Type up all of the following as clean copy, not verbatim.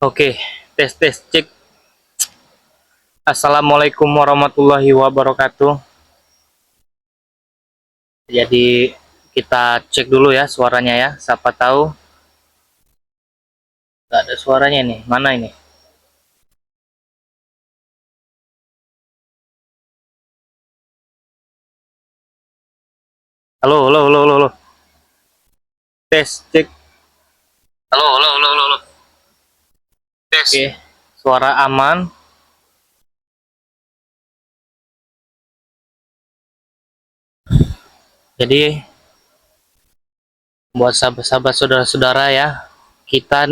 Oke, tes tes cek. Assalamualaikum warahmatullahi wabarakatuh. Jadi kita cek dulu ya suaranya ya. Siapa tahu nggak ada suaranya nih. Mana ini? Halo, halo, halo, halo, halo. Tes cek. Halo, halo, halo, halo, halo. Tes. Oke, suara aman. Jadi buat sahabat-sahabat saudara-saudara ya, kita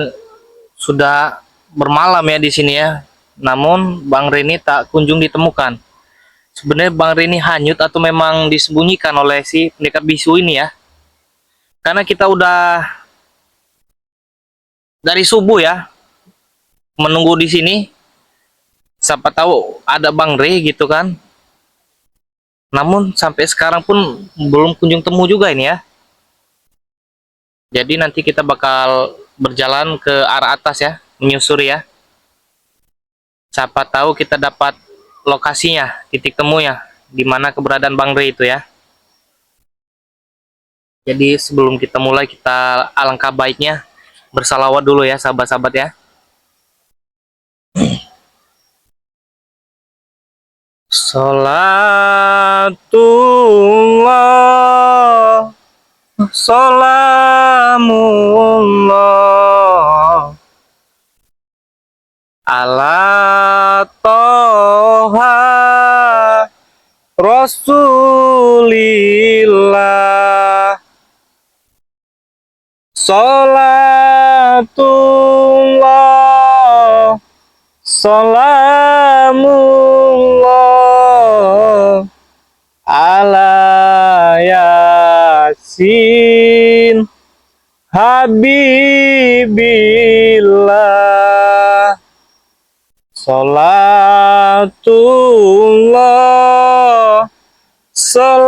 sudah bermalam ya di sini ya. Namun Bang Reni tak kunjung ditemukan. Sebenarnya Bang Reni hanyut atau memang disembunyikan oleh si pendekar bisu ini ya. Karena kita udah dari subuh ya menunggu di sini. Siapa tahu ada Bang Re gitu kan. Namun sampai sekarang pun belum kunjung temu juga ini ya. Jadi nanti kita bakal berjalan ke arah atas ya, menyusuri ya. Siapa tahu kita dapat lokasinya, titik temunya, di mana keberadaan Bang Re itu ya. Jadi sebelum kita mulai, kita alangkah baiknya bersalawat dulu ya sahabat-sahabat ya. Salatullah, salamullah ala toha rasulillah, salatullah salamullah ala yasin habibillah, salatullah salamullah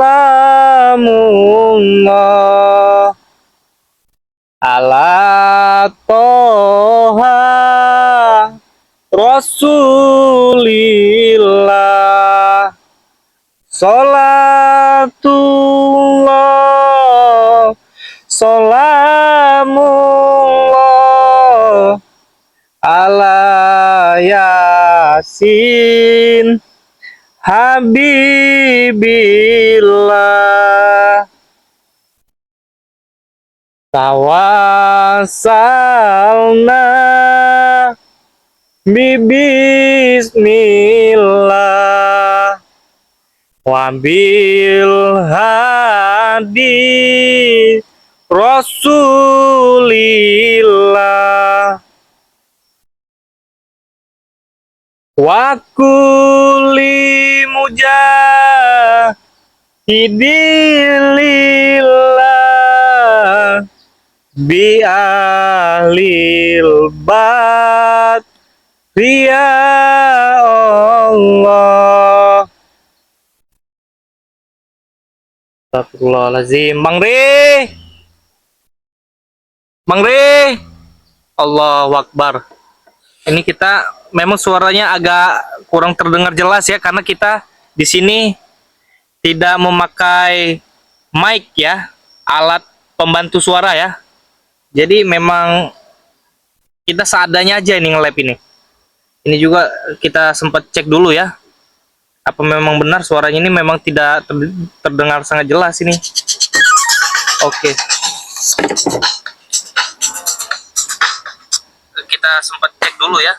ala toha rasulillah, salatullah salamullah ala yasin habibillah, tawassalna bismillah wabil hadi rasulillah wa kulli mujahidillah bi ahlil bad ya Allah. Astagfirullahaladzim. Bang Re, Bang Re, Allahu Akbar. Ini kita memang suaranya agak kurang terdengar jelas ya, karena kita di sini tidak memakai mic ya, alat pembantu suara ya. Jadi memang kita seadanya aja ini nge-lab ini. Ini juga kita sempat cek dulu ya, apa memang benar suaranya ini memang tidak terdengar sangat jelas ini. Oke. Kita sempat cek dulu ya.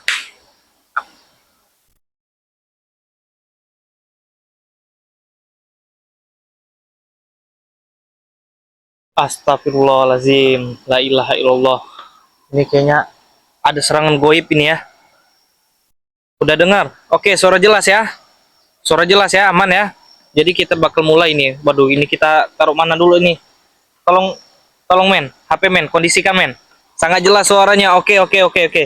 Astagfirullahaladzim, la ilaha illallah. Ini kayaknya ada serangan goib ini ya. Udah dengar? Oke, suara jelas ya. Suara jelas ya, aman ya. Jadi kita bakal mulai ini. Waduh, ini kita taruh mana dulu ini? Tolong, tolong men, HP men, kondisikan men. Sangat jelas suaranya. Oke, oke, oke, oke.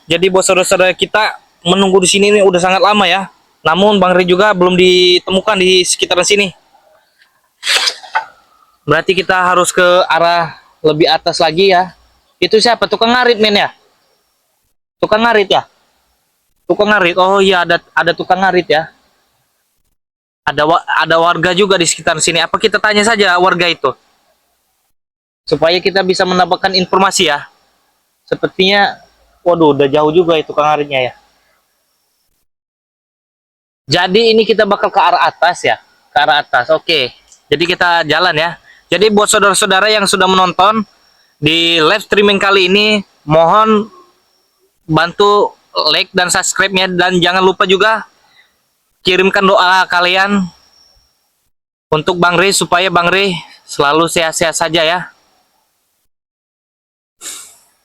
Jadi buat saudara-saudara kita menunggu di sini ini udah sangat lama ya. Namun Bang Ri juga belum ditemukan di sekitaran sini. Berarti kita harus ke arah lebih atas lagi ya. Itu siapa? Tukang ngarit men ya? Tukang ngarit ya? Tukang ngarit. Oh iya, ada tukang ngarit ya. Ada warga juga di sekitar sini. Apa kita tanya saja warga itu? Supaya kita bisa mendapatkan informasi ya. Sepertinya waduh, udah jauh juga itu tukang ngaritnya ya. Jadi ini kita bakal ke arah atas ya. Ke arah atas. Oke. Jadi kita jalan ya. Jadi buat saudara-saudara yang sudah menonton di live streaming kali ini, mohon bantu like dan subscribe-nya, dan jangan lupa juga kirimkan doa kalian untuk Bang Rey supaya Bang Rey selalu sehat-sehat saja ya.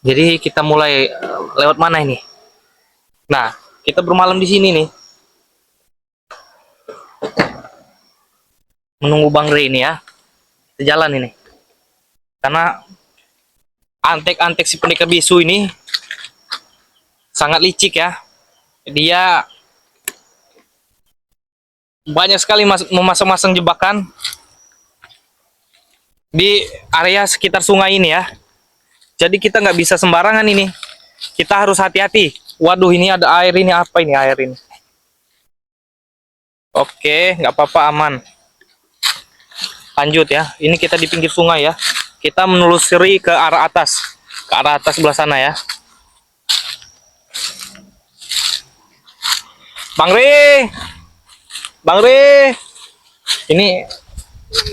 Jadi kita mulai lewat mana ini? Nah, kita bermalam di sini nih. Menunggu Bang Rey ini ya. Kita jalan ini. Karena antek-antek si pendekar bisu ini sangat licik ya. Dia banyak sekali memasang-masang jebakan di area sekitar sungai ini ya. Jadi kita nggak bisa sembarangan ini. Kita harus hati-hati. Waduh, ini ada air ini. Apa ini air ini? Oke, nggak apa-apa, aman. Lanjut ya. Ini kita di pinggir sungai ya. Kita menelusuri ke arah atas. Ke arah atas sebelah sana ya. Bang Rey! Bang Rey! Ini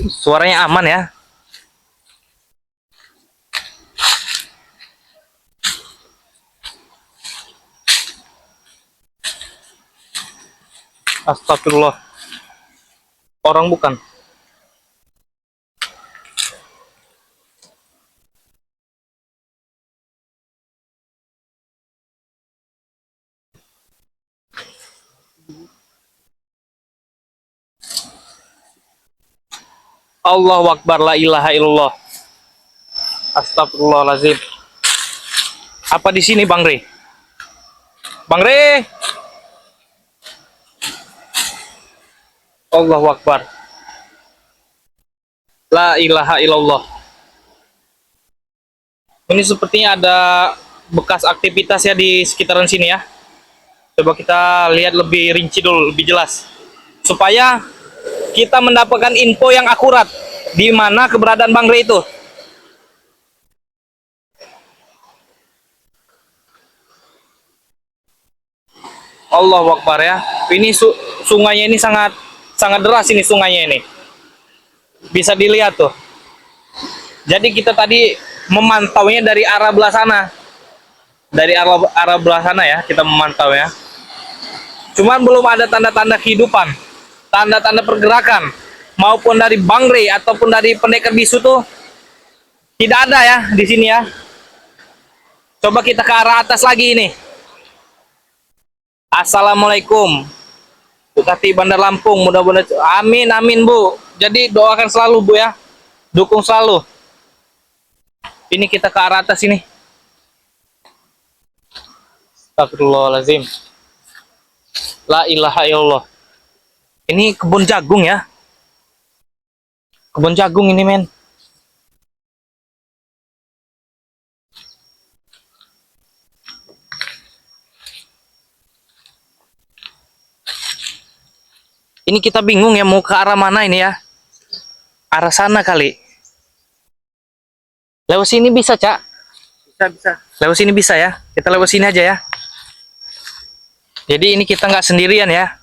suaranya aman ya. Astagfirullah. Orang bukan. Allahu Akbar, la ilaha illallah. Astagfirullahaladzim. Apa di sini Bang Rey? Bang Rey! Allahu Akbar. La ilaha illallah. Ini sepertinya ada bekas aktivitas ya di sekitaran sini ya. Coba kita lihat lebih rinci dulu, lebih jelas. Supaya kita mendapatkan info yang akurat di mana keberadaan Bang Rey itu. Allahu Akbar ya. Ini sungainya ini sangat deras ini sungainya ini. Bisa dilihat tuh. Jadi kita tadi memantaunya dari arah belah sana. Dari arah belah sana ya, kita memantau ya. Cuman belum ada tanda-tanda kehidupan, tanda-tanda pergerakan, maupun dari Bang Rey ataupun dari pendekar bisu tuh tidak ada ya di sini ya. Coba kita ke arah atas lagi ini. Assalamualaikum. Bupati Bandar Lampung, mudah-mudahan amin amin Bu. Jadi doakan selalu Bu ya. Dukung selalu. Ini kita ke arah atas ini. Astagfirullahaladzim. La ilaha illallah. Ini kebun jagung ya. Kebun jagung ini men. Ini kita bingung ya mau ke arah mana ini ya. Arah sana kali. Lewat sini bisa, Cak? Bisa. Lewat sini bisa ya. Kita lewat sini aja ya. Jadi ini kita nggak sendirian ya.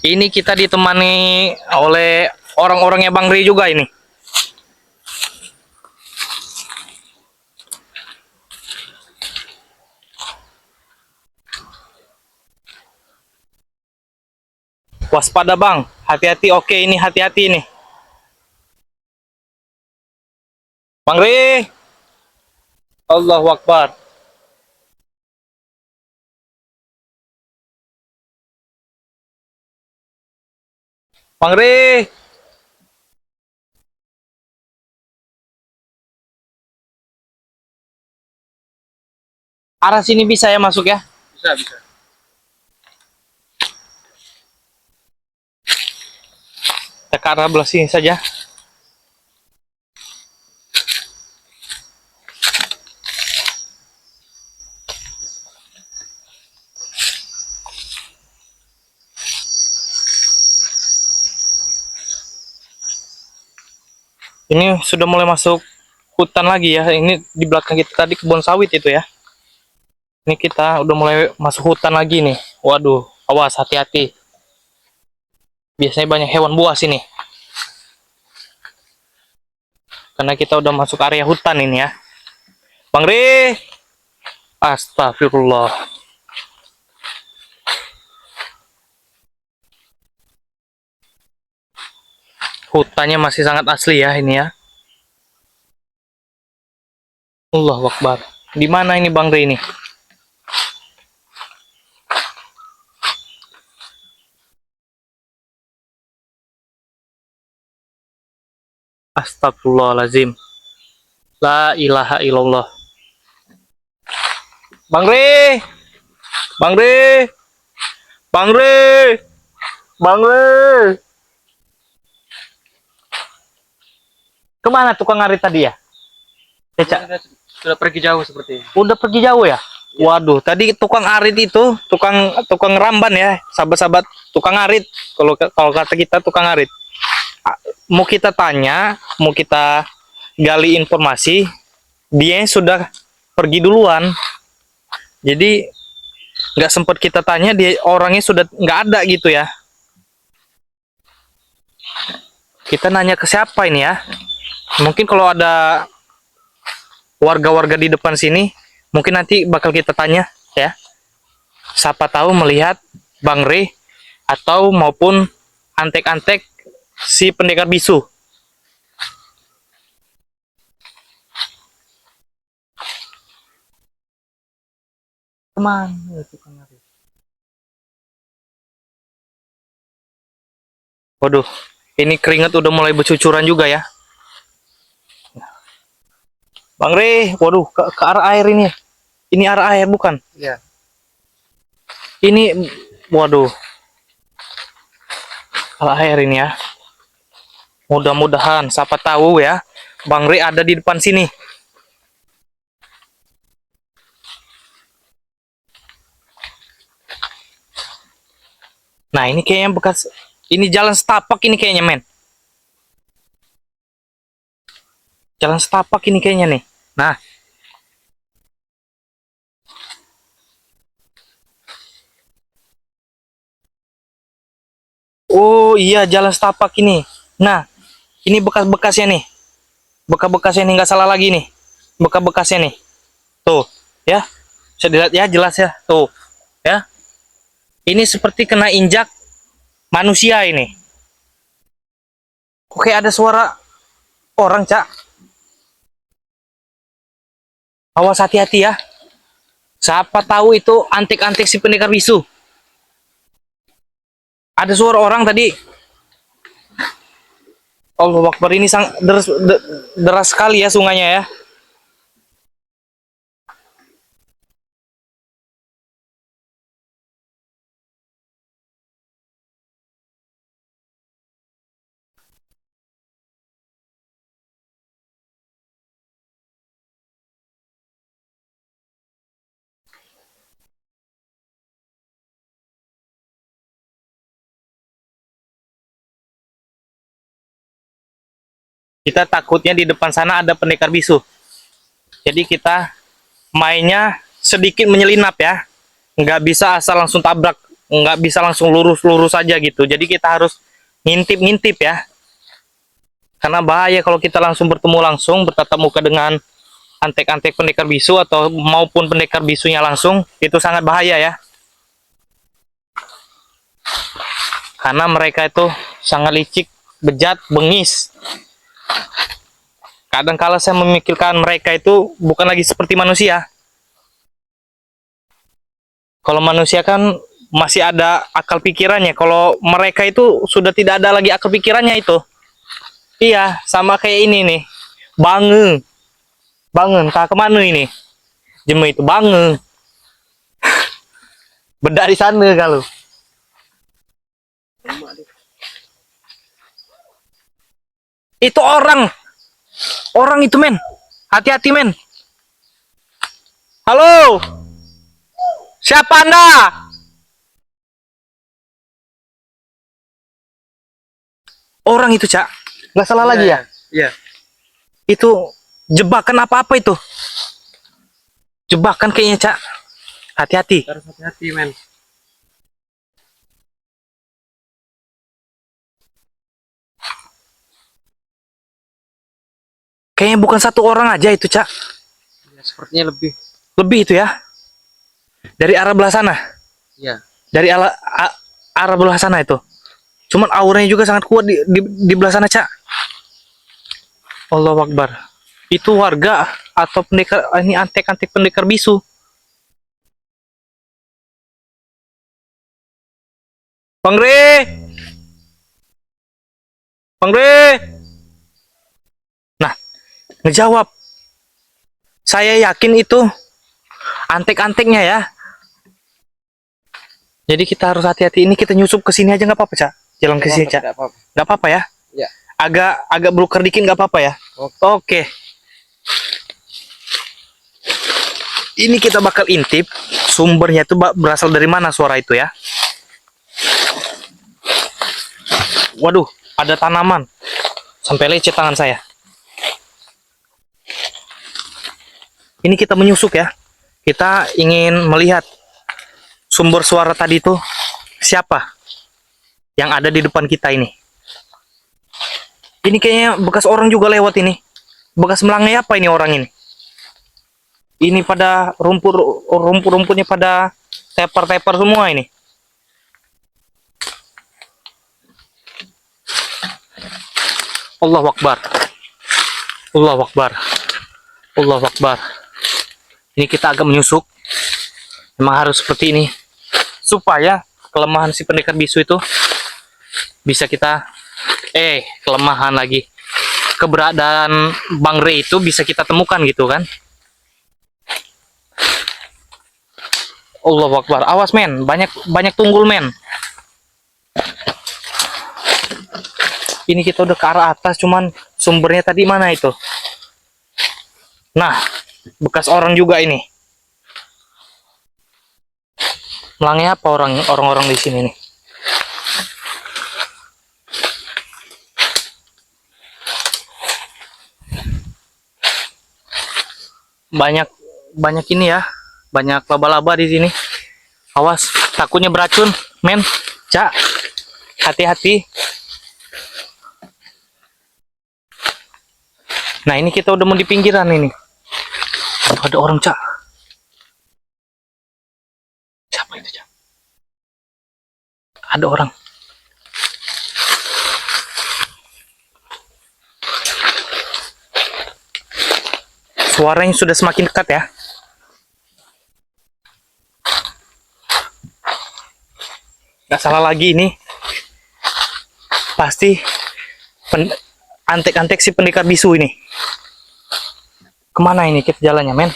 Ini kita ditemani oleh orang-orangnya Bang Rey juga ini. Waspada Bang, hati-hati. Oke, ini hati-hati nih. Bang Rey. Allahu Akbar. Bang Rey. Arah sini bisa ya masuk ya? Bisa. Kita ke arah belah sini saja. Ini sudah mulai masuk hutan lagi ya. Ini di belakang kita tadi kebun sawit itu ya. Ini kita udah mulai masuk hutan lagi nih. Waduh, awas hati-hati. Biasanya banyak hewan buas ini. Karena kita udah masuk area hutan ini ya. Bang Ri. Astagfirullah. Hutannya masih sangat asli ya ini ya. Allahu Akbar. Di mana ini Bang Ri ini? Astagfirullahalazim. La ilaha illallah. Bang Ri. Bang Ri. Bang Ri. Bang Ri. Kemana tukang ngarit tadi ya? Cecak. Sudah pergi jauh seperti ini. Udah pergi jauh ya? Waduh, tadi tukang arit itu, tukang ramban ya, sahabat-sahabat, tukang arit. Kalau kata kita tukang arit. Mau kita tanya, mau kita gali informasi, dia sudah pergi duluan. Jadi nggak sempat kita tanya, dia orangnya sudah nggak ada gitu ya. Kita nanya ke siapa ini ya? Mungkin kalau ada warga-warga di depan sini, mungkin nanti bakal kita tanya ya. Siapa tahu melihat Bang Ri atau maupun antek-antek si pendekar bisu. Kemana tukang ngarit? Waduh, ini keringat udah mulai bercucuran juga ya. Bang Ri, waduh, ke arah air ini. Ini arah air bukan? Iya. Ini, waduh, arah air ini ya. Mudah-mudahan, siapa tahu ya, Bang Ri ada di depan sini. Nah, ini kayaknya bekas, ini jalan setapak ini kayaknya, men. Jalan setapak ini kayaknya nih. Nah, oh iya jalan setapak ini. Nah, ini bekas-bekasnya nih. Bekas-bekasnya nih nggak salah lagi nih. Bekas-bekasnya nih. Tuh, ya. Bisa dilihat ya jelas ya. Tuh, ya. Ini seperti kena injak manusia ini. Kok kayak ada suara orang, Cak? Awas hati-hati ya. Siapa tahu itu antik-antik si pendekar bisu. Ada suara orang tadi. Allahu Akbar, ini deras sekali ya sungainya ya. Kita takutnya di depan sana ada pendekar bisu. Jadi kita mainnya sedikit menyelinap ya. Nggak bisa asal langsung tabrak. Nggak bisa langsung lurus-lurus aja gitu. Jadi kita harus ngintip-ngintip ya. Karena bahaya kalau kita langsung bertemu langsung, bertatap muka dengan antek-antek pendekar bisu atau maupun pendekar bisunya langsung, itu sangat bahaya ya. Karena mereka itu sangat licik, bejat, bengis. Kadang kala saya memikirkan mereka itu bukan lagi seperti manusia. Kalau manusia kan masih ada akal pikirannya. Kalau mereka itu sudah tidak ada lagi akal pikirannya itu. Iya, sama kayak ini nih. Bangun. Bangun, tak kemana ini? Jema itu bangun. Beda di sana kalau. Itu orang. Orang itu, men. Hati-hati, men. Halo. Siapa Anda? Orang itu, Cak. Nggak salah lagi ya? Iya. Itu jebakan apa-apa itu? Jebakan kayaknya, Cak. Hati-hati. Harus hati-hati, men. Kayaknya bukan satu orang aja itu, Cak. Ya, sepertinya lebih. Lebih itu ya. Dari arah belah sana. Ya. Dari arah belah sana itu. Cuman auranya juga sangat kuat di belah sana, Cak. Allahu Akbar. Itu warga atau pendekar, ini antek-antek pendekar bisu. Bang Re! Bang Re! Nah, ngejawab. Saya yakin itu antek-anteknya ya. Jadi kita harus hati-hati. Ini kita nyusup ke sini aja nggak apa-apa, Cak? Jalan ke sini, Cak. Tidak apa-apa. Nggak apa-apa ya? Ya. Agak beluker dikit nggak apa-apa ya? Oke. Ini kita bakal intip sumbernya itu berasal dari mana suara itu ya. Waduh, ada tanaman. Sampai lecet tangan saya. Ini kita menyusuk ya. Kita ingin melihat sumber suara tadi itu siapa yang ada di depan kita ini. Ini kayaknya bekas orang juga lewat ini. Bekas melangai apa ini orang ini? Ini pada rumput-rumputnya pada tepar-tepar semua ini. Allahu Akbar. Allahu Akbar. Allahu Akbar. Ini kita agak menyusuk. Memang harus seperti ini. Supaya kelemahan si pendekar bisu itu bisa kita kelemahan lagi. Keberadaan Bang Re itu bisa kita temukan gitu kan. Allahu Akbar. Awas men, banyak tunggul men. Ini kita udah ke arah atas, cuman sumbernya tadi mana itu? Nah, bekas orang juga ini. Melangi apa orang-orang di sini nih? Banyak ini ya, banyak laba-laba di sini. Awas, takutnya beracun, men. Cak, hati-hati. Nah, ini kita udah mau di pinggiran ini. Aduh, ada orang, Cak. Siapa itu, Cak? Ada orang. Suaranya sudah semakin dekat ya. Gak salah lagi ini. Pasti antek-antek si pendekar bisu ini. Kemana ini kita jalannya, men?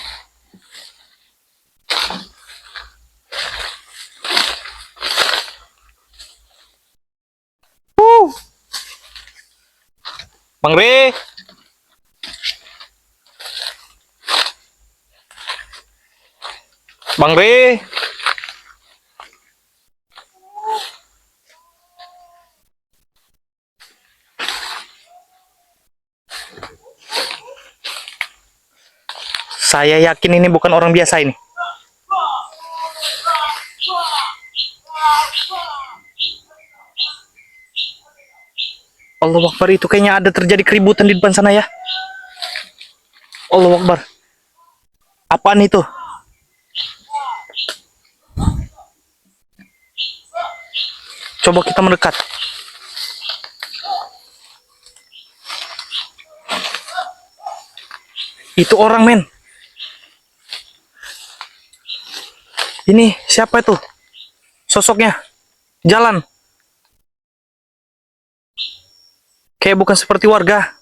Bang Re! Bang Re! Saya yakin ini bukan orang biasa ini. Allahu Akbar, itu kayaknya ada terjadi keributan di depan sana ya. Allahu Akbar. Apaan itu? Coba kita mendekat. Itu orang, men. Ini siapa itu? Sosoknya. Jalan. Kayak bukan seperti warga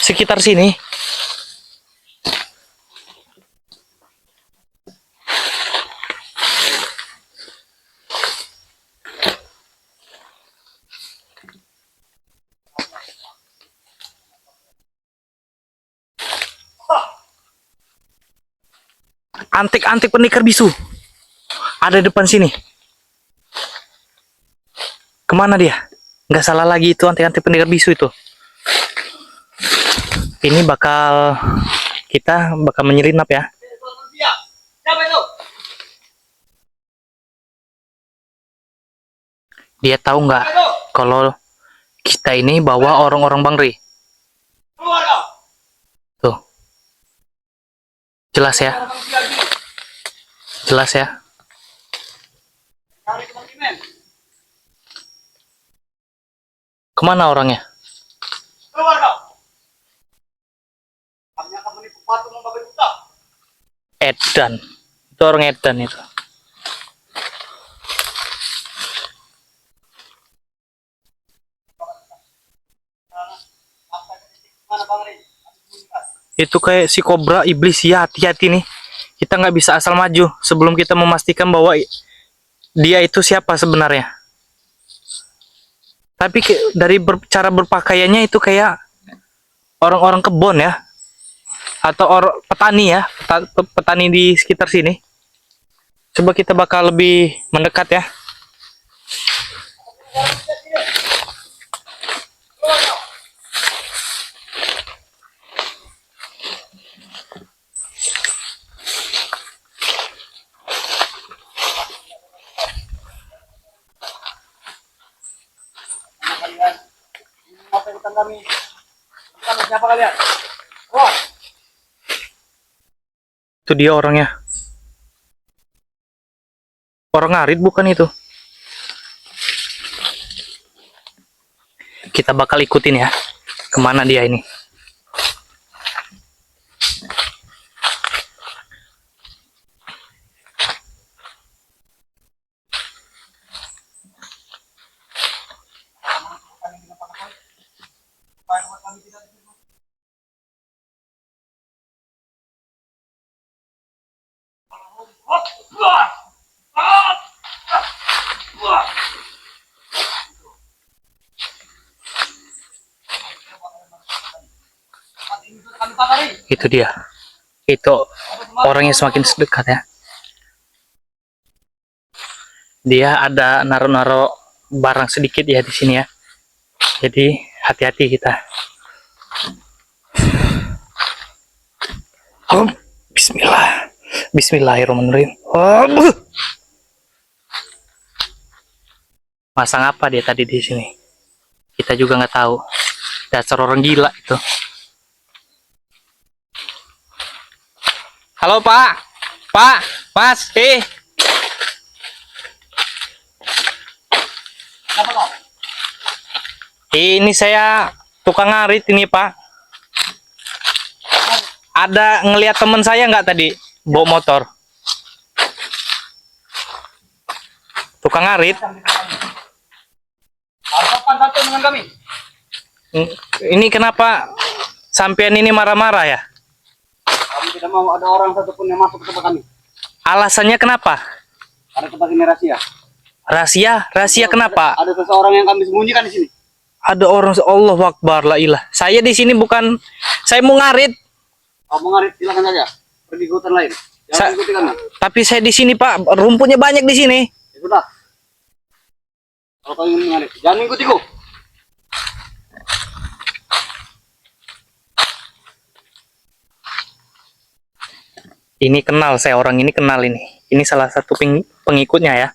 sekitar sini. Antek-antek pendekar bisu ada depan sini. Kemana dia? Nggak salah lagi itu antek-antek pendekar bisu itu. Ini kita bakal menyelinap ya. Siapa itu? Dia tahu nggak kalau kita ini bawa orang-orang Bangri? Keluar kau. Tuh. Jelas ya? Jelas ya? Cari konsumen. Kemana orangnya? Keluar kau. Kami akan menipu patung membabi buta. Edan. Itu orang Edan itu. Mana Bang Ri? Itu kayak si kobra iblis ya, hati-hati nih. Kita nggak bisa asal maju sebelum kita memastikan bahwa dia itu siapa sebenarnya. Tapi dari cara berpakaiannya itu kayak orang-orang kebun ya, atau petani ya, petani di sekitar sini. Coba kita bakal lebih mendekat ya. Kalian. Apa ikutan kami? Kami siapa kalian? Keluar. Itu dia orangnya. Orang ngarit bukan itu? Kita bakal ikutin ya. Kemana dia ini? Kami patari. Itu dia. Itu orangnya semakin dekat ya. Dia ada naruh-naruh barang sedikit ya di sini ya. Jadi hati-hati kita. Bismillah. Bismillahirrahmanirrahim. Masang apa dia tadi di sini? Kita juga nggak tahu. Dasar orang gila itu. Halo Pak, Pak, Mas, Siapa kau? ini saya tukang ngarit ini Pak. Ada ngelihat teman saya nggak tadi bawa motor? Tukang ngarit. Harus sopan santun dengan kami. Ini kenapa sampean ini marah-marah ya? Kami tidak mau ada orang satupun yang masuk ke tempat kami. Alasannya kenapa? Karena tempat ini rahasia. Rahasia? Rahasia kenapa? Ada seseorang yang kami sembunyikan di sini. Ada orang, Allahu Akbar, la ilah. Saya di sini bukan, saya mau ngarit. Kau mau ngarit, silakan saja. Pergi ke hutan lain. Jangan ikuti kami. Tapi saya di sini Pak, rumputnya banyak di sini. Ya sudah. Kalau kau ingin mengarit, jangan mengikutiku. Ini kenal saya, orang ini kenal ini. Ini salah satu pengikutnya ya.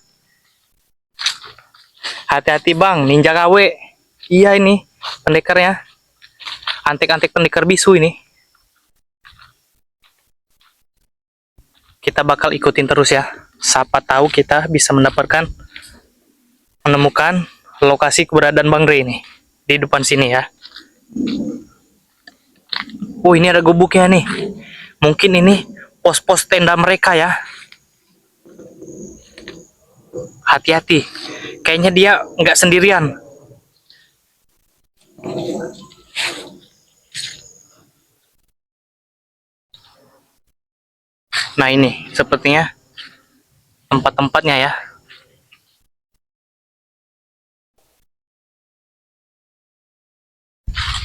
Hati-hati Bang, ninja KW. Iya ini pendekarnya. Antek-antek pendekar bisu ini. Kita bakal ikutin terus ya. Siapa tahu kita bisa menemukan lokasi keberadaan Bang Rey ini di depan sini ya. Oh, ini ada gubuknya nih. Mungkin ini pos-pos tenda mereka ya. Hati-hati. Kayaknya dia nggak sendirian. Nah ini sepertinya tempat-tempatnya ya.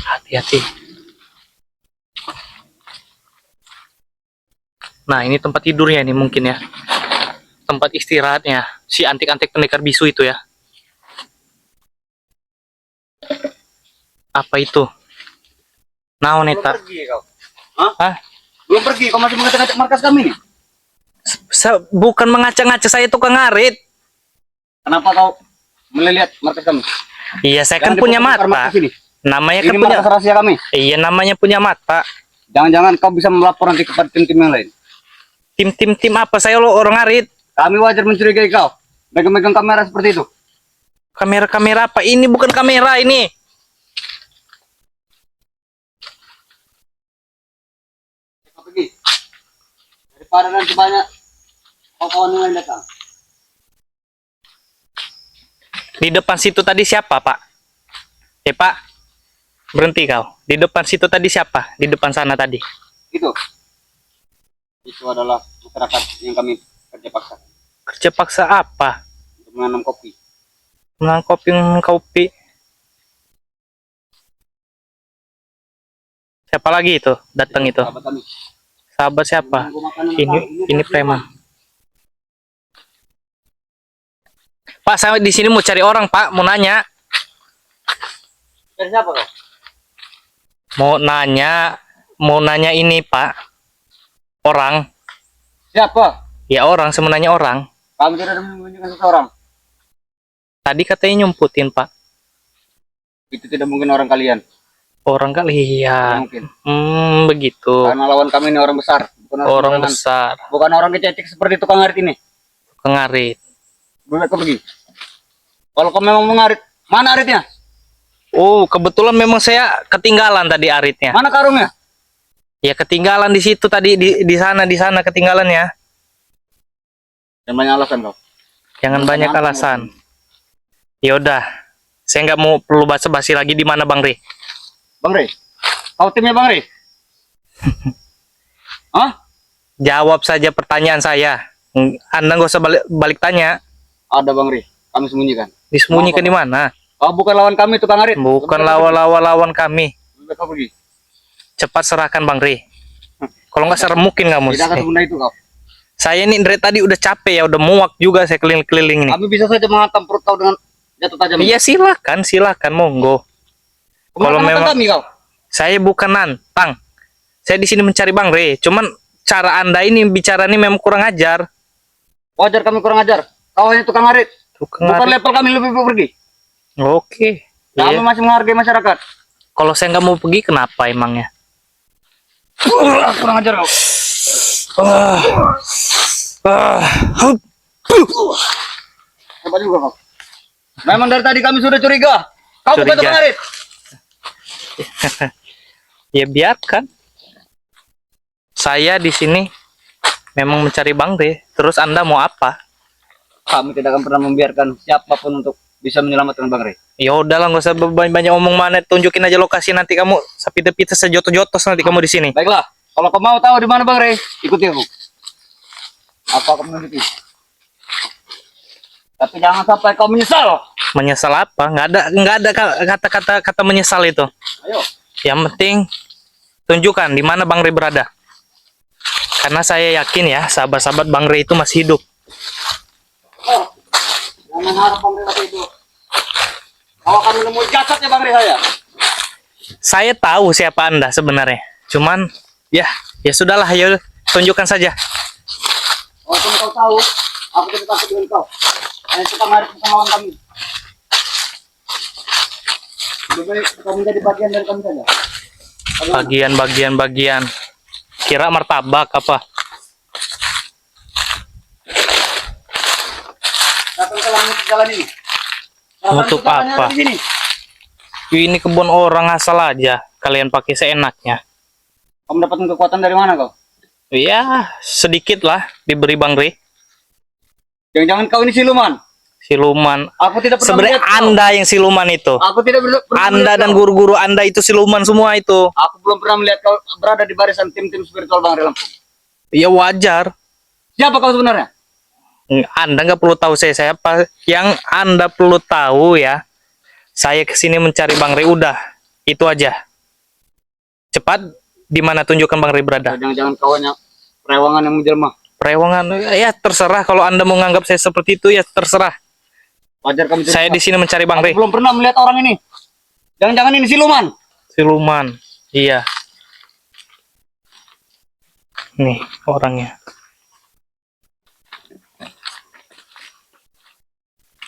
Hati-hati. Nah ini tempat tidurnya nih mungkin ya. Tempat istirahatnya si antik-antik pendekar bisu itu ya. Apa itu? Naon Belum eta? pergi kau. Hah? Hah? Belum pergi, kau masih mengacak-ngacak markas kami nih. Bukan mengaca-ngaca, saya tukang ngarit. Kenapa kau melihat markas kami? Iya, saya kan Jangan punya dibongkar mata. markas ini. Namanya kan Ini punya. markas rahasia kami. Iya, namanya punya mata. Jangan-jangan kau bisa melapor nanti kepada tim-tim yang lain. Tim apa? Saya lo orang ngarit. Kami wajar mencurigai kau. Megang-megang kamera seperti itu. Kamera apa? Ini bukan kamera ini. Kau pergi. Daripada nanti banyak kawan yang lain datang. Di depan situ tadi siapa, Pak? Pak, berhenti kau. Di depan situ tadi siapa? Di depan sana tadi. Itu adalah masyarakat yang kami kerja paksa Kerja paksa apa? untuk menanam kopi. Menangkopin kopi. Siapa lagi itu? Datang itu. Sahabat kami. Sahabat siapa? Menunggu makanan Ini datang. preman. Pak, saya di sini mau cari orang, Pak. Mau nanya. Dari siapa kau? Mau nanya ini, Pak. Orang. Siapa? Ya orang, sebenarnya orang. Kami tidak ada menunjukkan seseorang. Tadi katanya nyumputin, Pak. Itu tidak mungkin orang kalian. Orang kali Tidak ya. mungkin. Begitu. Karena lawan kami ini orang besar. Bukan Orang sembarangan. besar. Bukan orang kecetik seperti tukang ngarit ini. Pengarit. Boleh kau pergi. Kalau kau memang mengarit, mana aritnya? Oh, kebetulan memang saya ketinggalan tadi aritnya. Mana karungnya? Ya ketinggalan di situ tadi di sana ketinggalannya. Dan banyak alasan kau. Jangan banyak alasan. Ya udah, saya nggak mau perlu basa-basi lagi. Di mana Bang Ri? Bang Rey, kau timnya Bang Rey? Hah? Jawab saja pertanyaan saya. Anda nggak usah balik tanya. Ada Bang Rey, kami sembunyikan. Disembunyikan di mana? Kau bukan lawan kami tukang ngarit. Bukan lawan kami. Lebih kau pergi. Cepat serahkan Bang Ri. Kalau nggak seremukin kamu. Tidak akan semudah itu kau. Saya ini dari tadi udah capek ya, udah muak juga saya keliling-keliling ini. Kami bisa saja menghantam perut kau dengan jatuh tajam. Iya silakan monggo. Kalau memang kami kau. saya bukan nantang. Saya di sini mencari Bang Re. Cuman cara Anda ini bicara ini memang kurang ajar. Wajar kami kurang ajar. Kau hanya tukang ngarit. Tukang Bukan ngarit. level kami lebih pergi. Oke. Kami Iya. masih menghargai masyarakat. Kalau saya nggak mau pergi, kenapa emangnya? Kurang ajar kau. Hup. Hebat juga kau. Memang dari tadi kami sudah curiga. Kau bukan Curiga. tukang ngarit. Ya biarkan. Saya di sini memang mencari Bang Re. Terus Anda mau apa? Kami tidak akan pernah membiarkan siapapun untuk bisa menyelamatkan Bang Rey. Ya udahlah, nggak usah banyak omong, mana tunjukin aja lokasi, nanti kamu sapita-pita sejotos-jotos nanti kamu di sini. Baiklah, kalau kau mau tahu di mana Bang Rey, ikuti aku. Aku akan menunjuki. Tapi jangan sampai kau menyesal. Menyesal apa? Nggak ada kata menyesal itu. Ayo. Yang penting tunjukkan di mana Bang Rey berada. Karena saya yakin ya, sahabat-sahabat Bang Rey itu masih hidup. Oh, jangan harap Bang Rey masih itu. Kau akan menemui jasadnya Bang Rey saya. Saya tahu siapa Anda sebenarnya. Cuman ya sudahlah, ya tunjukkan saja. Walaupun kau tahu, aku tidak takut dengan kau. Hanya kita ngarit bersama lawan kami. Lebih baik kau menjadi bagian dari kami saja. Bagian. Kira martabak apa? Datang ke langit jalan ini. Nutup apa? Di sini. Ini kebun orang asal aja. Kalian pakai seenaknya. Kau mendapatkan kekuatan dari mana kau? Ya, sedikit lah diberi Bang Rey. Jangan-jangan kau ini siluman. Siluman. Aku tidak pernah Sebenarnya melihat kau. Anda yang siluman itu. Aku tidak pernah Anda melihat dan kau. guru-guru Anda itu siluman semua itu. Aku belum pernah melihat kau berada di barisan tim-tim spiritual Bang Rey Lampung. Ya wajar. Siapa kau sebenarnya? Anda nggak perlu tahu saya siapa. Yang Anda perlu tahu ya, saya kesini mencari Bang Rey, udah. Itu aja. Cepat, di mana tunjukkan Bang Rey berada. Jangan-jangan kau hanya perewangan yang menjelma. Perewangan, ya terserah. Kalau Anda mau menganggap saya seperti itu, ya terserah. Wajar kami Saya di sini mencari Bang Aku Rey. belum pernah melihat orang ini. Jangan-jangan ini siluman. Siluman. Iya. Nih orangnya.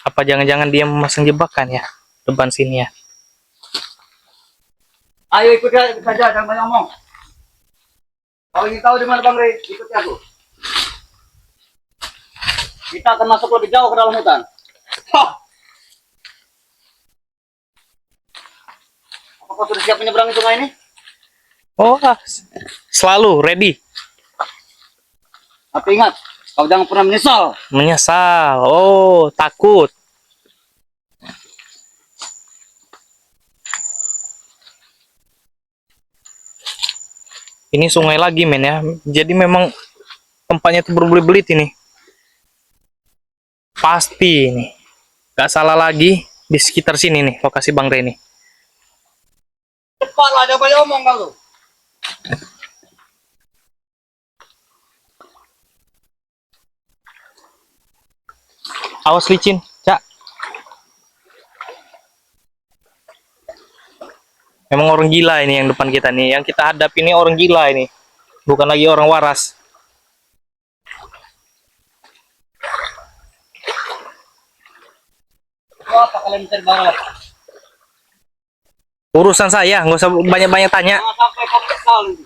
Apa jangan-jangan dia memasang jebakan ya depan sini ya? Ayo ikut saja, jangan banyak ngomong. Kau ingin tahu di mana Bang Rey? Ikuti aku. Kita akan masuk lebih jauh ke dalam hutan. Hah! Apakah sudah siap menyeberangi sungai ini? Oh, selalu ready. Tapi ingat, kau jangan pernah menyesal. Menyesal. Oh, takut. Ini sungai lagi men ya. Jadi memang tempatnya tuh berbelit-belit ini. Pasti ini. Gak salah lagi di sekitar sini nih lokasi Bang Rey nih. Cepatlah, jangan banyak ngomong kau. Awas licin, Cak. Memang orang gila ini yang depan kita nih. Yang kita hadapi ini orang gila ini. Bukan lagi orang waras. Apa kalian mencari barat? Urusan saya, nggak usah banyak-banyak tanya. Jangan sampai kau menyesal nanti.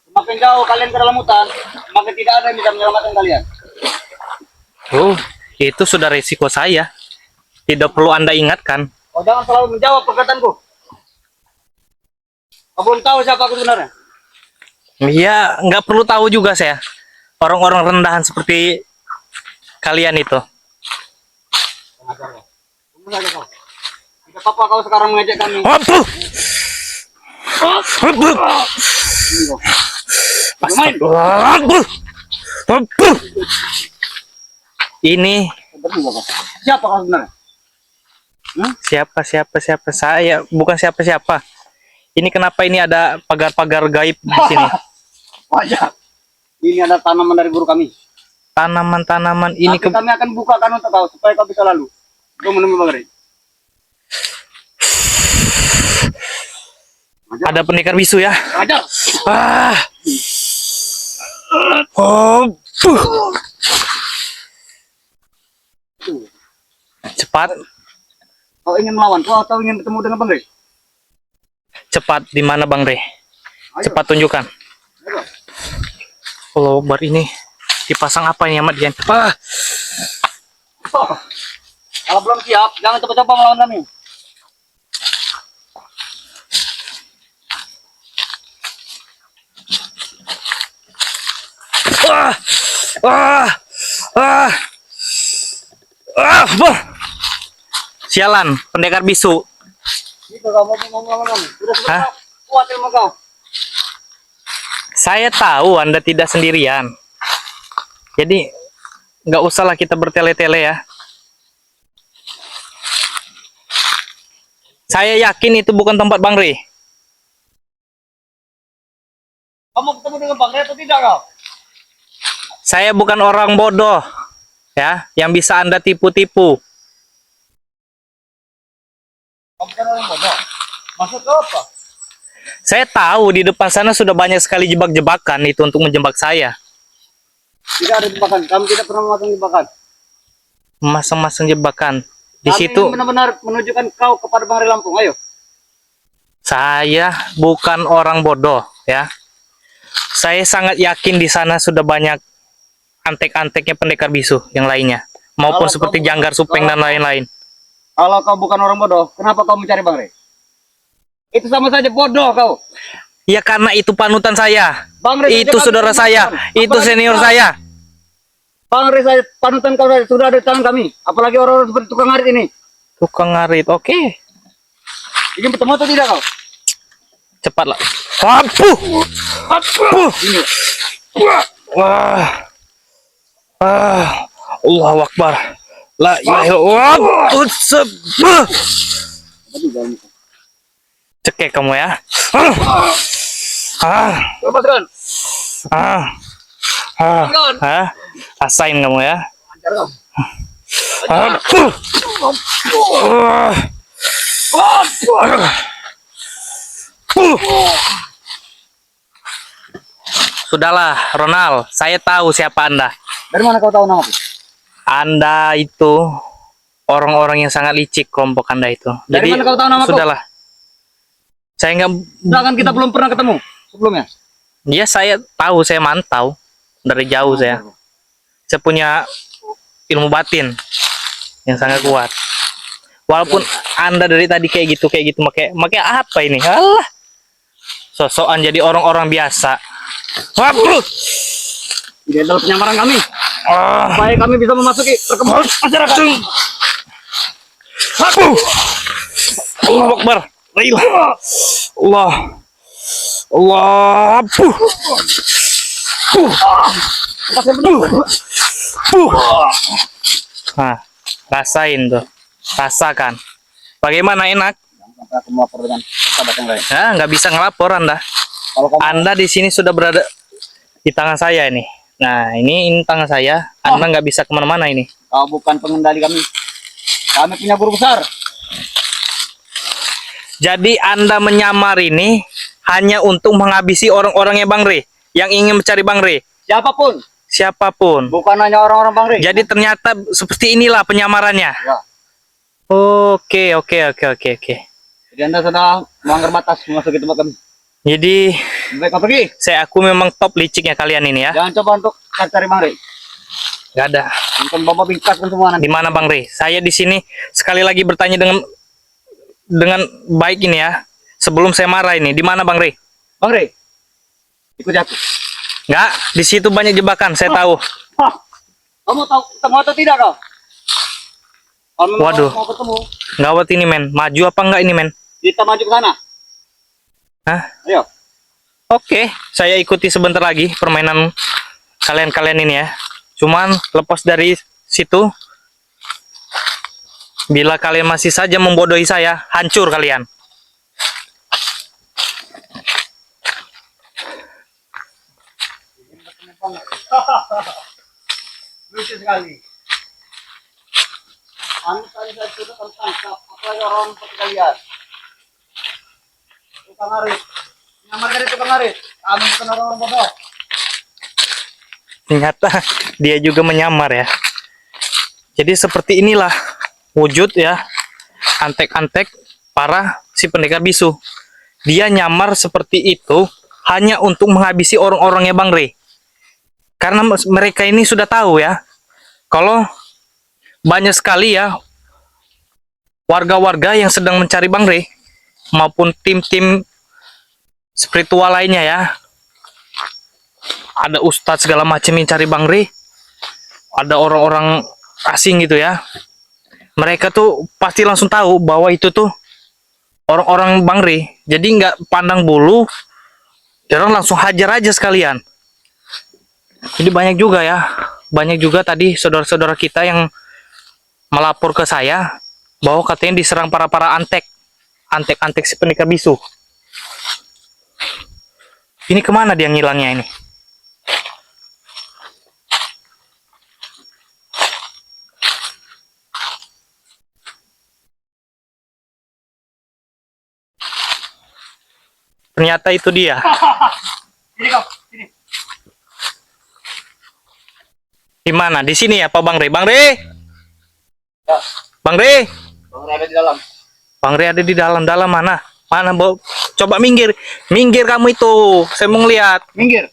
Semakin jauh kalian ke dalam hutan, semakin tidak ada yang bisa menyelamatkan kalian. Oh, itu sudah resiko saya. Tidak perlu Anda ingatkan. Kau jangan selalu menjawab perkataanku. Kau belum tahu siapa aku sebenarnya. Ya, nggak perlu tahu juga saya. Orang-orang rendahan seperti kalian itu. Tunggu saja kau. Tidak apa-apa kau sekarang mengajak kami. Aduh! Aduh! Ini kau. Main. Aduh! Aduh! Ini Berdua kau. Siapa kau sebenarnya? siapa saya, bukan siapa-siapa. Ini kenapa ini ada pagar-pagar gaib di sini? Wajah. Ini ada tanaman dari guru kami. Tanaman-tanaman ini Tapi kami akan bukakan untuk kau supaya kau bisa lalu. Kau menemui Bang Rey. ada pendekar bisu ya. Ajar. Ah. Oh. Cepat, Kau ingin melawan kau atau ingin bertemu dengan Bang Rey? cepat di mana Bang Rey? Ayo. Cepat tunjukkan. Ayo. Allah Akbar, ini dipasang apa ini amat Dian? Ah. Oh. Kalau belum siap, jangan coba-coba melawan kami. Ah. Ah. Ah. Ah. Bah. Sialan, pendekar bisu. Itu kau mau melawan kami. Sudah Hah? kuat ilmu kau. Saya tahu Anda tidak sendirian. Jadi nggak usahlah kita bertele-tele ya. Saya yakin itu bukan tempat Bang Rey. Kamu ketemu dengan Bang Rey atau tidak kau? Saya bukan orang bodoh ya, yang bisa Anda tipu-tipu. Kamu bukan orang bodoh. Maksud kau apa? Saya tahu di depan sana sudah banyak sekali jebak-jebakan itu untuk menjebak saya. Tidak ada jebakan. Kami tidak pernah memasang jebakan. Masang-masang jebakan. Di Kami situ ingin benar-benar menunjukkan kau kepada Bang Rey Lampung. Ayo. saya bukan orang bodoh ya. Saya sangat yakin di sana sudah banyak antek-anteknya pendekar bisu yang lainnya, maupun Kalau seperti kau- Janggar Supeng dan lain-lain. Kalau kau bukan orang bodoh, kenapa kau mencari Bang Rey? Itu sama saja bodoh kau. Ya karena itu panutan saya. Bang Rey Itu saja saudara kami saya, panutan. itu Apalagi senior kau. saya. Bang Rey saya panutan kau sudah ada di tangan kami. Apalagi orang-orang seperti tukang ngarit ini. Tukang ngarit, oke. Ingin bertemu atau tidak kau? Cepatlah. Apuh. Apuh. Ini. Wah. Ah. Allahu Akbar. La ilaha illallah. Utsabah. Aduh, jangan. Cekek kamu ya. Ah. Lepaskan. Ah. Ah. Ah. Rasain kamu ya. Ajar kau. Aduh. Ah. Sudahlah, Ronald. Saya tahu siapa Anda. Dari mana kau tahu namaku? Anda itu orang-orang yang sangat licik, kelompok Anda itu. Dari mana kau tahu namaku? Sudahlah. Saya nggak. Sedangkan kita belum pernah ketemu sebelumnya. Ya saya tahu, saya mantau dari jauh saya. Saya punya ilmu batin yang sangat kuat. Walaupun Anda dari tadi kayak gitu, pakai apa ini? Alah. Sosokan jadi orang-orang biasa. Waduh. Ini adalah penyamaran kami. Ah. Supaya kami bisa memasuki perkembangan masyarakat. Allah Akbar. Allah. Allah. Nah, rasain tuh. Rasakan. Bagaimana, enak? Sampai aku melapor dengan sahabat yang lain. Nah, nggak bisa ngelapor Anda. Kalau kamu Anda di sini sudah berada di tangan saya ini. Nah, ini tangan saya. Anda nggak bisa kemana-mana ini. kau bukan pengendali kami. Kami punya guru besar. Jadi Anda menyamar ini hanya untuk menghabisi orang-orangnya Bang Re, yang ingin mencari Bang Re. Siapapun, Siapapun. bukan hanya orang-orang Bang Rey. Jadi ternyata seperti inilah penyamarannya. Ya. Oke. Jadi Anda sudah melanggar batas memasuki tempat kami. Jadi Lebih baik kau pergi. aku memang top liciknya kalian ini ya. Jangan coba untuk cari Bang Rey. Gak ada. Untuk bapak bingkaskan semua nanti. Di mana Bang Re? Saya di sini sekali lagi bertanya dengan baik ini ya. Sebelum saya marah ini, di mana Bang Re? Bang Rey, ikuti aku. Nggak, di situ banyak jebakan, saya tahu. Hah, kamu tahu ketemu atau tidak kau? Kalau memang Waduh. kau mau ketemu, Gawat ini men. Maju apa enggak ini men? kita maju ke sana. Hah? Ayo. Oke, saya ikuti sebentar lagi permainan kalian-kalian ini ya. Cuman lepas dari situ, bila kalian masih saja membodohi saya, hancur kalian. Lucu sekali. Tadi saya sudah tangkap. Apalagi orang seperti kalian. Tukang arit. Nyamar dari tukang arit. Kami bukan orang-orang bodoh. Ternyata dia juga menyamar ya. Jadi seperti inilah wujud ya antek-antek para si pendekar bisu. Dia nyamar seperti itu hanya untuk menghabisi orang-orangnya Bang Re. Karena mereka ini sudah tahu ya, kalau banyak sekali ya warga-warga yang sedang mencari Bang Re maupun tim-tim spiritual lainnya ya. Ada ustadz segala macam yang cari Bang Re. Ada orang-orang asing gitu ya. Mereka tuh pasti langsung tahu bahwa itu tuh orang-orang Bang Re. Jadi nggak pandang bulu, dia langsung hajar aja sekalian. Jadi banyak juga ya, banyak juga tadi saudara-saudara kita yang melapor ke saya bahwa katanya diserang para antek si pendekar bisu. Ini kemana dia ngilangnya ini? Ternyata itu dia. Sini kau, sini. Di mana? Di sini ya Pak Bang Re. Bang Re. Ya, Bang Re. Bang Rey ada di dalam. Bang Re ada di dalam mana? Mana, Bo? Coba minggir. Minggir kamu itu. Saya mau ngeliat. Minggir.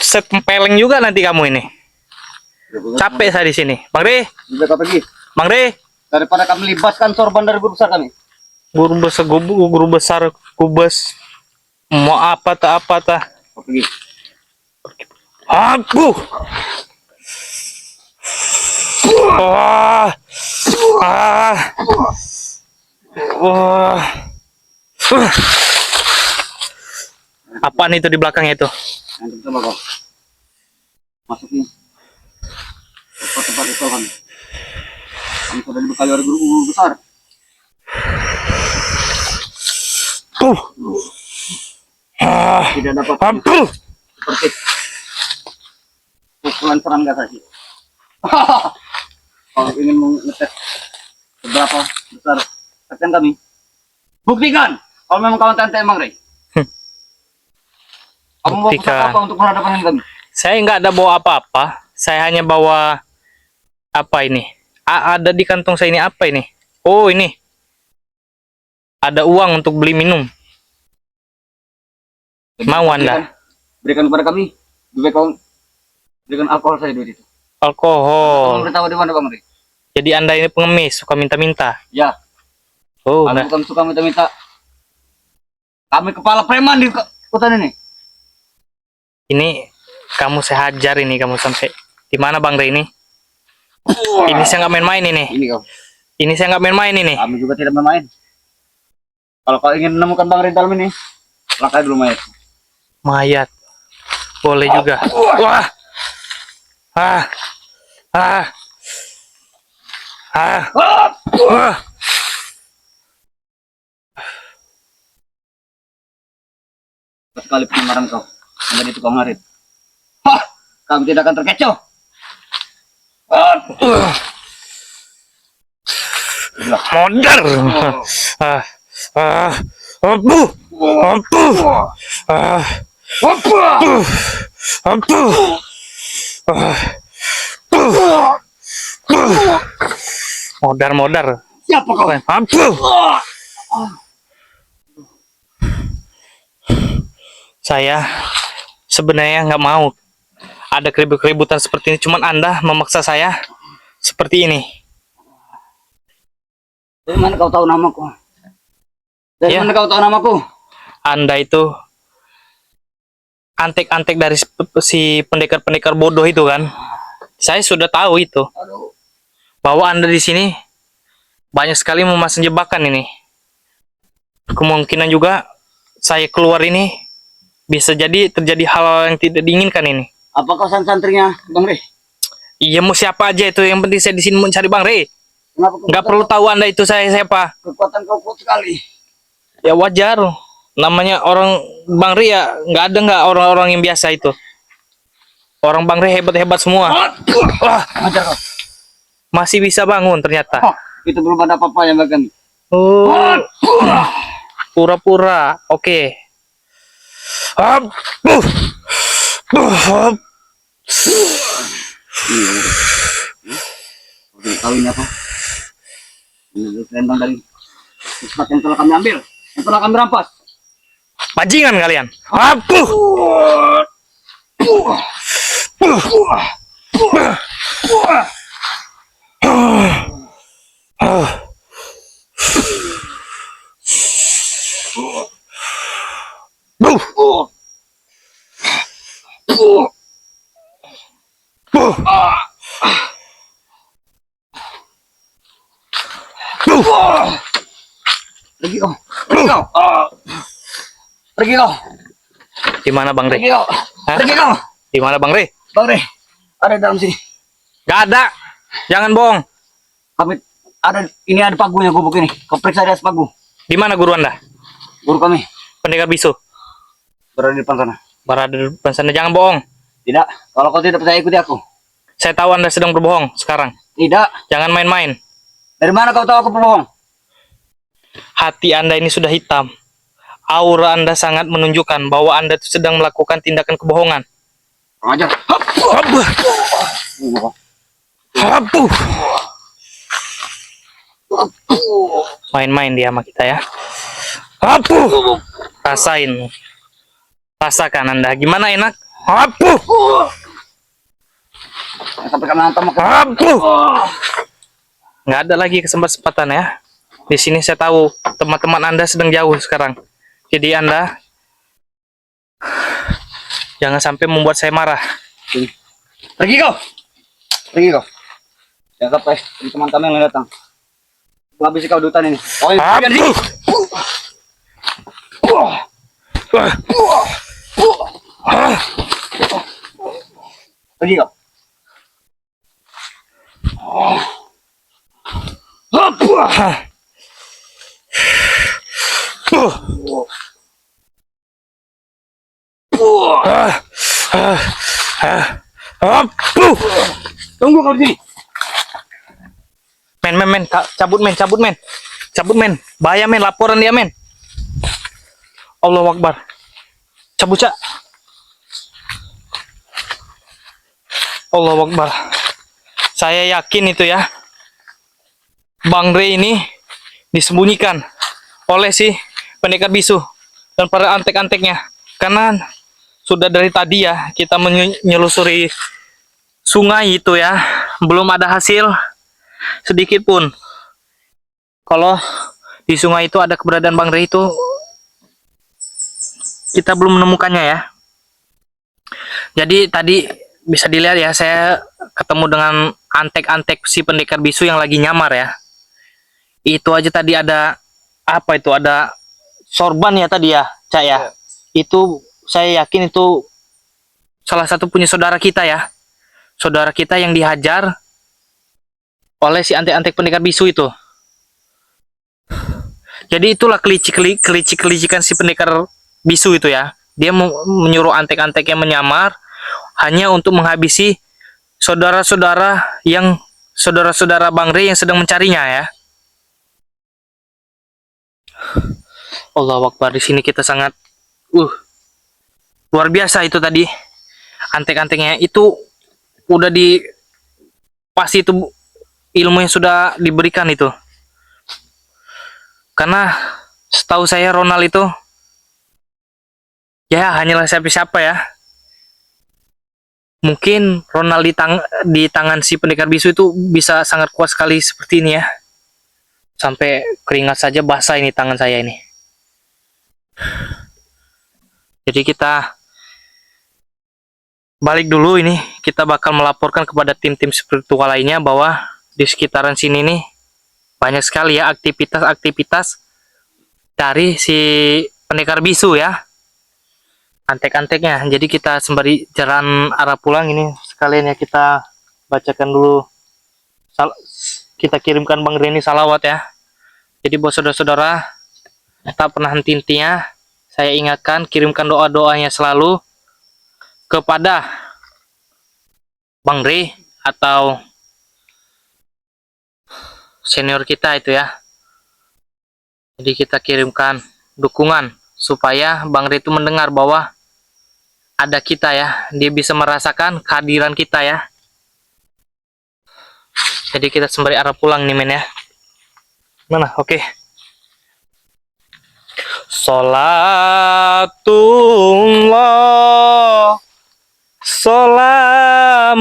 Set tempeleng juga nanti kamu ini. Capek saya di sini. Bang Re. Lebih baik kau pergi. Bang Re. Daripada kami libaskan sorban dari guru besar kami. Guru besar kubes. Mau apa tak. Kau pergi. Aku. Wah. Wah. Apaan itu di belakangnya itu? Nanti coba kau. Masukin. Ke tempat itu kami. Kami sudah dibekali oleh guru besar. Tidak dapat Ampun. seperti pukulan serangga saja. Kalau ingin mengetes seberapa besar Katakan kami. Buktikan kalau memang kawan tante emang Rey. Kamu mau pesan Buktikan. apa untuk berhadapan dengan kami? Saya nggak ada bawa apa-apa. Saya hanya bawa apa ini? Ada di kantong saya ini apa ini? Oh ini. Ada uang untuk beli minum. Mau Anda? Berikan kepada kami. Lebih baik kau berikan alkohol saya duit itu. Kamu Alkohol. beritahu di mana Bang Rey? Jadi Anda ini pengemis, suka minta-minta. Ya, Oh, kalau nah. bukan suka minta-minta. Kami kepala preman di kota ini. Ini kamu saya hajar ini kamu sampai di mana Bang Rey ini? Ini saya nggak main-main ini. Ini kau. Ini saya nggak main-main ini. Kami juga tidak bermain. Kalau kau ingin menemukan Bang Rey dalam ini, lakai dulu mayat. Mayat. Boleh juga. Wah. Ah. Ah. Ah. Wah. Sekali penyamaran kau menjadi tukang ngarit. Hah, kami tidak akan terkecoh. Modar. Ah. Ah. Ampuh. Ampuh. Ah. Ampuh. Ampuh. Ah. Modar. Siapa kau? Ampuh. Saya sebenarnya nggak mau ada keributan seperti ini, cuman Anda memaksa saya seperti ini. Dari mana kau tahu namaku? Dari Ya. mana kau tahu namaku? Anda itu antek-antek dari si pendekar-pendekar bodoh itu kan. Saya sudah tahu itu. Aduh. Bahwa Anda di sini banyak sekali memasang jebakan ini. Kemungkinan juga saya keluar ini bisa jadi terjadi hal yang tidak diinginkan ini. Apa kau santrinya Bang Rey? Iya mau siapa aja itu, yang penting saya di sini mencari Bang Rey. Kenapa Nggak perlu tahu Anda itu saya siapa. kekuatan kau kuat sekali? Ya wajar. Namanya orang Bang Rey ya nggak orang-orang yang biasa itu. Orang Bang Rey hebat-hebat semua. Wah, Ajar kau. masih bisa bangun ternyata. Oh, itu belum ada apa-apa yang bagi. Oh, pura-pura. Oke. Hop. Hop. Oke, tahu ini apa? Ini selendang dari tempat yang telah kami ambil, yang telah kami rampas. Bajingan kalian. Hop. Pergi kau, pergi kau, pergi kau, Di mana Bang Rey? pergi kau, Hah? pergi kau. Di mana Bang Rey? Bang Rey, ada di dalam sini. Gak ada. Jangan bohong. Kami ada, ini ada pagunya gubuk ini. Kau periksa di atas pagu. Di mana guru Anda? Guru kami Pendekar bisu. berada di depan sana. Berada di depan sana. Jangan bohong. Tidak, kalau kau tidak percaya ikuti aku. Saya tahu Anda sedang berbohong sekarang. Tidak, Jangan main-main. dari mana kau tahu aku berbohong? Hati Anda ini sudah hitam. Aura Anda sangat menunjukkan bahwa Anda itu sedang melakukan tindakan kebohongan. Kurang ajar. Hapuh. Main-main dia sama kita ya. Hapuh. Rasain. Rasakan Anda. Gimana enak? Hapuh. Sampai kami hantam makan. Hapuh. Nggak ada lagi kesempatan ya. Di sini saya tahu teman-teman Anda sedang jauh sekarang. Jadi Anda jangan sampai membuat saya marah. Pergi kau. Pergi kau. Jangan sampai di teman kami yang datang. Gua habisi kau di hutan ini. Oh, Hapuh. pergi kau. Tunggu kau di sini. Men, cabut men. Cabut men, bahaya men, laporan dia men. Allahu Akbar. Cabut cak. Allahu Akbar. Saya yakin itu ya, Bang Rey ini disembunyikan oleh si pendekar bisu dan para antek-anteknya. Karena sudah dari tadi ya kita menyelusuri sungai itu ya, belum ada hasil sedikit pun. Kalau di sungai itu ada keberadaan Bang Rey itu, kita belum menemukannya ya. Jadi tadi bisa dilihat ya, saya ketemu dengan antek-antek si pendekar bisu yang lagi nyamar ya. Itu aja tadi ada apa itu, ada sorban ya tadi ya, Cak ya. Itu saya yakin itu salah satu punya saudara kita ya. Saudara kita yang dihajar oleh si antek-antek pendekar bisu itu. Jadi itulah kelicikan si pendekar bisu itu ya. Dia menyuruh antek-antek yang menyamar hanya untuk menghabisi saudara-saudara Bang Rey yang sedang mencarinya ya. Allahu Akbar, di sini kita sangat luar biasa itu tadi. Antek-anteknya itu udah pasti itu ilmu yang sudah diberikan itu. Karena setahu saya Ronald itu ya hanyalah siapa-siapa ya. Mungkin Ronald di tangan si pendekar bisu itu bisa sangat kuat sekali seperti ini ya. Sampai keringat saja basah ini tangan saya ini. Jadi kita balik dulu ini. Kita bakal melaporkan kepada tim-tim spiritual lainnya bahwa di sekitaran sini nih banyak sekali ya aktivitas dari si pendekar bisu ya. Antek-anteknya. Jadi kita sembari jalan arah pulang ini sekalian ya kita bacakan dulu, kita kirimkan Bang Reni salawat ya. Jadi buat saudara-saudara tak pernah henti-hentinya saya ingatkan, kirimkan doa-doanya selalu kepada Bang Rey atau senior kita itu ya. Jadi kita kirimkan dukungan supaya Bang Rey itu mendengar bahwa ada kita ya, dia bisa merasakan kehadiran kita ya. Jadi kita sembari arah pulang nih men ya. Mana? Oke. Salatullah salamullah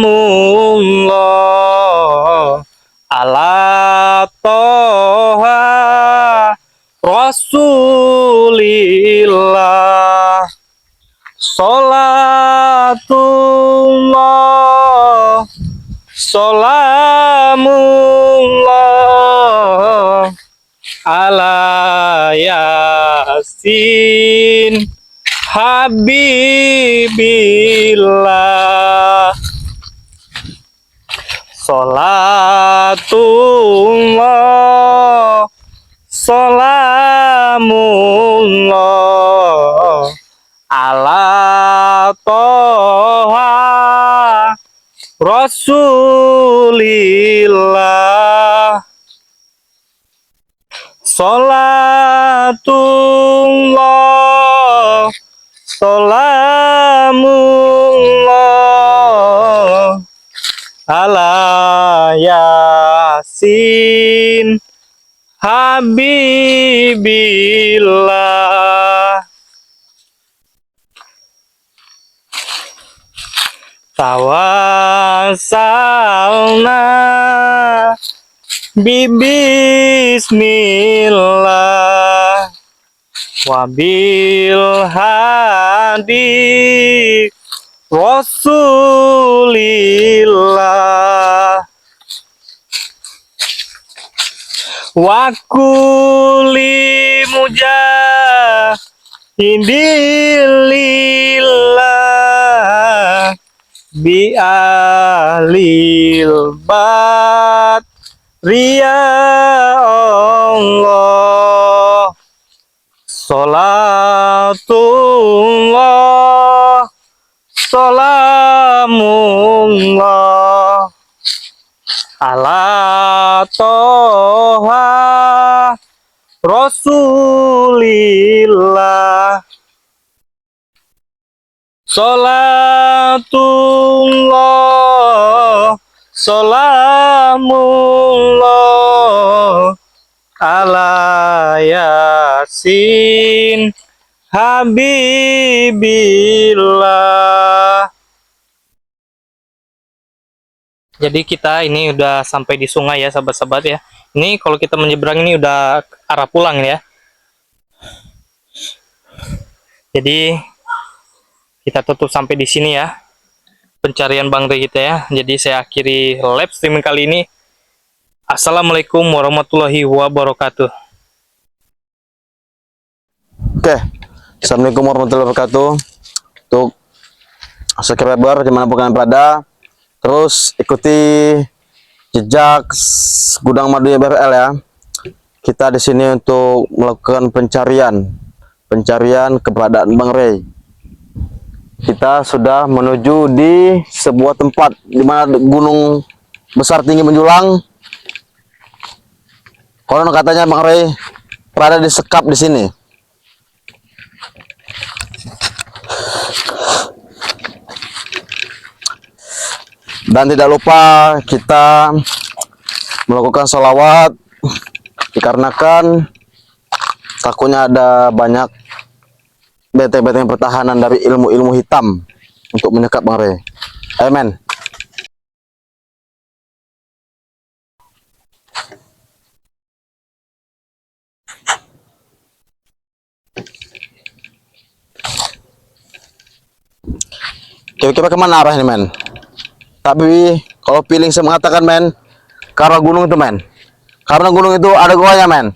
ala toha rasulillah. Salatullah salamullah ala yasin habibillah. Salatullah salamullah ala toha rasulillah. Salatullah salamullah ala yasin habibillah. Tawassalna bismillah wabil hadi rasulillah wa kulli mujahidillah bi ahlil bat ria Allah. Salatullah salamullah ala toha Rasulillah. Salatullah, salamullah ala Yasin Habibillah. Jadi kita ini udah sampai di sungai ya sahabat-sahabat ya. Ini kalau kita menyeberang ini udah arah pulang ya. Jadi kita tutup sampai di sini ya pencarian Bang Rey kita ya. Jadi saya akhiri live streaming kali ini. Assalamualaikum warahmatullahi wabarakatuh. Oke, assalamualaikum warahmatullahi wabarakatuh. Untuk subscriber dimanapun kalian berada, terus ikuti jejak Gudang Madunya BRL ya. Kita di sini untuk melakukan pencarian keberadaan Bang Rey. Kita sudah menuju di sebuah tempat di mana gunung besar tinggi menjulang. Konon katanya Bang Rey berada di sekap di sini. Dan tidak lupa kita melakukan sholawat, dikarenakan takutnya ada banyak benteng-benteng pertahanan dari ilmu-ilmu hitam untuk menyekap Bang Rey. Amin. Kira-kira kemana arah ini, men? Tapi kalau feeling saya mengatakan, men, karena gunung itu, men. Karena gunung itu ada goanya, men.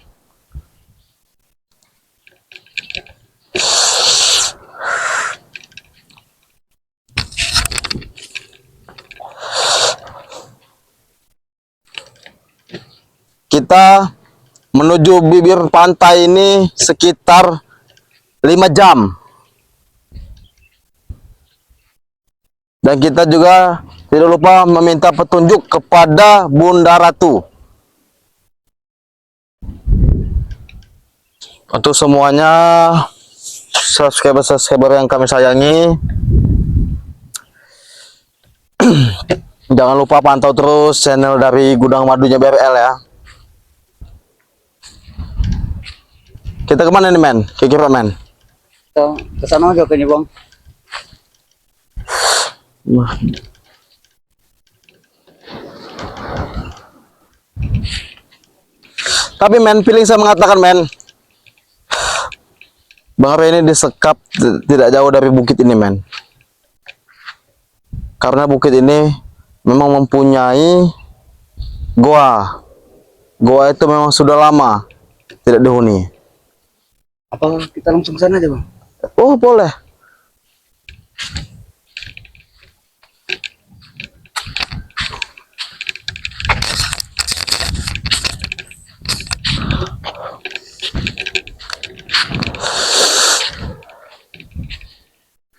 Kita menuju bibir pantai ini sekitar 5 jam. Dan kita juga tidak lupa meminta petunjuk kepada Bunda Ratu. Untuk semuanya subscriber yang kami sayangi, jangan lupa pantau terus channel dari Gudang Madunya BRL ya. Kita kemana nih, men? Kira-kira, men? Ke sana aja kayaknya, Bang. Tapi, men, feeling saya mengatakan, men, Bang Rey ini disekap tidak jauh dari bukit ini, men. Karena bukit ini memang mempunyai goa. Goa itu memang sudah lama tidak dihuni. Apa kita langsung ke sana aja, Bang? Oh, boleh.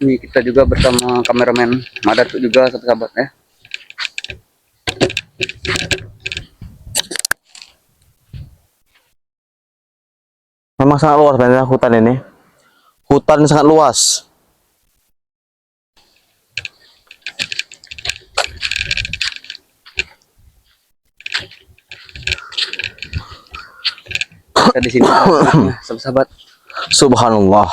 Ini kita juga bersama kameramen Madat juga, sahabat ya. Memang sangat luas, men, hutan ini. Hutan ini sangat luas. Kita di sini sahabat. Subhanallah.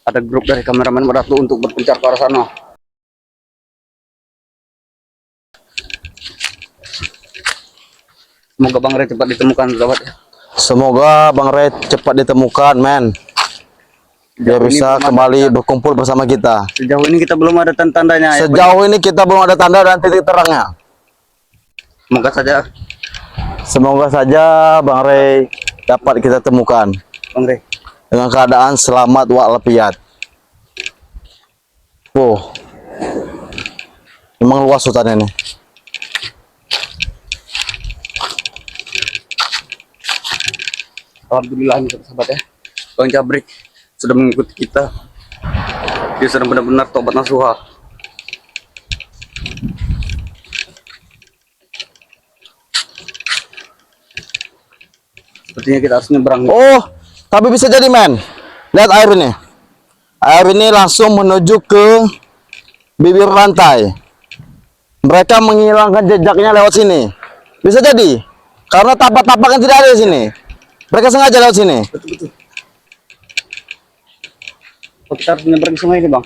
Ada grup dari kameramen Madat untuk berpencar ke arah sana. Semoga Bang Rey cepat ditemukan, sahabat ya. Semoga Bang Rey cepat ditemukan, men. Dia bisa kembali berkumpul bersama kita. Sejauh ini kita belum ada tanda-tandanya. Sejauh ini kita belum ada tanda dan titik terangnya. Semoga saja Bang Rey dapat kita temukan Bang Rey dengan keadaan selamat walafiat. Oh, memang luas hutan ini. Alhamdulillah nih sahabat ya, Bang Jabrik sudah mengikuti kita. Dia sudah benar-benar tobat nasuha. Sepertinya kita harus nyebrang. Oh, tapi bisa jadi men. Lihat air ini. Air ini langsung menuju ke bibir pantai. Mereka menghilangkan jejaknya lewat sini. Bisa jadi. Karena tapak-tapak yang tidak ada di sini. Mereka sengaja lewat sini. Betul. Oh, kita harus nyebrang ke sungai ini, Bang.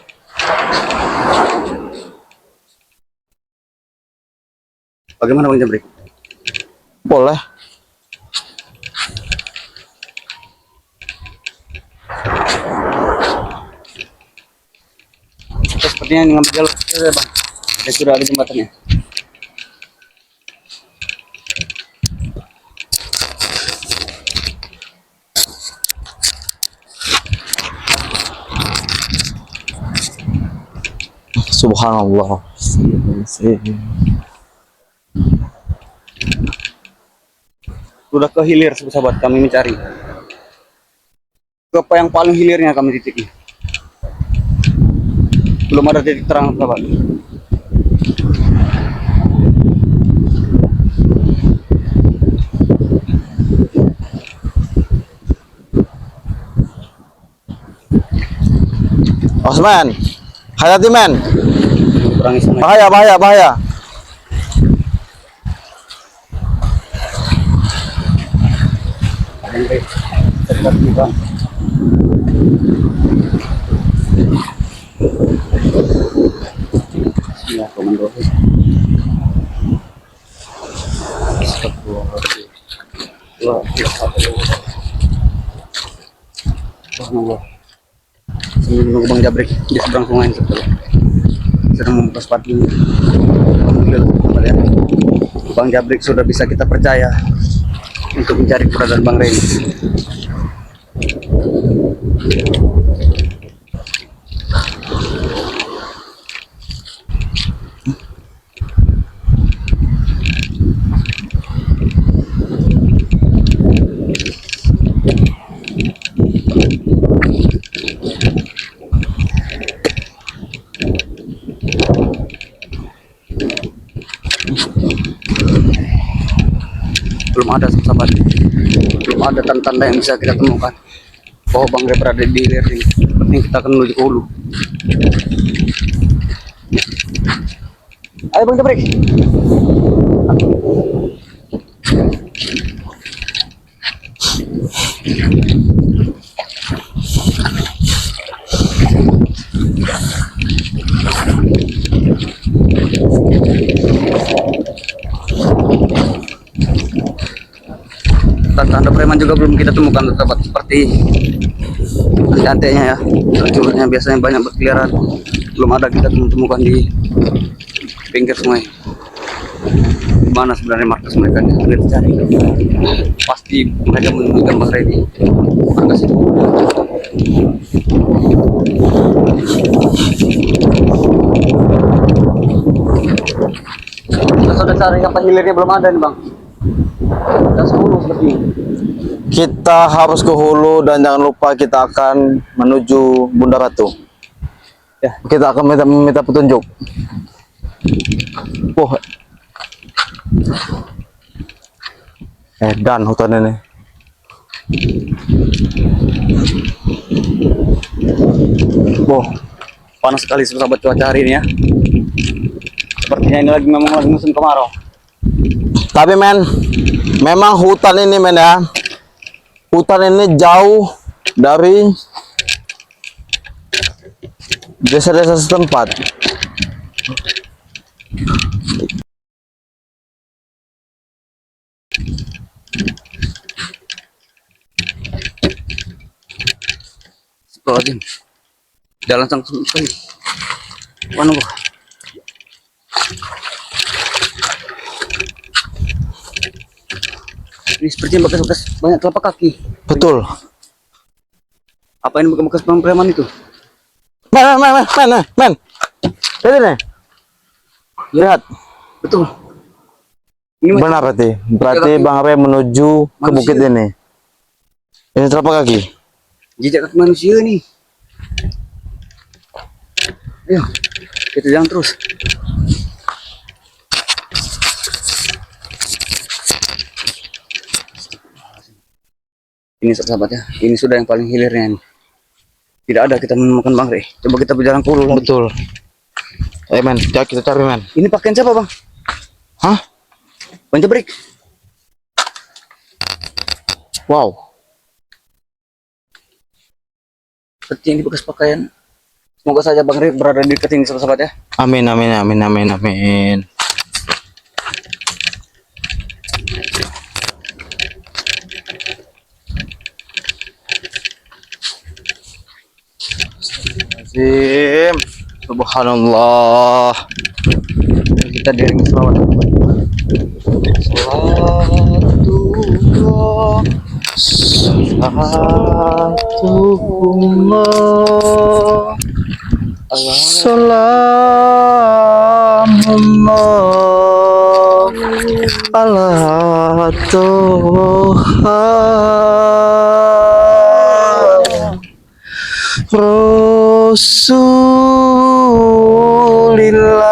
Bagaimana Bang Jabrik? Boleh. Kita sepertinya ngambil jalur ya, Bang. Ya, sudah ada jembatannya. Subhanallah. Sudah ke hilir, sahabat, kami mencari. Ke apa yang paling hilirnya kami titik. Belum ada titik terang, sahabat. Osman, hati-hati men. Berangi sungai. Bahaya. Dekat nih, Bang. Ya, komando. Sambil menunggu Bang Jabrik di seberang sungai setelah sedang membuka sepatu. Alhamdulillah, kalian. Bang Jabrik sudah bisa kita percaya untuk mencari keberadaan Bang Reni. Belum ada sahabat, belum ada tanda-tanda yang bisa kita temukan bahwa Bang Rey berada di hilir ini. Sepertinya kita akan menuju ke hulu. Ayo Bang Jabrik. Tanda preman juga belum kita temukan sahabat, seperti antek-anteknya ya, curutnya biasanya banyak berkeliaran, belum ada kita temukan di pinggir sungai. Mana sebenarnya markas mereka nih? Kita cari. Pasti mereka menemukan Bang Rey di markas itu. Kita sudah cari apa hilirnya belum ada nih Bang. Kita sepuluh sepertinya. Kita harus ke hulu dan jangan lupa kita akan menuju Bunda Ratu. Ya. Kita akan meminta petunjuk. Wah. Dan hutan ini. Wah, panas sekali sahabat cuaca hari ini ya. Sepertinya ini memang lagi musim kemarau. Tapi men, memang hutan ini men ya. Hutan ini jauh dari desa-desa setempat. Astagfirullahaladzim. Jalan sang sekali. Mana Bu? Ini sepertinya bekas-bekas banyak telapak kaki. Betul. Apa ini bekas-bekas preman itu? Men. Lihat nih. Lihat. Betul. Ini Benar berarti. Berarti kaki Bang Rey menuju ke manusia. bukit ini. Ini telapak kaki. Jejak kaki manusia nih. Ayo, kita jalan terus. Ini sahabat ya, ini sudah yang paling hilirnya ini. Tidak ada kita menemukan Bang Rey. Coba kita berjalan ke hulu lagi. Betul. Men, kita cari men. Ini pakaian siapa Bang? Hah? Bang Jabrik. Wow. Seperti ini bekas pakaian. Semoga saja Bang Rey berada di dekat ini sahabat ya. Amin, amin, amin, amin, amin. Azim. Subhanallah. Kita diiringi selawat. Salatullah. Salatullah. Salamullah ala Toha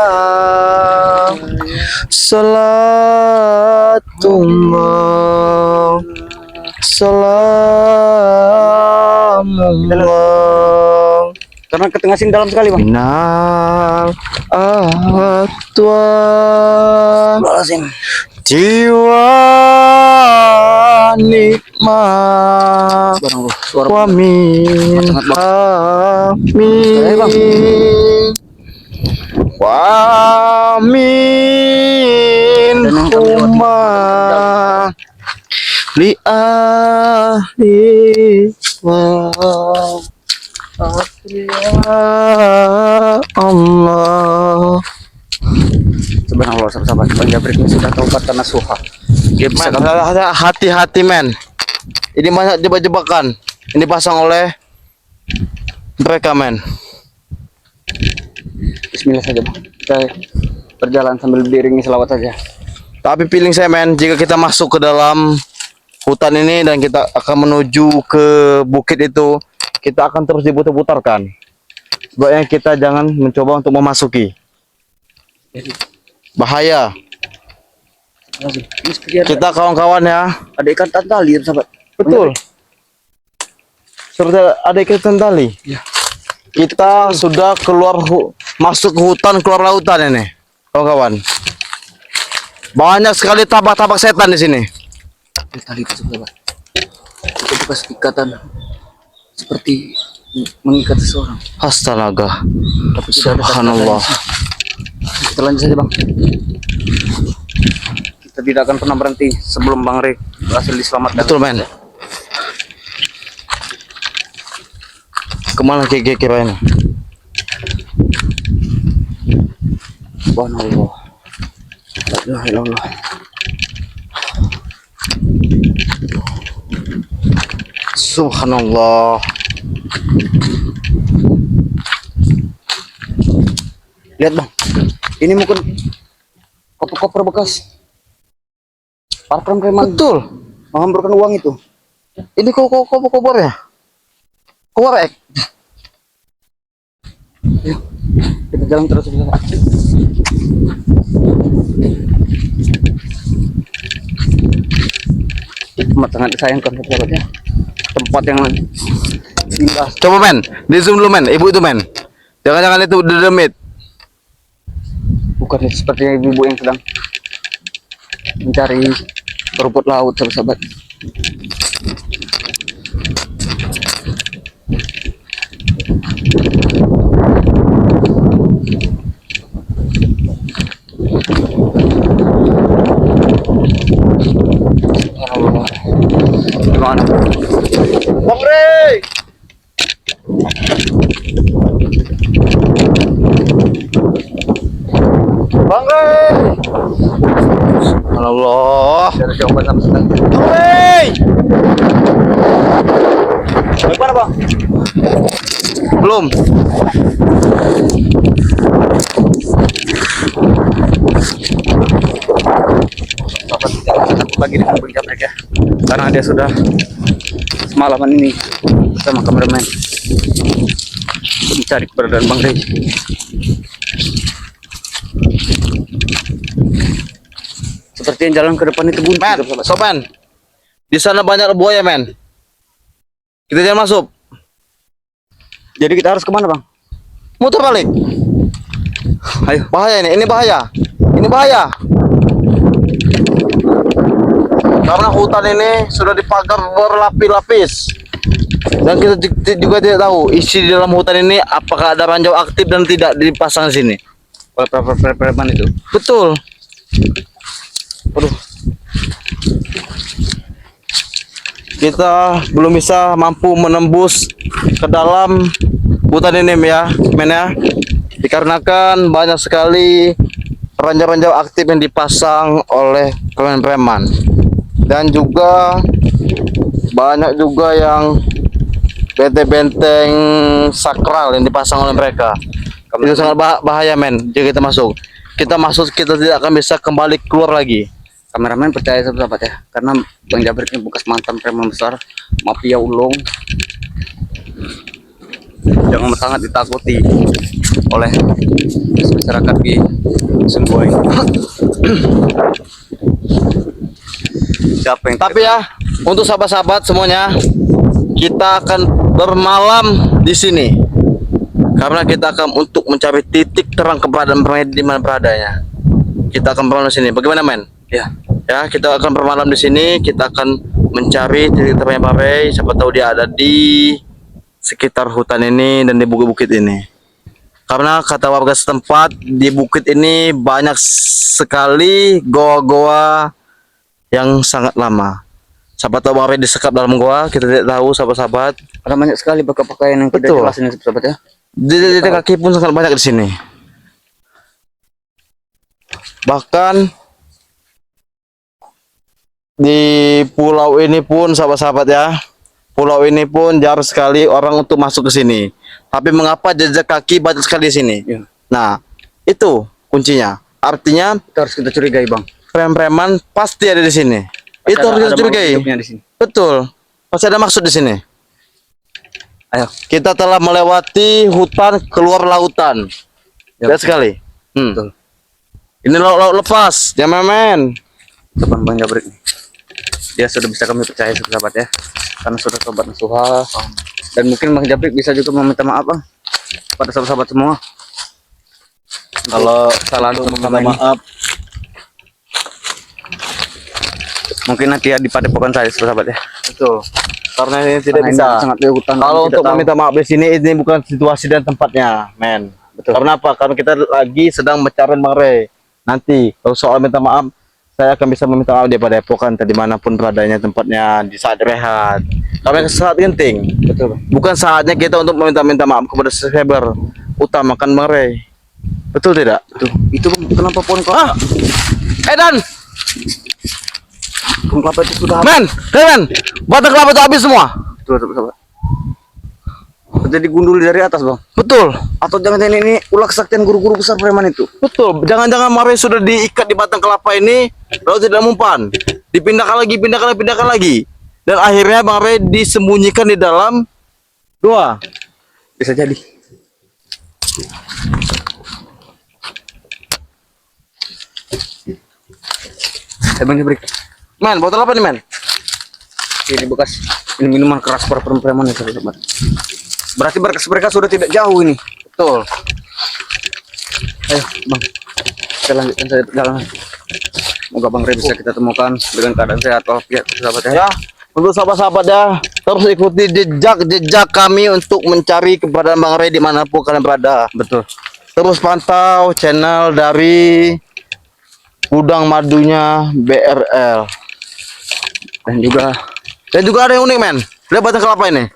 Rasulillah salatullah salamullah Karena ketengah sini dalam sekali Bang. minal atwa Lazim. jiwa nikmat Subhanallah. Suara wa min amin wa min huma li ahli wa Allah. Subhanallah sahabat. Bang Jabrik ini sudah taubat karena suha. Dia bisa Men, hati-hati men. Ini banyak jebak-jebakan. Ini pasang oleh mereka men. Bismillah saja Bang. Kita berjalan sambil diiringi selawat saja. Tapi feeling saya men, jika kita masuk ke dalam hutan ini dan kita akan menuju ke bukit itu, kita akan terus diputar-putarkan. Sebaiknya kita jangan mencoba untuk memasuki. Bahaya. Lazim. Ini seperti ada, Kita kawan-kawan ya. ada ikan tali sahabat. Betul. Seperti ada ikatan tali. Ya. Kita sudah masuk ke hutan, keluar lautan ini, kawan-kawan. Banyak sekali tabak-tabak setan di sini. Tali itu sahabat. Itu bekas ikatan seperti mengikat seseorang. Astaga. Tapi tidak ada Subhanallah. kata-katanya. Kita lanjut saja Bang. Kita tidak akan pernah berhenti sebelum Bang Rey berhasil diselamatkan. Betul men. Kemana kira-kira ini? Subhanallah. La ilaha illallah. Subhanallah. Lihat Bang. Ini mungkin koper-koper bekas para preman Betul. menghamburkan uang itu. Ini koper ya? Korek. Yuk, kita jalan terus sahabat. Tempat sangat disayangkan sahabat ya. Tempat yang indah. Coba men, di zoom dulu men. Ibu itu men. Jangan-jangan itu the demit. Bukan seperti ibu-ibu yang sedang mencari rumput laut sahabat. Gimana? Bang Rey. Bang Rey. Allah. Dari jawaban sama sekali. Bang Rey. Bagaimana Bang? Belum. Sahabat kita lagi dengan Bang Jabrik ya. Karena dia sudah semalaman ini bersama kameramen mencari keberadaan Bang Rey. Seperti yang jalan ke depan itu buntu Men, sahabat. sopan. Di sana banyak buaya men. Kita jangan masuk. Jadi kita harus kemana bang? Muter balik. Ayo. Bahaya ini bahaya. Ini bahaya. Karena hutan ini sudah dipagar berlapis-lapis. Dan kita juga tidak tahu isi di dalam hutan ini apakah ada ranjau aktif dan tidak dipasang di sini. Oleh preman itu. Betul. Aduh. Kita belum bisa mampu menembus ke dalam hutan ini ya, men ya. Dikarenakan banyak sekali ranjau-ranjau aktif yang dipasang oleh preman-preman. Dan juga banyak juga yang benteng-benteng sakral yang dipasang oleh mereka. Itu sangat bahaya men. Jika kita masuk, kita tidak akan bisa kembali keluar lagi. Kameramen percaya sahabat ya, karena Bang Jabrik ini bekas mantan preman besar, mafia ulung. Jangan sangat ditakuti oleh masyarakat di Sungguh. Siapa yang Tapi ya, untuk sahabat-sahabat semuanya, kita akan bermalam di sini. Karena kita akan untuk mencari titik terang keberadaan mereka di mana beradanya. Kita akan bermalam di sini. Bagaimana men? Ya, kita akan bermalam di sini. Kita akan mencari titik terangnya Parey. Siapa tahu dia ada di sekitar hutan ini dan di bukit-bukit ini. Karena kata warga setempat di bukit ini banyak sekali goa-goa yang sangat lama. Siapa tahu Parey disekap dalam goa, kita tidak tahu sahabat-sahabat. Ada banyak sekali pakaian yang tidak Betul. jelas ini sahabat ya. Di kaki pun sangat banyak di sini. Bahkan di pulau ini pun sahabat-sahabat ya, pulau ini pun jarang sekali orang untuk masuk ke sini. Tapi mengapa jejak kaki banyak sekali di sini? Ya. Nah, itu kuncinya. Artinya Itu harus kita curigai bang. preman-preman pasti ada di sini. Itu harus kita curigai. Di sini. Betul. Pasti ada maksud di sini. Ayo. Kita telah melewati hutan keluar lautan. Ya, Lihat sekali. Betul. Ini laut lepas, jangan main. Teman Bang Jabrik nih. Dia sudah bisa kami percaya sahabat ya, karena sudah sobat nasuha. Dan mungkin Bang Jabrik bisa juga meminta maaf bang pada sahabat-sahabat semua. Kalau salah untuk meminta meminta maaf, mungkin nanti ya di padepokan saya sahabat ya. betul. Karena ini tidak Karena bisa. ini sangat di hutan, Kalau kami untuk tidak tahu. meminta maaf di sini ini bukan situasi dan tempatnya, men. Betul. Karena apa? Karena kita lagi sedang mencari Bang Rey. Nanti kalau soal minta maaf, saya akan bisa meminta maaf di Padepokan atau dimanapun beradanya tempatnya di saat rehat. Karena saat genting. Betul bang. Bukan saatnya kita untuk meminta maaf kepada subscriber. Utamakan Bang Rey. Betul tidak? Tuh, itu bang, kenapa pohon kelapa? Dan Pohon kelapa itu sudah men, batang kelapa itu habis semua. betul sahabat. Jadi gundul dari atas bang. Betul. Atau jangan ini ulah kesaktian guru-guru besar preman itu. Betul, jangan-jangan Mare sudah diikat di batang kelapa ini lalu tidak mempan. Dipindahkan lagi. Dan akhirnya Bang Rey disembunyikan di dalam doa. Bisa jadi. Bang Jabrik, Men, botol apa nih, men? ini bekas minuman keras para preman itu sahabat. Berarti mereka sudah tidak jauh ini. Betul. Ayo bang, kita lanjutkan saja perjalanan. Semoga Bang Rey bisa kita temukan dengan keadaan sehat walafiat sahabat ya. Ya, untuk sahabat-sahabat ya, terus ikuti jejak kami untuk mencari keberadaan Bang Rey dimanapun kalian berada. Betul. Terus pantau channel dari Gudang Madunya BRL. Dan juga ada yang unik, men. Lihat batang kelapa ini.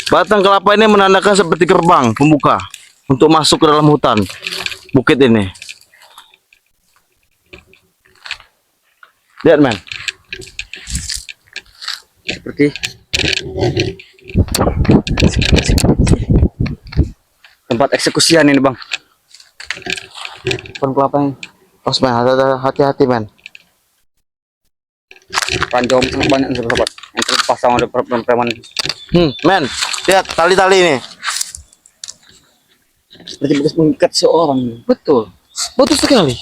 Batang kelapa ini menandakan seperti gerbang pembuka untuk masuk ke dalam hutan bukit ini. Lihat, men. Seperti tempat eksekusian ini bang. Pohon kelapa ini. Os, men, hati-hati, men. Ranjau sangat banyak sahabat yang terpasang oleh preman. Men, lihat tali-tali ini. Seperti bekas mengikat seorang. Betul sekali.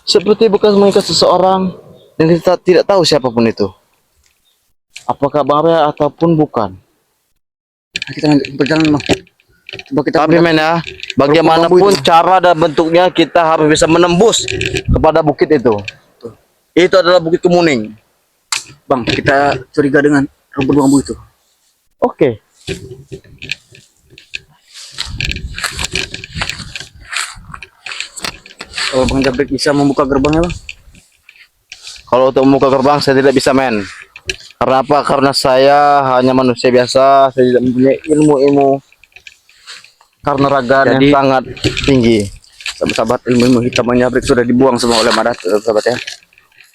Seperti bekas mengikat seseorang dan kita tidak tahu siapapun itu. apakah Bang Ray ataupun bukan. Kita lanjut perjalanan, Bang. Coba kita Tapi men ya, bagaimanapun cara dan bentuknya kita harus bisa menembus kepada bukit itu. Itu adalah Bukit Kemuning. Bang, kita curiga dengan rumput bambu itu. Oke. Kalau Bang Jabrik bisa membuka gerbangnya, Bang. Kalau untuk membuka gerbang saya tidak bisa men. Karena apa? Karena saya hanya manusia biasa, saya tidak mempunyai ilmu-ilmu karena ragaan Jadi- yang sangat tinggi. Sahabat-sahabat, ilmu hitam Bang Jabrik sudah dibuang semua oleh Madat, sahabat ya.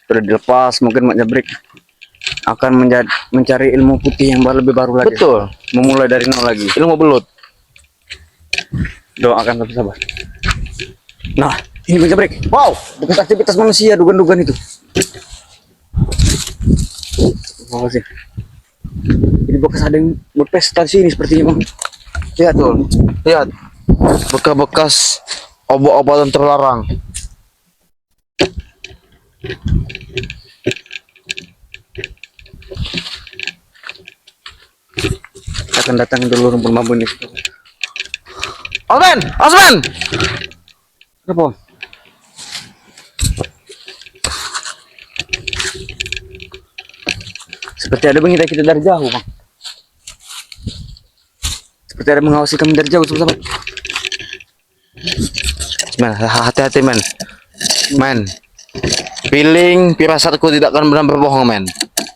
Sudah dilepas, mungkin Bang Jabrik akan mencari ilmu putih yang lebih baru lagi. Betul. Memulai dari nol lagi. Ilmu belut. Doakan sahabat. Nah, ini Bang Jabrik. Wow, bekas aktivitas manusia, dugaan-dugaan itu. Terima kasih. Ini bekas ada yang berpesta di sini sepertinya, Bang. Lihat tuh. Lihat. Bekas-bekas obat-obatan terlarang. Kita akan datang dulu rumput bambu ini. Osman! Osman! Kenapa, Bang? Seperti ada mengira kita dari jauh, Bang. Seperti ada mengawasi kami dari jauh, sahabat. Men, hati-hati men. Men. Feeling firasatku tidak akan benar berbohong men.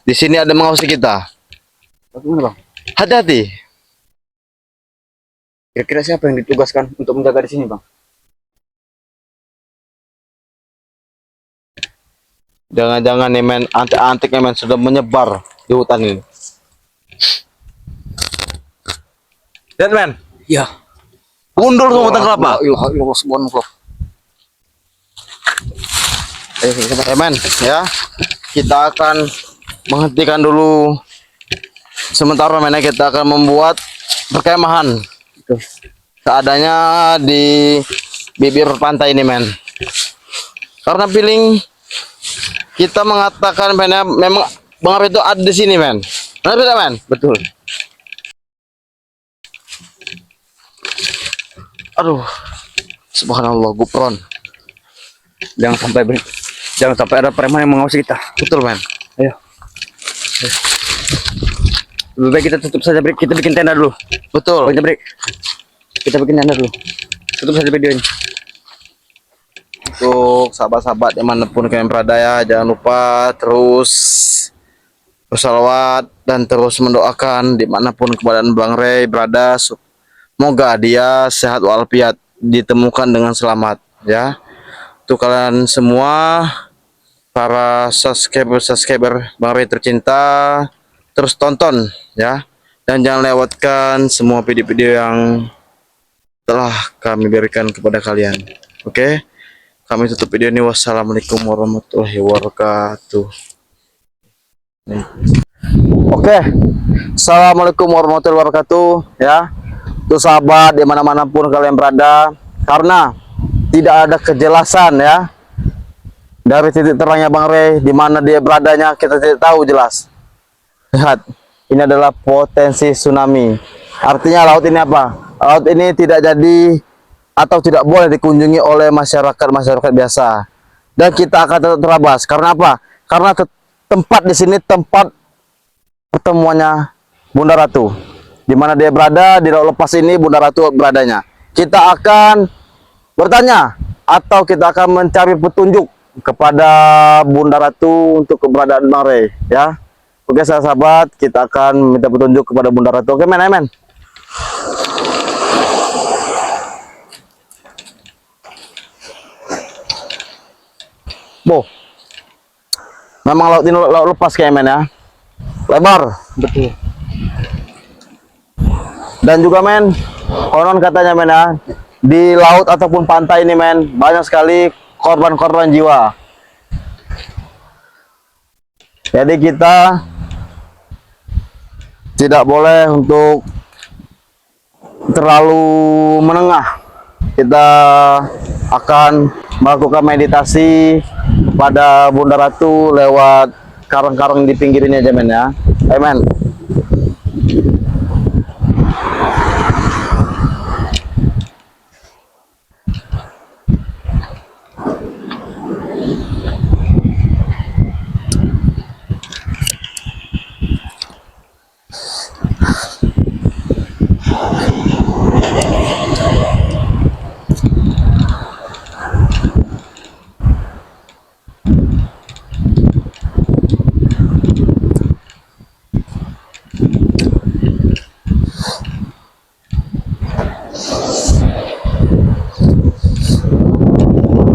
Di sini ada mengawasi kita. Bagaimana, Bang? Hati-hati. Kira-kira siapa yang ditugaskan untuk menjaga di sini, Bang? Jangan-jangan nih men, antik-antiknya men sudah menyebar di hutan ini. Lihat men, Ya. gundul semua hutan kelapa. Allah subhanallah. Ayo sahabat men, ya. Kita akan menghentikan dulu sementara men, ya. Kita akan membuat perkemahan Itu. seadanya di bibir pantai ini men. Karena feeling kita mengatakan men, ya, memang Bang Ray itu ada di sini men. Benar tidak men? Betul. Aduh, subhanallah, gupron. Jangan sampai ada preman yang mengawasi kita. Betul men. Ayo. Lebih baik kita tutup saja, Brik. Kita bikin tenda dulu. Betul. Bang Jabrik. Kita bikin tenda dulu. Tutup saja video ini. Untuk sahabat-sahabat dimanapun kalian berada ya, jangan lupa terus bersalawat dan terus mendoakan dimanapun keberadaan Bang Ray berada. Semoga dia sehat walafiat, ditemukan dengan selamat ya. Untuk kalian semua para subscriber Bang Ray tercinta, terus tonton ya, dan jangan lewatkan semua video-video yang telah kami berikan kepada kalian. Oke, kami tutup video ini. Wassalamualaikum warahmatullahi wabarakatuh. Oke, assalamualaikum warahmatullahi wabarakatuh ya. Tuh sahabat dimana-mana pun kalian berada, karena tidak ada kejelasan ya dari titik terangnya Bang Ray, di mana dia beradanya kita tidak tahu jelas. Lihat, ini adalah potensi tsunami. Artinya laut ini apa? Laut ini tidak jadi atau tidak boleh dikunjungi oleh masyarakat biasa. Dan kita akan tetap terabas. Karena apa? Karena tempat di sini tempat pertemuannya Bunda Ratu. Di mana dia berada, di laut lepas ini Bunda Ratu beradanya. Kita akan bertanya atau kita akan mencari petunjuk kepada Bunda Ratu untuk keberadaan Bang Ray ya. Oke sahabat, kita akan minta petunjuk kepada Bunda Ratu. Oke men, amen. Boh, memang laut ini laut lepas kayak men ya, lebar. Betul. Dan juga men, konon katanya men ya, di laut ataupun pantai ini men, banyak sekali korban-korban jiwa. Jadi kita tidak boleh untuk terlalu menengah. Kita akan melakukan meditasi pada Bunda Ratu lewat karang-karang di pinggir ini aja men ya. Ayo men.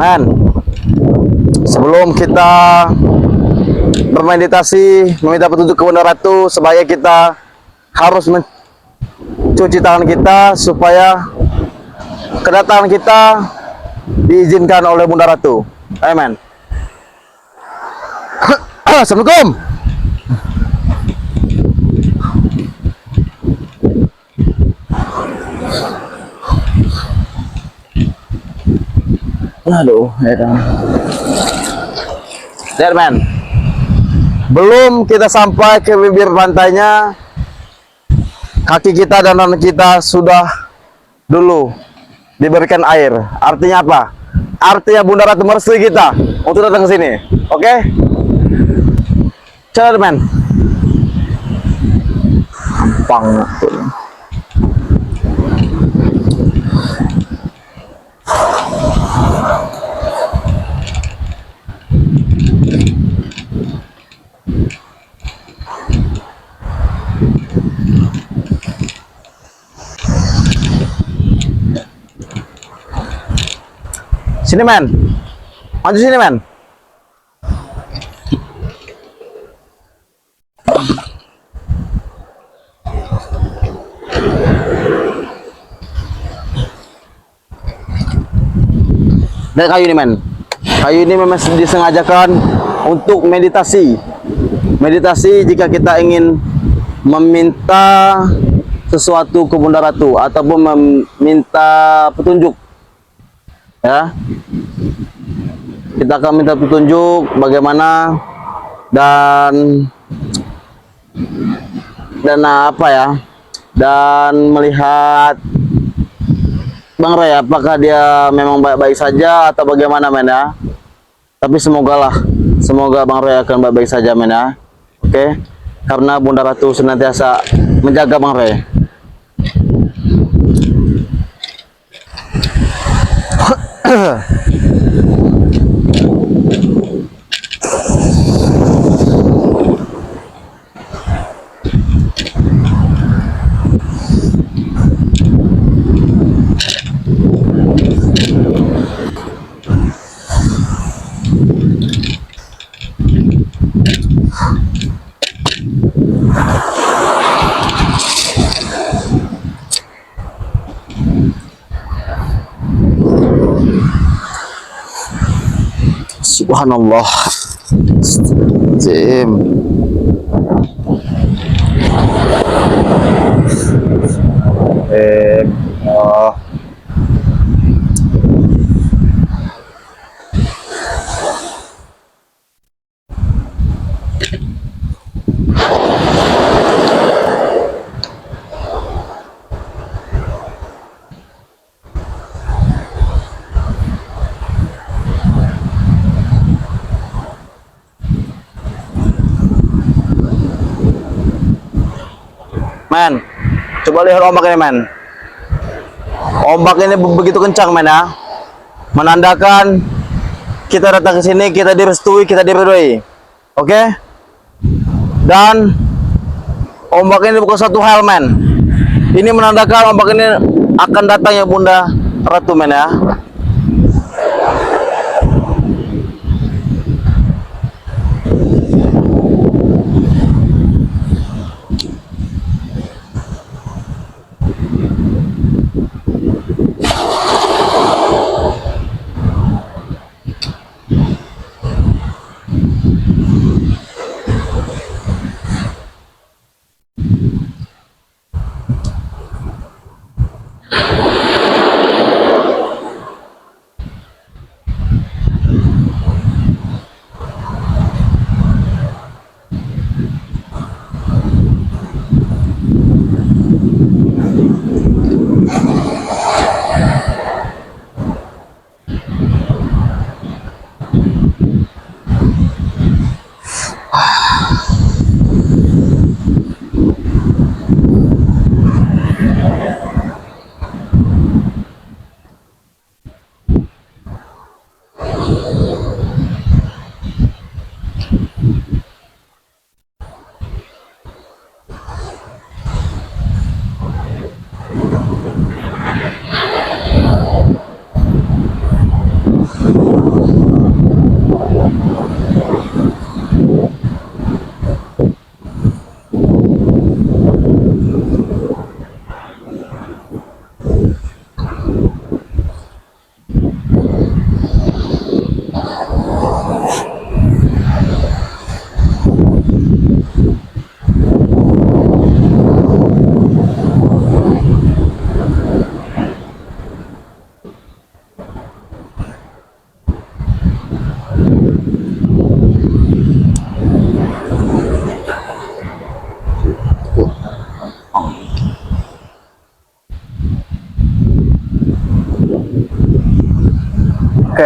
Men, sebelum kita bermeditasi meminta petunjuk ke Bunda Ratu, sebaiknya kita harus mencuci tangan kita supaya kedatangan kita diizinkan oleh Bunda Ratu. Amin. Assalamualaikum. Aduh, ya kan. Lihat men, belum kita sampai ke bibir pantainya, kaki kita dan tangan kita sudah dulu diberikan air. Artinya apa? Artinya Bunda Ratu merestui kita untuk datang ke sini. Oke? Coba men. Gampang tuh. Sini men, maju sini men. Dan kayu ini men, kayu ini memang disengajakan untuk meditasi. Meditasi jika kita ingin meminta sesuatu ke Bunda Ratu ataupun meminta petunjuk. Ya, kita akan minta petunjuk bagaimana dan apa ya, dan melihat Bang Ray apakah dia memang baik-baik saja atau bagaimana men ya. Tapi semoga Bang Ray akan baik-baik saja men ya. Oke, karena Bunda Ratu senantiasa menjaga Bang Ray. Subhanallah. Zim. Oh. Men, coba lihat ombak ini men. Ombak ini begitu kencang men ya, menandakan kita datang ke sini, kita direstui, kita diridhoi. Oke? Dan ombak ini bukan satu hal men. Ini menandakan ombak ini akan datangnya Bunda Ratu men ya.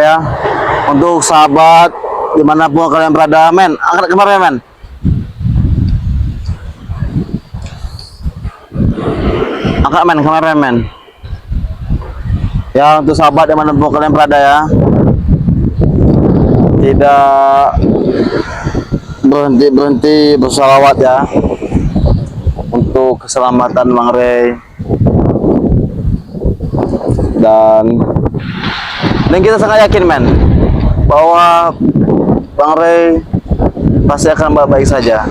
ya. Untuk sahabat dimanapun kalian berada, men, angkat kameranya, men. Angkat, men, kameranya, men. Ya, untuk sahabat dimanapun kalian berada ya, tidak berhenti bersalawat ya untuk keselamatan Bang Rey. Dan kita sangat yakin, men, bahwa Bang Rey pasti akan baik-baik saja.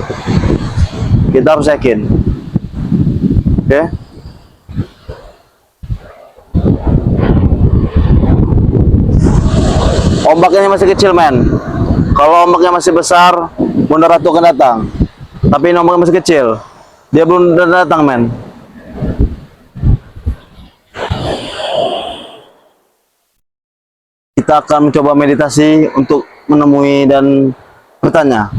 Kita harus yakin. Oke? Ombaknya masih kecil, men. Kalau ombaknya masih besar, Bunda Ratu akan datang. Tapi ini ombaknya masih kecil. Dia belum datang, men. Kita akan mencoba meditasi untuk menemui dan bertanya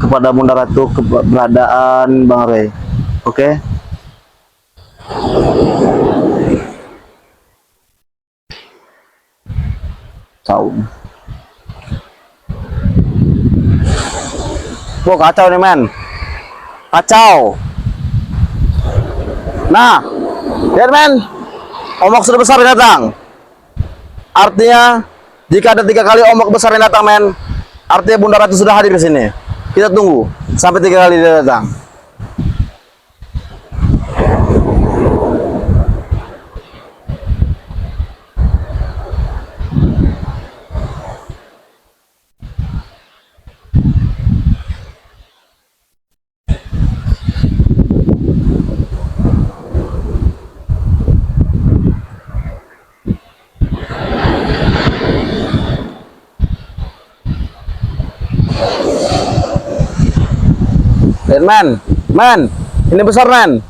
kepada Bunda Ratu keberadaan Bang Rey. Oke? Tahu. Wah, kacau nih, men. Kacau. Nah, lihat, men. Ombak sudah besar yang datang. Artinya, jika ada 3 kali ombak besar yang datang, men, artinya Bunda Ratu sudah hadir di sini. Kita tunggu sampai 3 kali dia datang. Lihat, men, men, ini besar, men.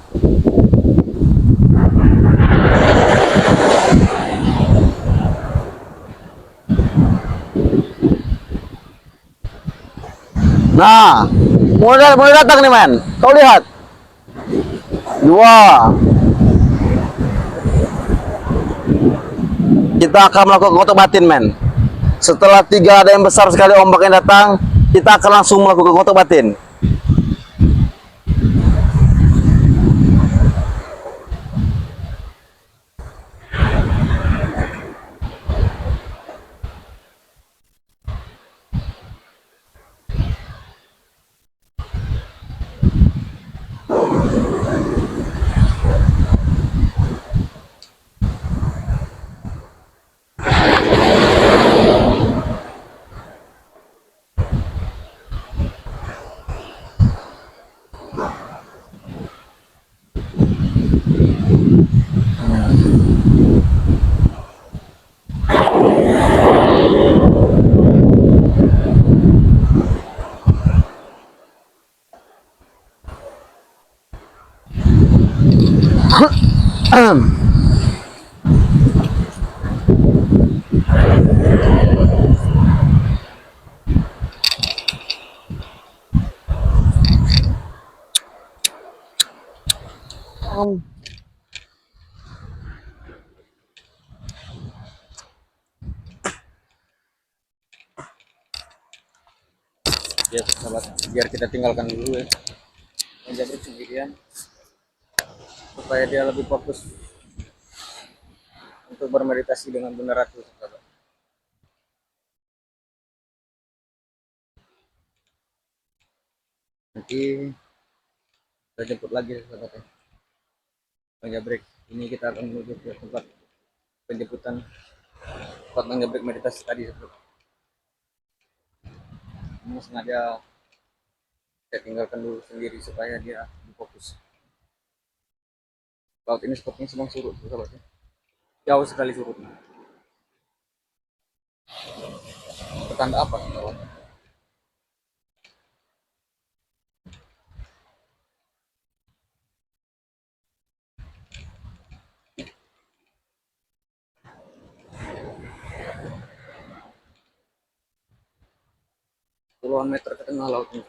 Nah, mulai datang nih, men. Kau lihat. 2. Kita akan melakukan kotak batin, men. Setelah 3 ada yang besar sekali ombak yang datang, kita akan langsung melakukan kotak batin. Ya sahabat, biar kita tinggalkan dulu ya menjaga sendirian supaya dia lebih fokus untuk bermeditasi dengan Bunda Ratu, sahabat. Nanti kita jemput lagi, sahabat ya. Bang Jabrek, ini kita akan menuju ke tempat penjemputan tempat Bang Jabrek meditasi tadi, sahabat. Ini sengaja saya tinggalkan dulu sendiri supaya dia fokus. Laut ini sepertinya sedang surut, sahabat ya. Jauh sekali surutnya. Petanda apa, sahabat? Puluhan meter ke tengah laut ini,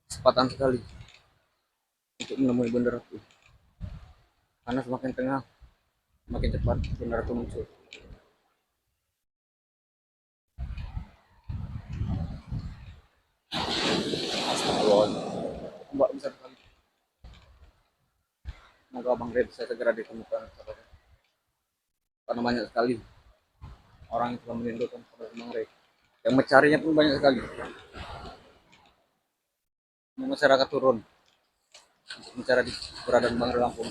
kesempatan sekali untuk menemui Bunda Ratu. Karena semakin tengah, semakin cepat Bunda Ratu muncul. Ombak besar sekali. Semoga Bang Red bisa segera ditemukan. Karena banyak sekali orang yang telah merindukan pada Bang Red. Yang mencarinya pun banyak sekali. Masyarakat turun mencari keberadaan Bang Red Lampung.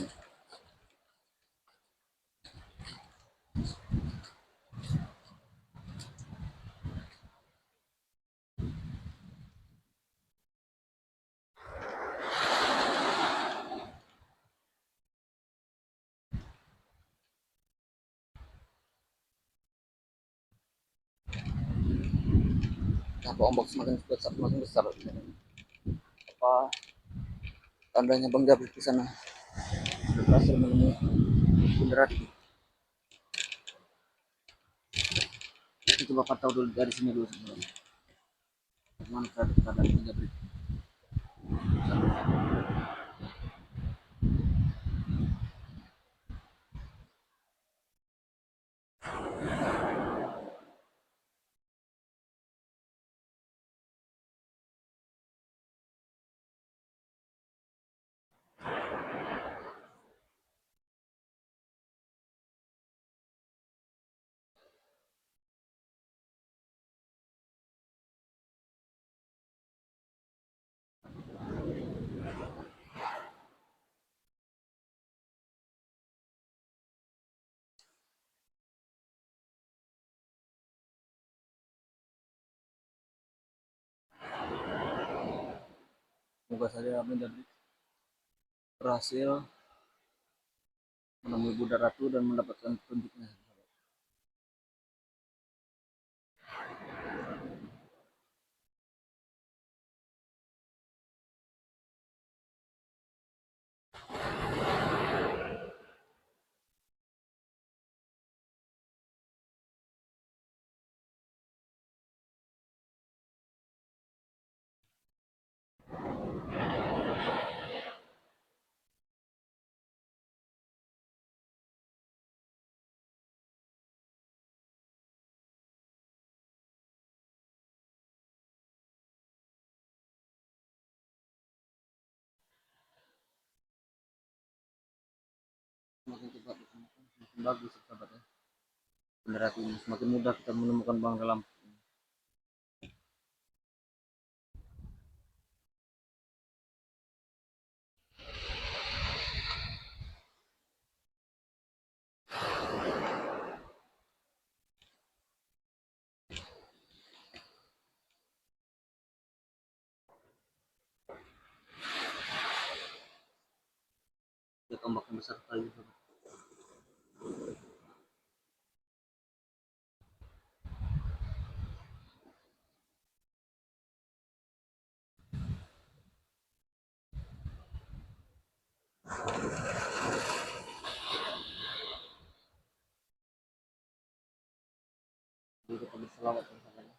Kenapa ombak semakin besar? Apa tandanya Bang Jabir di sana sudah berhasil menemui bundaran? Coba pantau dulu dari sini dulu sebelum. Bagaimana keadaan Bang Jabir? Semoga saja Bang Jabir berhasil menemui Bunda Ratu dan mendapatkan petunjuknya. Semakin cepat ditemukan, semakin bagus sahabatnya. Bunda Ratu ini semakin mudah kita menemukan Bang dalam. Lihat ombak yang besar sekali. Jadi kita berselawat sahabatnya.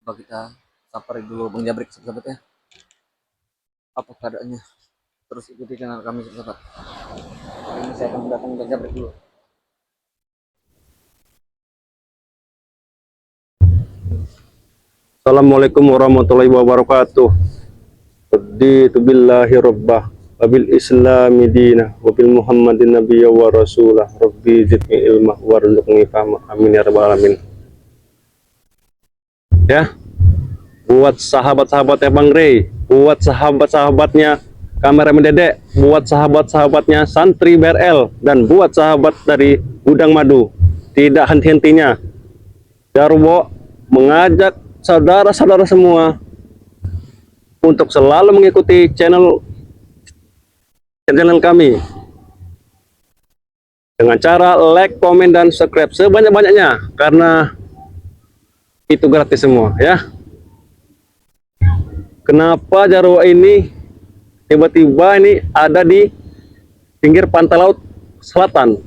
Coba kita sapari dulu Bang Jabrik, sahabat ya. Apa keadaannya? Terus ikuti channel kami, sahabat. Kali ini saya akan mendatangi Bang Jabrik dulu. Assalamualaikum warahmatullahi wabarakatuh. Raditu billahi rabbah wa bil islami dinah wa bil muhammadin nabiyya wa rasulah rabbi zidni ilmah warzuqni fahma amin ya rabbal alamin. Ya, buat sahabat-sahabatnya Bang Rey, buat sahabat-sahabatnya kameramen Dedek, buat sahabat-sahabatnya santri BRL, dan buat sahabat dari Gudang Madu, tidak henti-hentinya Jarwo mengajak saudara-saudara semua untuk selalu mengikuti channel kami dengan cara like, komen, dan subscribe sebanyak-banyaknya, karena itu gratis semua ya. Kenapa Jarwo ini tiba-tiba ini ada di pinggir pantai laut selatan?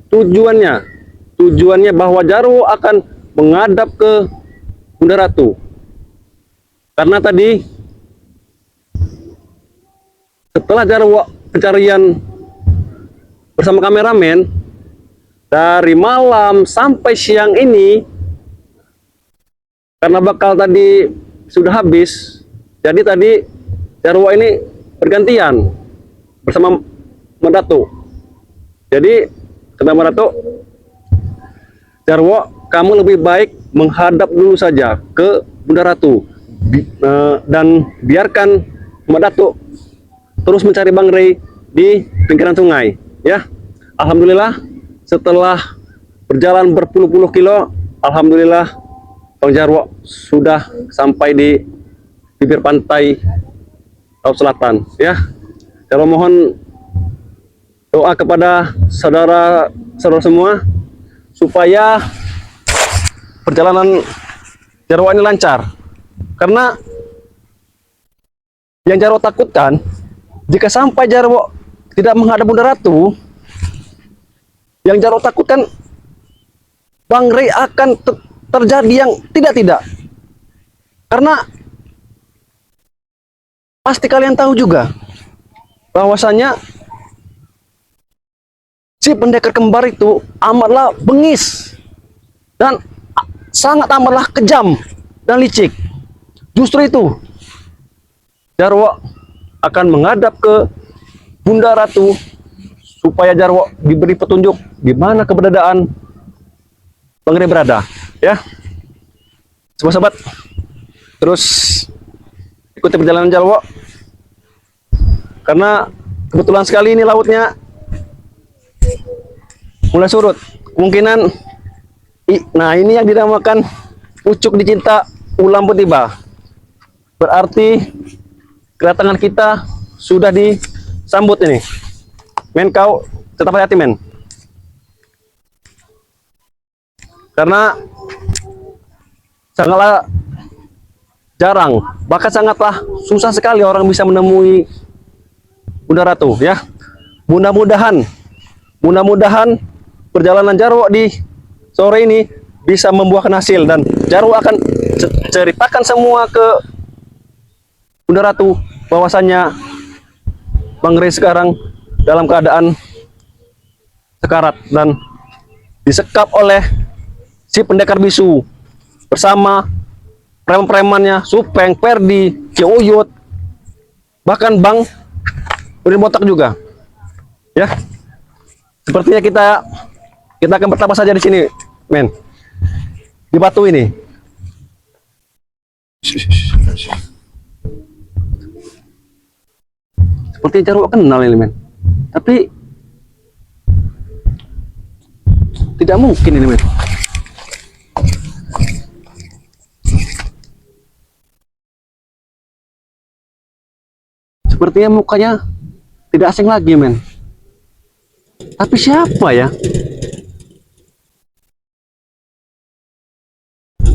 Tujuannya bahwa Jarwo akan menghadap ke Bunda Ratu, karena tadi setelah Jarwo pencarian bersama kameramen dari malam sampai siang ini, karena bakal tadi sudah habis, jadi tadi Jarwo ini bergantian bersama Medatu. Jadi kata Medatu, Jarwo, kamu lebih baik menghadap dulu saja ke Bunda Ratu, dan biarkan Medatu terus mencari Bang Rey di pinggiran sungai ya. Alhamdulillah setelah berjalan berpuluh-puluh kilo, alhamdulillah Bang Jarwo sudah sampai di bibir pantai laut selatan ya. Jarwo mohon doa kepada saudara-saudara semua supaya perjalanan Jarwo ini lancar, karena yang Jarwo takutkan, jika sampai Jarwo tidak menghadap Bunda Ratu, yang Jarwo takutkan Bang Rey akan terjadi yang tidak. Karena pasti kalian tahu juga bahwasanya si pendekar kembar itu amatlah bengis dan sangat amatlah kejam dan licik. Justru itu Jarwo akan menghadap ke Bunda Ratu supaya Jarwo diberi petunjuk di mana keberadaan Bang Rey berada ya. Sobat-sobat, terus ikuti perjalanan Jarwo, karena kebetulan sekali ini lautnya mulai surut. Kemungkinan nah ini yang dinamakan pucuk dicinta ulam pun tiba. Berarti kedatangan kita sudah disambut ini. Men, kau tetap hati-hati, men. Karena sangatlah jarang, bahkan sangatlah susah sekali orang bisa menemui Bunda Ratu ya. Mudah-mudahan perjalanan Jarwo di sore ini bisa membuahkan hasil, dan Jarwo akan ceritakan semua ke Bunda Ratu bahwasannya Bang Rey sekarang dalam keadaan sekarat dan disekap oleh si pendekar bisu bersama preman-premannya Supeng, Perdi, Ciuyut, bahkan Bang Udin Botak juga ya. Sepertinya kita akan bertapa saja di sini, men, di batu ini. Seperti Jarwo kenal ini, men, tapi tidak mungkin ini, men. Sepertinya mukanya tidak asing lagi, men. Tapi siapa ya?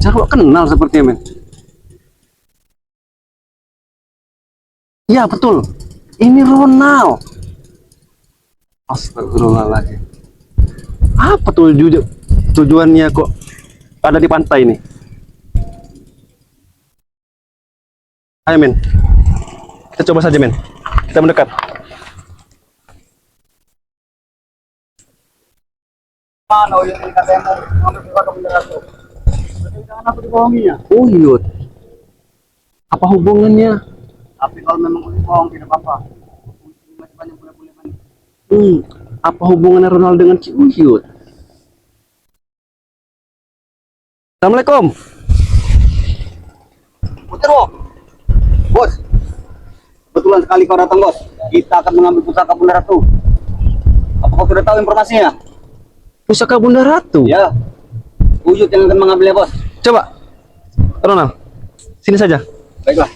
Jarwo kenal sepertinya, men. Ya, betul. Ini Ronald. Astagfirullahaladzim. Apa tujuannya kok ada di pantai ini? Ayo men, kita coba saja men. Kita mendekat. Mana yang katanya mau ngambil pusaka Bunda Ratu? Jangan aku dibohonginya. Uyut. Apa hubungannya? Tapi kalau memang udah bohong tidak apa-apa. Masih banyak boleh-boleh main. Apa hubungannya Ronald dengan Ci Uyut? Assalamualaikum. Putro, bos. Kebetulan sekali kau datang bos. Kita akan mengambil pusaka Bunda Ratu. Apa kau sudah tahu informasinya? Pusaka Bunda Ratu? Ya. Uyut yang akan mengambilnya bos. Coba. Ronald, sini saja. Baiklah.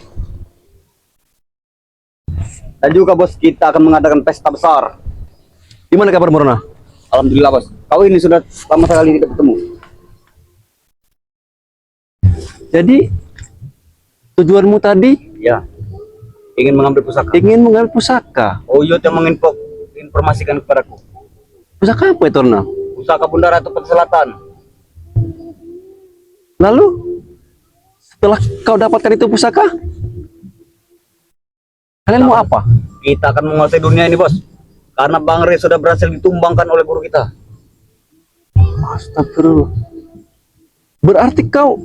Dan juga bos, kita akan mengadakan pesta besar. Gimana kabar Ronald? Alhamdulillah bos. Kau ini sudah lama sekali tidak bertemu. Jadi, tujuanmu tadi Ya. Ingin mengambil pusaka. ingin mengambil pusaka. Uyut yang menginformasikan kepadaku. Pusaka apa itu Ronald? Pusaka Bunda Ratu Peti Selatan. Lalu, setelah kau dapatkan itu pusaka, kalian mau apa? Kita akan menguasai dunia ini bos. Karena Bang Rey sudah berhasil ditumbangkan oleh guru kita. Astagfirullah. Berarti kau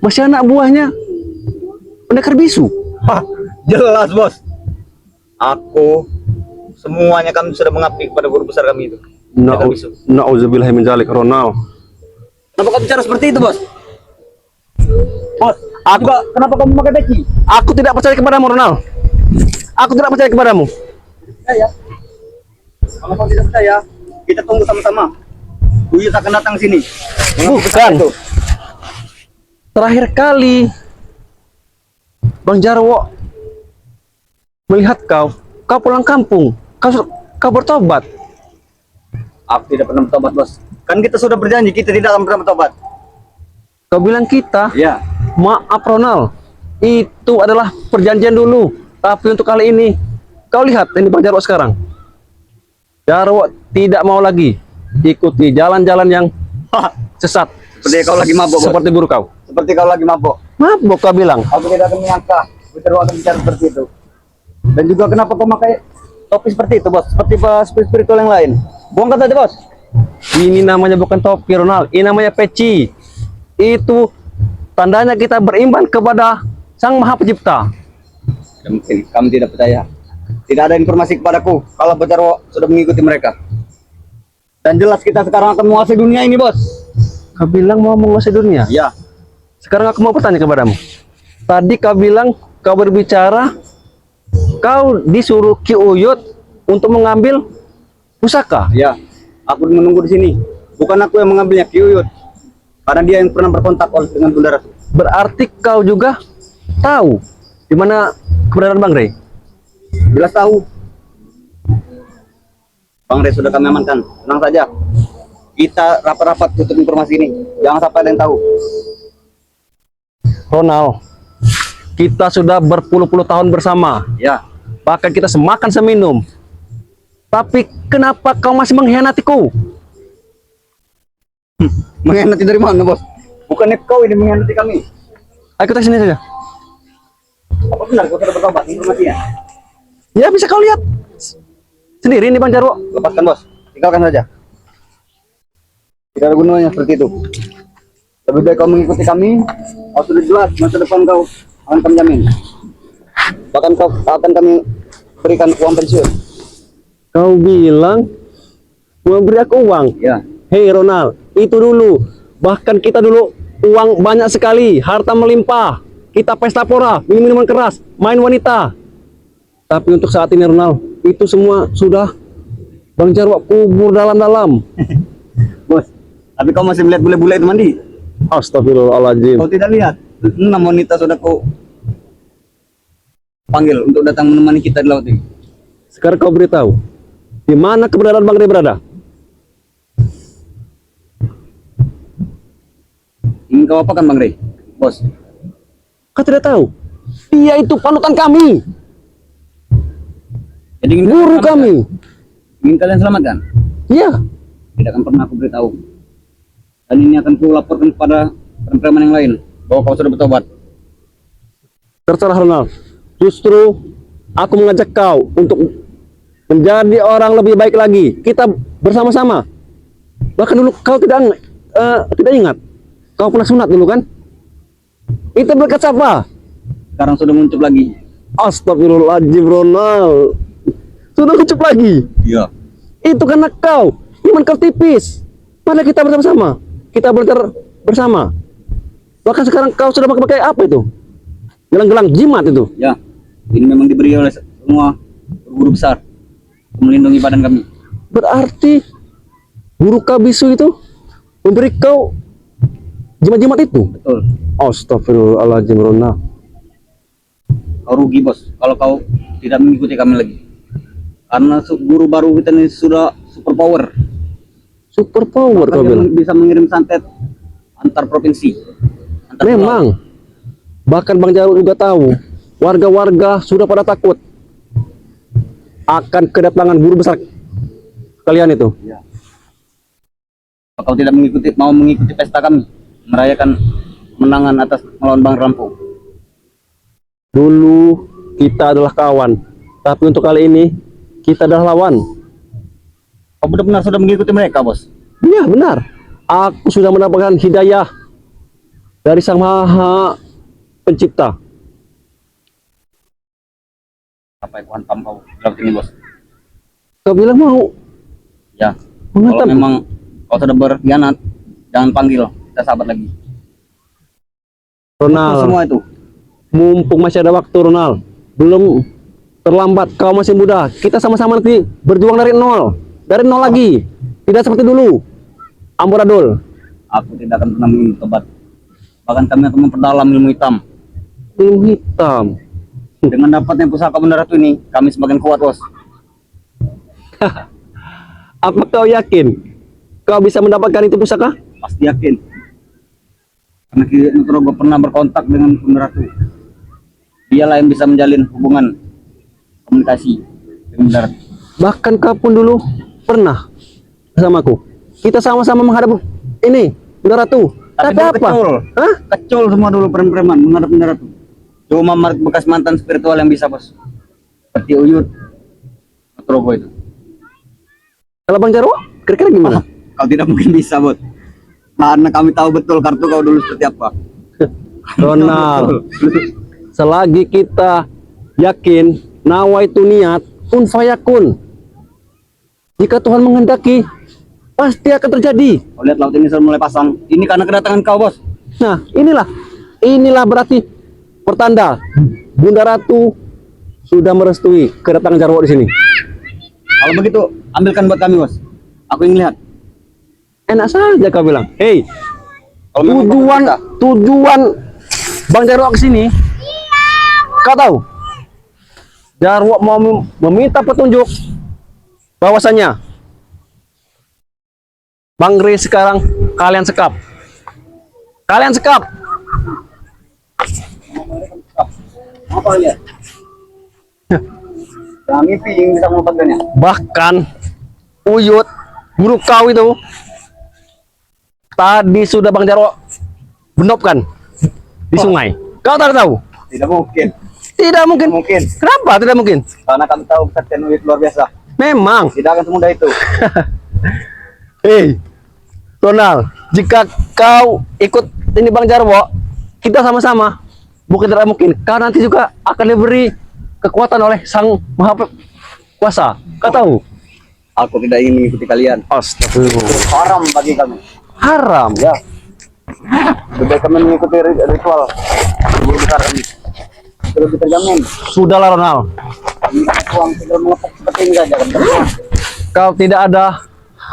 masih anak buahnya pendekar bisu? Hah, jelas bos. Aku semuanya kami sudah mengabdi kepada guru besar kami itu. Pendekar bisu. Na'udzubillahi min dzalik, Ronald. Kenapa kau bicara seperti itu bos? Bos, kenapa kamu memakai peci? Aku tidak percaya kepadamu, Ronald. Aku tidak percaya kepadamu. Ya. Kalau kau tidak percaya, kita tunggu sama-sama. Uyut akan datang sini. Bukan. Itu. Terakhir kali Bang Jarwo melihat kau pulang kampung. Kau bertobat. Aku tidak pernah bertobat bos. Kan kita sudah berjanji kita tidak akan pernah bertobat. Kau bilang kita, Ya. maaf Ronald, itu adalah perjanjian dulu. Tapi untuk kali ini, kau lihat ini Bang Jarwo sekarang. Jarwo tidak mau lagi ikuti jalan-jalan yang sesat. Seperti kau lagi mabok bos. Seperti guru kau. Seperti kau lagi mabok. Mabok kau bilang. Aku tidak akan menyangka Bunda akan bicara seperti itu. Dan juga kenapa kau pakai topi seperti itu bos? Seperti spiritual yang lain. Buangkan saja bos. Ini namanya bukan topi Ronald, ini namanya peci. Itu tandanya kita beriman kepada Sang Maha Pencipta. Kami tidak percaya. Tidak ada informasi kepadaku kalau Bejarwo sudah mengikuti mereka. Dan jelas kita sekarang akan menguasai dunia ini bos. Kau bilang mau menguasai dunia. Ya. Sekarang aku mau bertanya kepadamu. Tadi kau bilang kau berbicara, kau disuruh Ki Uyut untuk mengambil pusaka. Ya. Aku menunggu di sini. Bukan aku yang mengambilnya, Ki Uyut. Karena dia yang pernah berkontak dengan Bunda Ratu. Berarti kau juga tahu di mana keberadaan Bang Rey. Jelas tahu. Bang Rey sudah kami amankan. Tenang saja. Kita rapat-rapat tutup informasi ini. Jangan sampai ada yang tahu. Ronald, kita sudah berpuluh-puluh tahun bersama. Ya. Bahkan kita semakan seminum. Tapi kenapa kau masih mengkhianatiku? Mengkhianati dari mana bos? Bukannya kau ini mengkhianati kami. Ayo kita sini saja. Apa benar kau sudah bertobat informasinya? Ya bisa kau lihat sendiri ini Bang Jarwo. Lepaskan bos. Tinggalkan saja. Tidak ada gunanya seperti itu. Lebih baik kau mengikuti kami. Kau sudah jelas masa depan kau akan kami jamin. Bahkan kau akan kami berikan uang pensiun. Kau bilang mau beri aku uang. Ya. Hei Ronald, itu dulu. Bahkan kita dulu uang banyak sekali, harta melimpah. Kita pesta pora, minum minuman keras, main wanita. Tapi untuk saat ini Ronald, itu semua sudah Bang Jarwo kubur dalam-dalam. Bos, tapi kau masih melihat bule-bule itu mandi? Astagfirullahaladzim. Kau tidak lihat? 6 wanita sudah kau panggil untuk datang menemani kita di laut ini. Sekarang kau beritahu, di mana keberadaan Bang Rey berada? Ingin kau apakan Bang Rey? Bos, Kau tidak tahu? Dia itu panutan kami, jadi ingin guru kalian kami. selamatkan? Ingin kalian selamatkan? Iya, Tidak akan pernah aku beritahu. Dan ini akan ku laporkan kepada preman yang lain bahwa kau sudah bertobat. Terserah Ronald. Justru aku mengajak kau untuk menjadi orang lebih baik lagi. Kita bersama-sama. Bahkan dulu kau tidak ingat. Kau pernah sunat dulu kan? Itu berkat siapa? Sekarang sudah muncul lagi. Astagfirullahaladzim Ronald. Sudah lucup lagi. Iya. Itu karena kau. Iman kau tipis. Padahal kita bersama-sama. Kita belajar bersama. Bahkan sekarang kau sudah pakai apa itu? Gelang-gelang jimat itu. Ya. Ini memang diberi oleh semua guru besar untuk melindungi badan kami. Berarti guru Kabisu itu memberi kau jimat-jimat itu. Betul. Astagfirullahaladzim Ronald. Kau rugi bos kalau kau tidak mengikuti kami lagi. Karena guru baru kita ini sudah super power. Super power kau bilang. Bisa mengirim santet antar provinsi. Antar Memang. Bahkan Bang Jarwo juga tahu. Warga-warga sudah pada takut akan kedatangan guru besar kalian itu. pulau. Ya. Kalau kau tidak mau mengikuti pesta kami, merayakan kemenangan atas melawan Bang Rampung. Dulu kita adalah kawan, tapi untuk kali ini kita adalah lawan. Kau benar-benar sudah mengikuti mereka bos? Iya benar. Aku sudah mendapatkan hidayah dari Sang Maha Pencipta. Apa yang hantam kau dalam ini bos? Kau bilang mau Ya. menghantam? Kalau memang kau sudah berkhianat, jangan panggil kita sahabat lagi. Ronald, Semua itu. mumpung masih ada waktu Ronald, belum terlambat. Kau masih muda. Kita sama-sama nanti berjuang dari nol lagi. Tidak seperti dulu. Amburadul. Aku tidak akan pernah minum tobat. Bahkan kami akan memperdalam ilmu hitam. Ilmu hitam. Dengan dapatnya pusaka benda ratu ini, kami semakin kuat bos. Apa kau yakin kau bisa mendapatkan itu pusaka? Pasti yakin. Karena Ki Nugroho pernah berkontak dengan benda ratu. Dialah yang bisa menjalin hubungan komunikasi dengan benda ratu. Bahkan kau pun dulu pernah bersamaku. Kita sama-sama menghadap ini benda ratu. Tapi dulu apa? Kecil. Hah? Kecil semua dulu preman-preman menghadap benda ratu. Cuma bekas mantan spiritual yang bisa bos. Seperti Uyut Nugroho itu. Kalau Bang Jarwo, kira-kira gimana? Kau tidak mungkin bisa bos. Karena kami tahu betul kartu kau dulu seperti apa. Ronald, selagi kita yakin nawa itu niat, kun fayakun. Jika Tuhan menghendaki, pasti akan terjadi. Kau lihat laut ini sudah mulai pasang. Ini karena kedatangan kau bos. Nah, inilah berarti pertanda Bunda Ratu sudah merestui kedatangan Jarwo di sini. Kalau begitu, ambilkan buat kami bos. Aku ingin lihat. Enak saja kau bilang. Hei, Kalau memang kau berkata, tujuan Bang Jarwo ke sini, kau tahu? Jarwo mau meminta petunjuk bahwasanya Bang Gri sekarang kalian sekap. Kalian sekap. apa lihat? Jangan mimpi yang bisa melupakannya. Bahkan Uyut, guru kau itu tadi sudah Bang Jarwo benopkan di sungai. Kau tahu? Tidak mungkin. Tidak mungkin. Mungkin. Kenapa tidak mungkin? Karena kami tahu kesaktian Uyut luar biasa. Memang. Tidak akan semudah itu. Hei, Ronald, jika kau ikut ini Bang Jarwo, kita sama-sama. Bukan tidak mungkin. Kau nanti juga akan diberi kekuatan oleh Sang Maha Kuasa. Kau tahu? Aku tidak ingin mengikuti kalian. Astagfirullah. Haram bagi kami. Haram. Ya. Lebih baik kami mengikuti ritual guru besar kami. Sudah terjamin. Sudahlah Ronald. Kami dapat uang segera mengepuk seperti ini saja kan. Kau tidak ada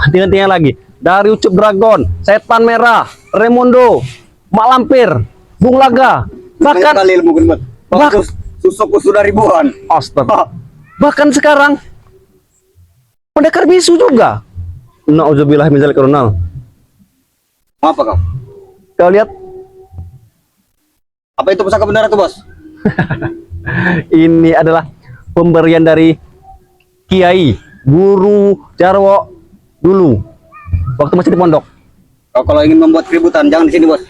henti-hentinya lagi. Dari Ucup Dragon, Setan Merah, Remundo, Mak Lampir, Bung Laga, Banyak bahkan kali ilmu gendut. Bah- Susukku sudah ribuan. Astaga. Bahkan sekarang pendekar bisu juga. Nauzubillah min dzalik Ronald. Mau apa kau? Kau lihat Apa itu pusaka benda ratu bos? ini adalah pemberian dari Kiai Guru Jarwo dulu waktu masih di pondok. Kau kalau ingin membuat keributan jangan di sini bos.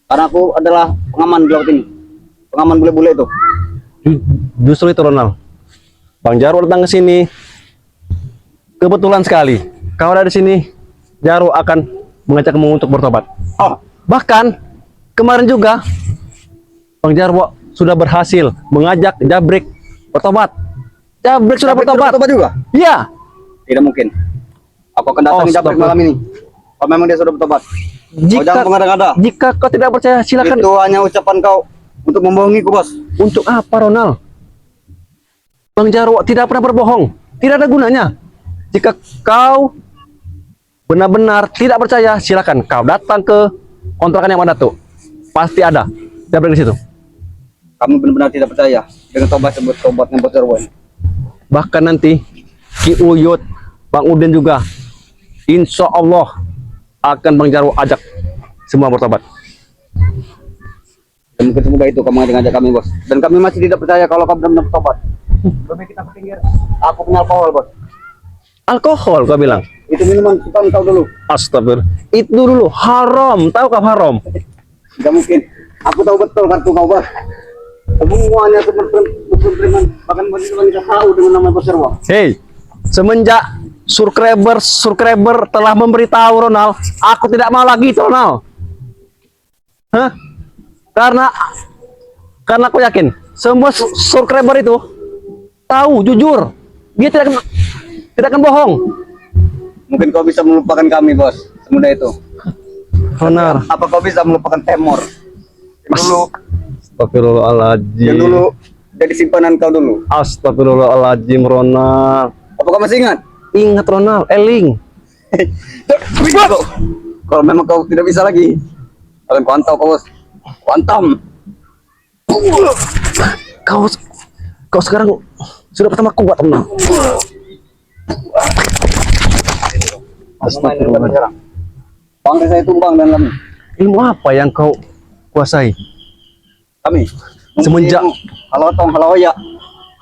Karena aku adalah pengaman di laut ini. pengaman bule-bule itu. Justru itu Ronald. Bang Jarwo datang ke sini. Kebetulan sekali. Kau ada di sini, Jarwo akan mengajak kamu untuk bertobat. Oh, Bahkan kemarin juga Bang Jarwo sudah berhasil mengajak Jabrik bertobat. Jabrik sudah bertobat. bertobat juga? Iya. Tidak mungkin. Aku akan datangi Jabrik Astagfirullah. malam ini. Kalau memang dia sudah bertobat. Kau jangan mengada-ngada. Jika kau tidak percaya, silakan. Itu hanya ucapan kau untuk membohongiku, Bos. Untuk apa, Ronald? Bang Jarwo tidak pernah berbohong. Tidak ada gunanya. Jika kau benar-benar tidak percaya, silakan kau datang ke kontrakan yang mana tuh. Pasti ada. Jabrik di situ. Kamu benar-benar tidak percaya dengan tobatnya Bos Jarwo. Bahkan nanti Ki Uyut, Bang Udin juga, insya Allah akan Bang Jarwo ajak semua bertobat. Dan mungkin semoga itu kamu ngajak kami, Bos. Dan kami masih tidak percaya kalau kamu benar-benar bertobat. Lebih kita ke pinggir. Aku punya alkohol, Bos. Alkohol kau bilang? Itu minuman kita kau dulu. Astagfirullah. Itu dulu haram. Tahu kau haram? Tidak mungkin. Aku tahu betul kartu kau, Bos. Semuanya teman-teman bahkan wanita tahu dengan nama Bos Jarwo. Hei, semenjak subscriber telah memberitahu Ronald, aku tidak mau lagi itu Ronald. Hah? Karena aku yakin semua subscriber itu tahu jujur, dia tidak akan bohong. Mungkin kau bisa melupakan kami, Bos. Semudah itu. Ronald, Apa kau bisa melupakan Temor? Dulu, astagfirullahaladzim. yang dulu jadi simpanan kau dulu. Astagfirullahaladzim Ronald. Apa kau masih ingat? Ingat Ronald, Eling. Kau. Kalau memang kau tidak bisa lagi, kalian kuantau kau, Bos. Kuantam. Kau sekarang sudah pertama kuat Ronald. Astagfirullah. Bangsa saya tumbang dan kami. Ilmu apa yang kau kuasai? Kami. Semenjak- Halo Tong, halo ya.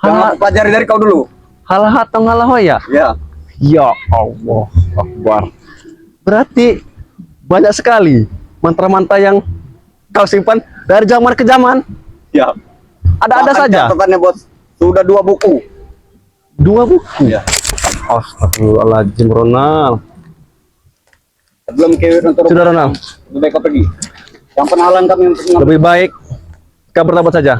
Yang Halo. aku pelajari dari kau dulu. Halahatong halahoya. Ya. Ya Allah Akbar. Berarti banyak sekali mantra-mantra yang kau simpan dari zaman ke zaman. Ya. Ada Bahkan saja. catatannya, Bos. Sudah 2 buku. 2 buku. Ya. Astagfirullahaladzim Ronald. Sebelum ke untuk Sudah Ronald. lebih baik kau pergi. Yang penahalan kami untuk mengambil. Lebih baik kau bertobat saja.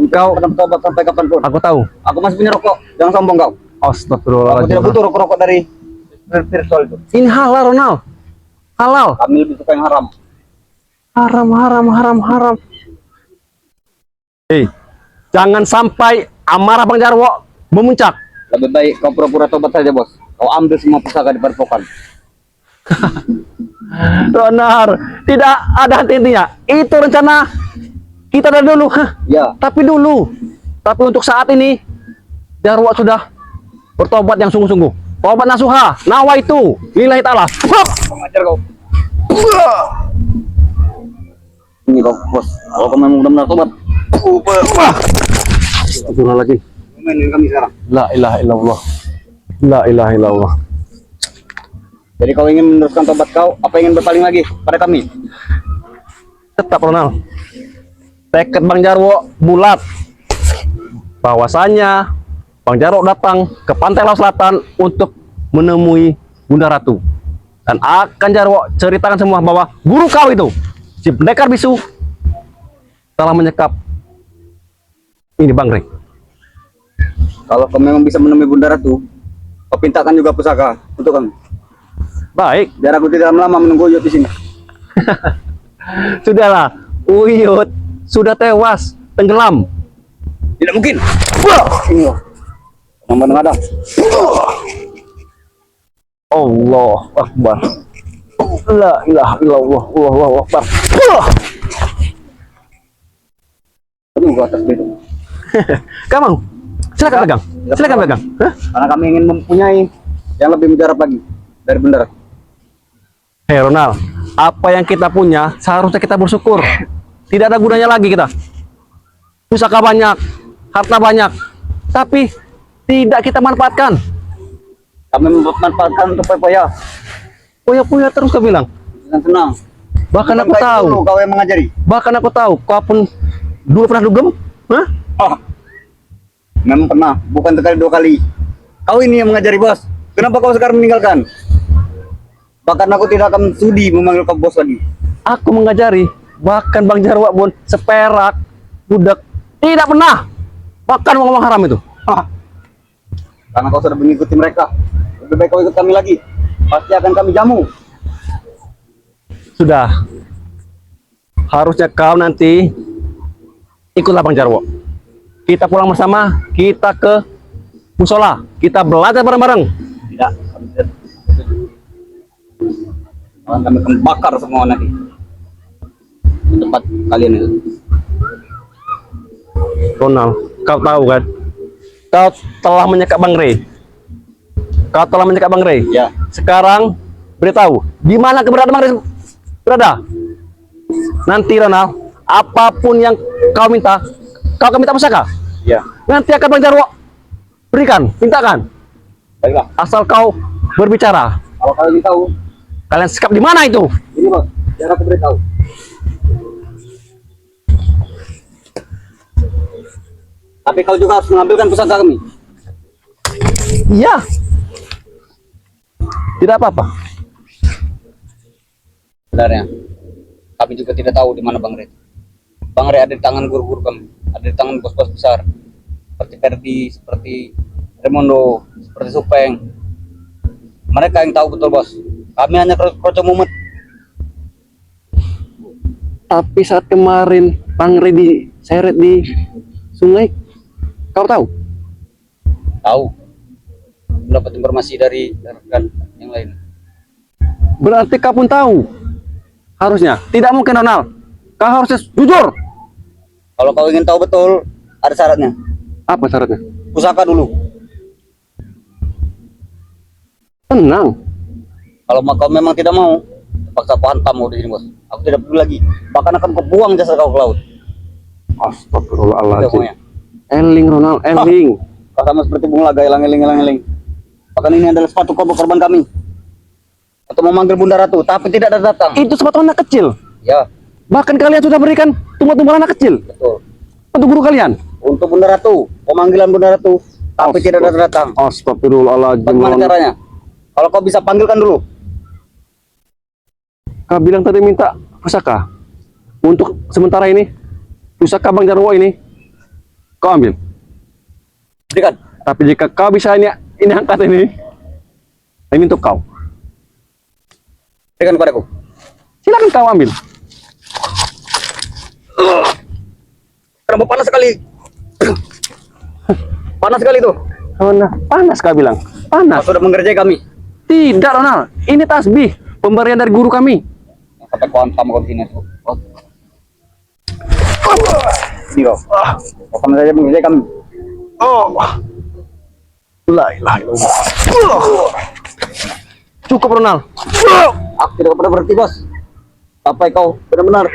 Kau akan bertobat sampai kapanpun. Aku tahu. Aku masih punya rokok. Jangan sombong kau. Aku Astagfirullahaladzim. tidak butuh rokok-rokok dari virtual itu. Ini halal Ronald. Halal. Kami lebih suka yang haram. Haram. Hei, jangan sampai amarah Bang Jarwo memuncak. Lebih baik kau pura-pura tobat saja, Bos. Kau ambil semua pusaka di padepokan. Ronald, tidak ada henti-hentinya. Itu rencana kita dari dulu. Ya. Tapi untuk saat ini Jarwo sudah bertobat yang sungguh-sungguh. Tobat nasuha, nawa itu lillahi ta'ala. Pengajar kau. Ini kau, Bos. Kalau kau memang benar-benar tobat. Astagfirullahaladzim. Mainin kami sekarang. La ilaha illallah. La ilaha illallah. Jadi kau ingin meneruskan tobat kau, apa ingin berpaling lagi pada kami? Tetap Ronald. Tekad Bang Jarwo bulat. Bahwasanya Bang Jarwo datang ke Pantai Laut Selatan untuk menemui Bunda Ratu. Dan akan Jarwo ceritakan semua bahwa guru kau itu, si pendekar bisu, telah menyekap ini Bang Rek. Kalau kau memang bisa menemui Bunda Ratu, kau pintakan juga pusaka untuk kami. Baik, Biar aku tidak lama menunggu Uyut di sini. sudahlah. Uyut sudah tewas, tenggelam. Tidak mungkin. Ini loh. Nambah ada. Allah Akbar. La ilaha illallah. Allahu Akbar. Aduh, ke atas itu. Kamu, silakan pegang. Silakan pegang. Hah? Karena kami ingin mempunyai yang lebih mujarab lagi dari Bunda Ratu. Hei Ronald, apa yang kita punya seharusnya kita bersyukur. Tidak ada gunanya lagi kita. Pusaka banyak, harta banyak, tapi tidak kita manfaatkan. Kami memanfaatkan untuk foya-foya. Punya terus kau bilang. Dengan senang. Bahkan Bukan aku baik tahu. dulu kau yang mengajari. Bahkan aku tahu kau pun Dulu pernah dugem? Hah? Oh, memang pernah, bukan sekali dua kali. Kau ini yang mengajari bos. Kenapa kau sekarang meninggalkan? Bahkan aku tidak akan sudi memanggil kau bos lagi. Aku mengajari, bahkan Bang Jarwo pun seperak, budak, tidak pernah makan uang haram itu. Hah. Karena kau sudah mengikuti mereka. Lebih baik kau ikut kami lagi. Pasti akan kami jamu. Sudah. Harusnya kau nanti ikutlah Bang Jarwo. Kita pulang bersama, kita ke musola, kita belajar bareng-bareng. Tidak, kami tidak. Kami akan bakar semua nanti. Di tempat kalian itu. Ronald, kau tahu kan? Kau telah menyekat Bang Rey. Kau telah menyekat Bang Rey. Ya. Sekarang beritahu, di mana keberadaan Bang Rey berada? Nanti Ronald, apapun yang kau minta, kau akan minta pusaka. Ya. Nanti akan Bang Jarwo berikan, mintakan. Baiklah. Asal kau berbicara. Kalau kalian tahu, Kalian sikap di mana itu? ini bos, biar aku beritahu. Tapi kau juga harus mengambilkan pusaka kami. Iya. Tidak apa-apa. Sebenarnya, kami juga tidak tahu di mana Bang Red. Bang Red ada di tangan guru-guru kami, ada di tangan bos-bos besar, seperti Ferdi, seperti Remondo, seperti Supeng. Mereka yang tahu betul bos. Kami hanya kroco mumet. Tapi saat kemarin Bang Rey diseret di sungai, kau tahu? Tahu. Mendapat informasi dari rekan yang lain. Berarti kau pun tahu. Harusnya. Tidak mungkin Ronald. Kau harusnya jujur. Kalau kau ingin tahu betul, ada syaratnya. Apa syaratnya? Pusaka dulu. Tenang. Kalau kau memang tidak mau, paksa aku hantam kau di sini bos. Aku tidak peduli lagi. Bahkan akan kubuang jasa kau ke laut. Astagfirullahaladzim. Pokoknya. Eling Ronald, eling. Kau sama seperti bunga laga, elang-eling. Bahkan ini adalah sepatu korban kami. Untuk memanggil Bunda Ratu, tapi tidak ada datang. Itu sepatu anak kecil. Ya, Bahkan kalian sudah berikan tumbuh-tumbuhan anak kecil betul. untuk guru kalian. Untuk Bunda Ratu, pemanggilan Bunda Ratu, tapi tidak ada datang. Astagfirullahaladzim. Bagaimana caranya? Kalau kau bisa panggilkan dulu. Kau bilang tadi minta pusaka. Untuk sementara ini, pusaka Bang Jarwo ini, kau ambil. Berikan. Tapi jika kau bisa ini angkat ini untuk kau. Berikan kepadaku. Silakan kau ambil. Kenapa panas sekali? Panas sekali tuh. Mana? Panas kau bilang. Kau Panas. sudah mengerjai kami. Tidak Ronald. Ini tasbih pemberian dari guru kami. Sampai kau hantam kau di sini. Ini kau. Kau sama saja mengerjai kami. Oh. La ilaha illallah. Cukup Ronald. Aku tidak pernah berhenti bos. Sampai kau benar-benar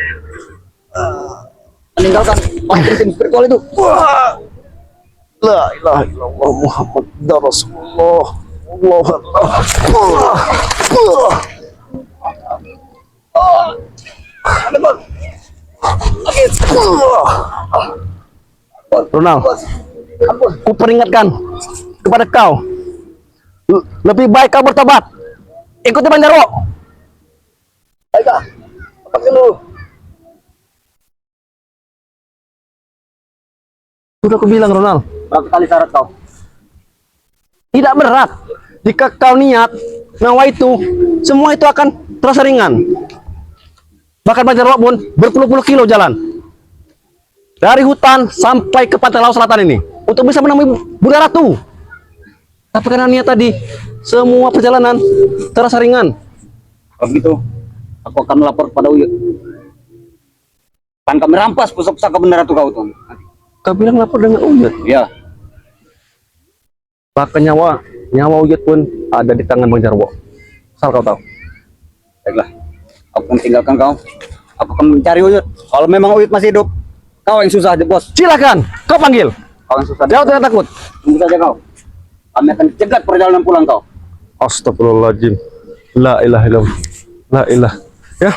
meninggalkan prinsip spiritual itu. La ilaha illallah Muhammad Rasulullah. Allah Ronald, ku peringatkan kepada kau, lebih baik kau bertobat. Ikuti Bang Jarwo. Baiklah, pakai dulu. Sudah aku bilang Ronald, Berapa kali syarat kau? tidak berat. Jika kau niat, nawa itu, semua itu akan terasa ringan. Bahkan Bang Jarwo pun berpuluh-puluh kilo jalan dari hutan sampai ke pantai laut selatan ini untuk bisa menemui Bunda Ratu. Tapi karena niat tadi, semua perjalanan terasa ringan. Kalau begitu, aku akan melapor kepada Uyut. Kan kami rampas pusaka Bunda Ratu kau tuh. Kau bilang lapor dengan Uyut. Ya, Bahkan nyawa Uyut pun ada di tangan Bang Jarwo. Asal kau tahu. baiklah. Aku akan tinggalkan kau. Aku akan mencari Uyut. Kalau memang Uyut masih hidup, kau yang susah, bos. Silakan, kau panggil. Kau yang susah. Jangan takut. Tunggu saja kau. Kami akan cegat perjalanan pulang kau. Astagfirullahaladzim. La ilaha illallah. La ilah. Ya.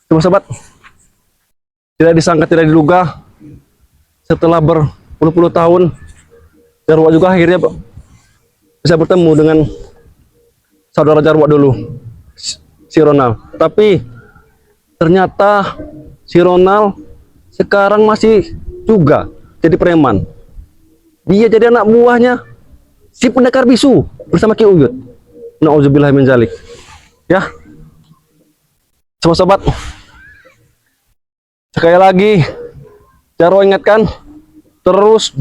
Coba sobat. tidak disangka, tidak diduga, setelah berpuluh-puluh tahun, Jarwo juga akhirnya bisa bertemu dengan saudara Jarwo dulu, si Ronald. Tapi ternyata si Ronald sekarang masih juga jadi preman. Dia jadi anak buahnya si pendekar bisu bersama Ki Uyut. Nauzubillah min zalik. Ya, semua sobat, sekali lagi Jarwo ingatkan, terus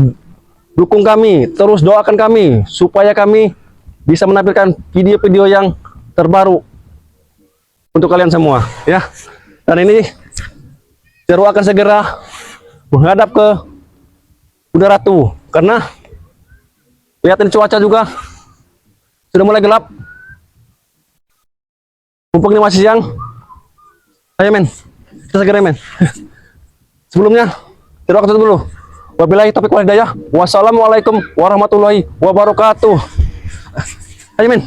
dukung kami, terus doakan kami supaya kami bisa menampilkan video-video yang terbaru untuk kalian semua, ya. Dan ini Jarwo akan segera menghadap ke Bunda Ratu karena lihat ini cuaca juga sudah mulai gelap. Mumpung ini masih siang, ayo men, kita segera men. Sebelumnya, Jarwo akan tutup dulu. Wabillahi taufiq wal hidayah. Wassalamualaikum warahmatullahi wabarakatuh. Ayo men.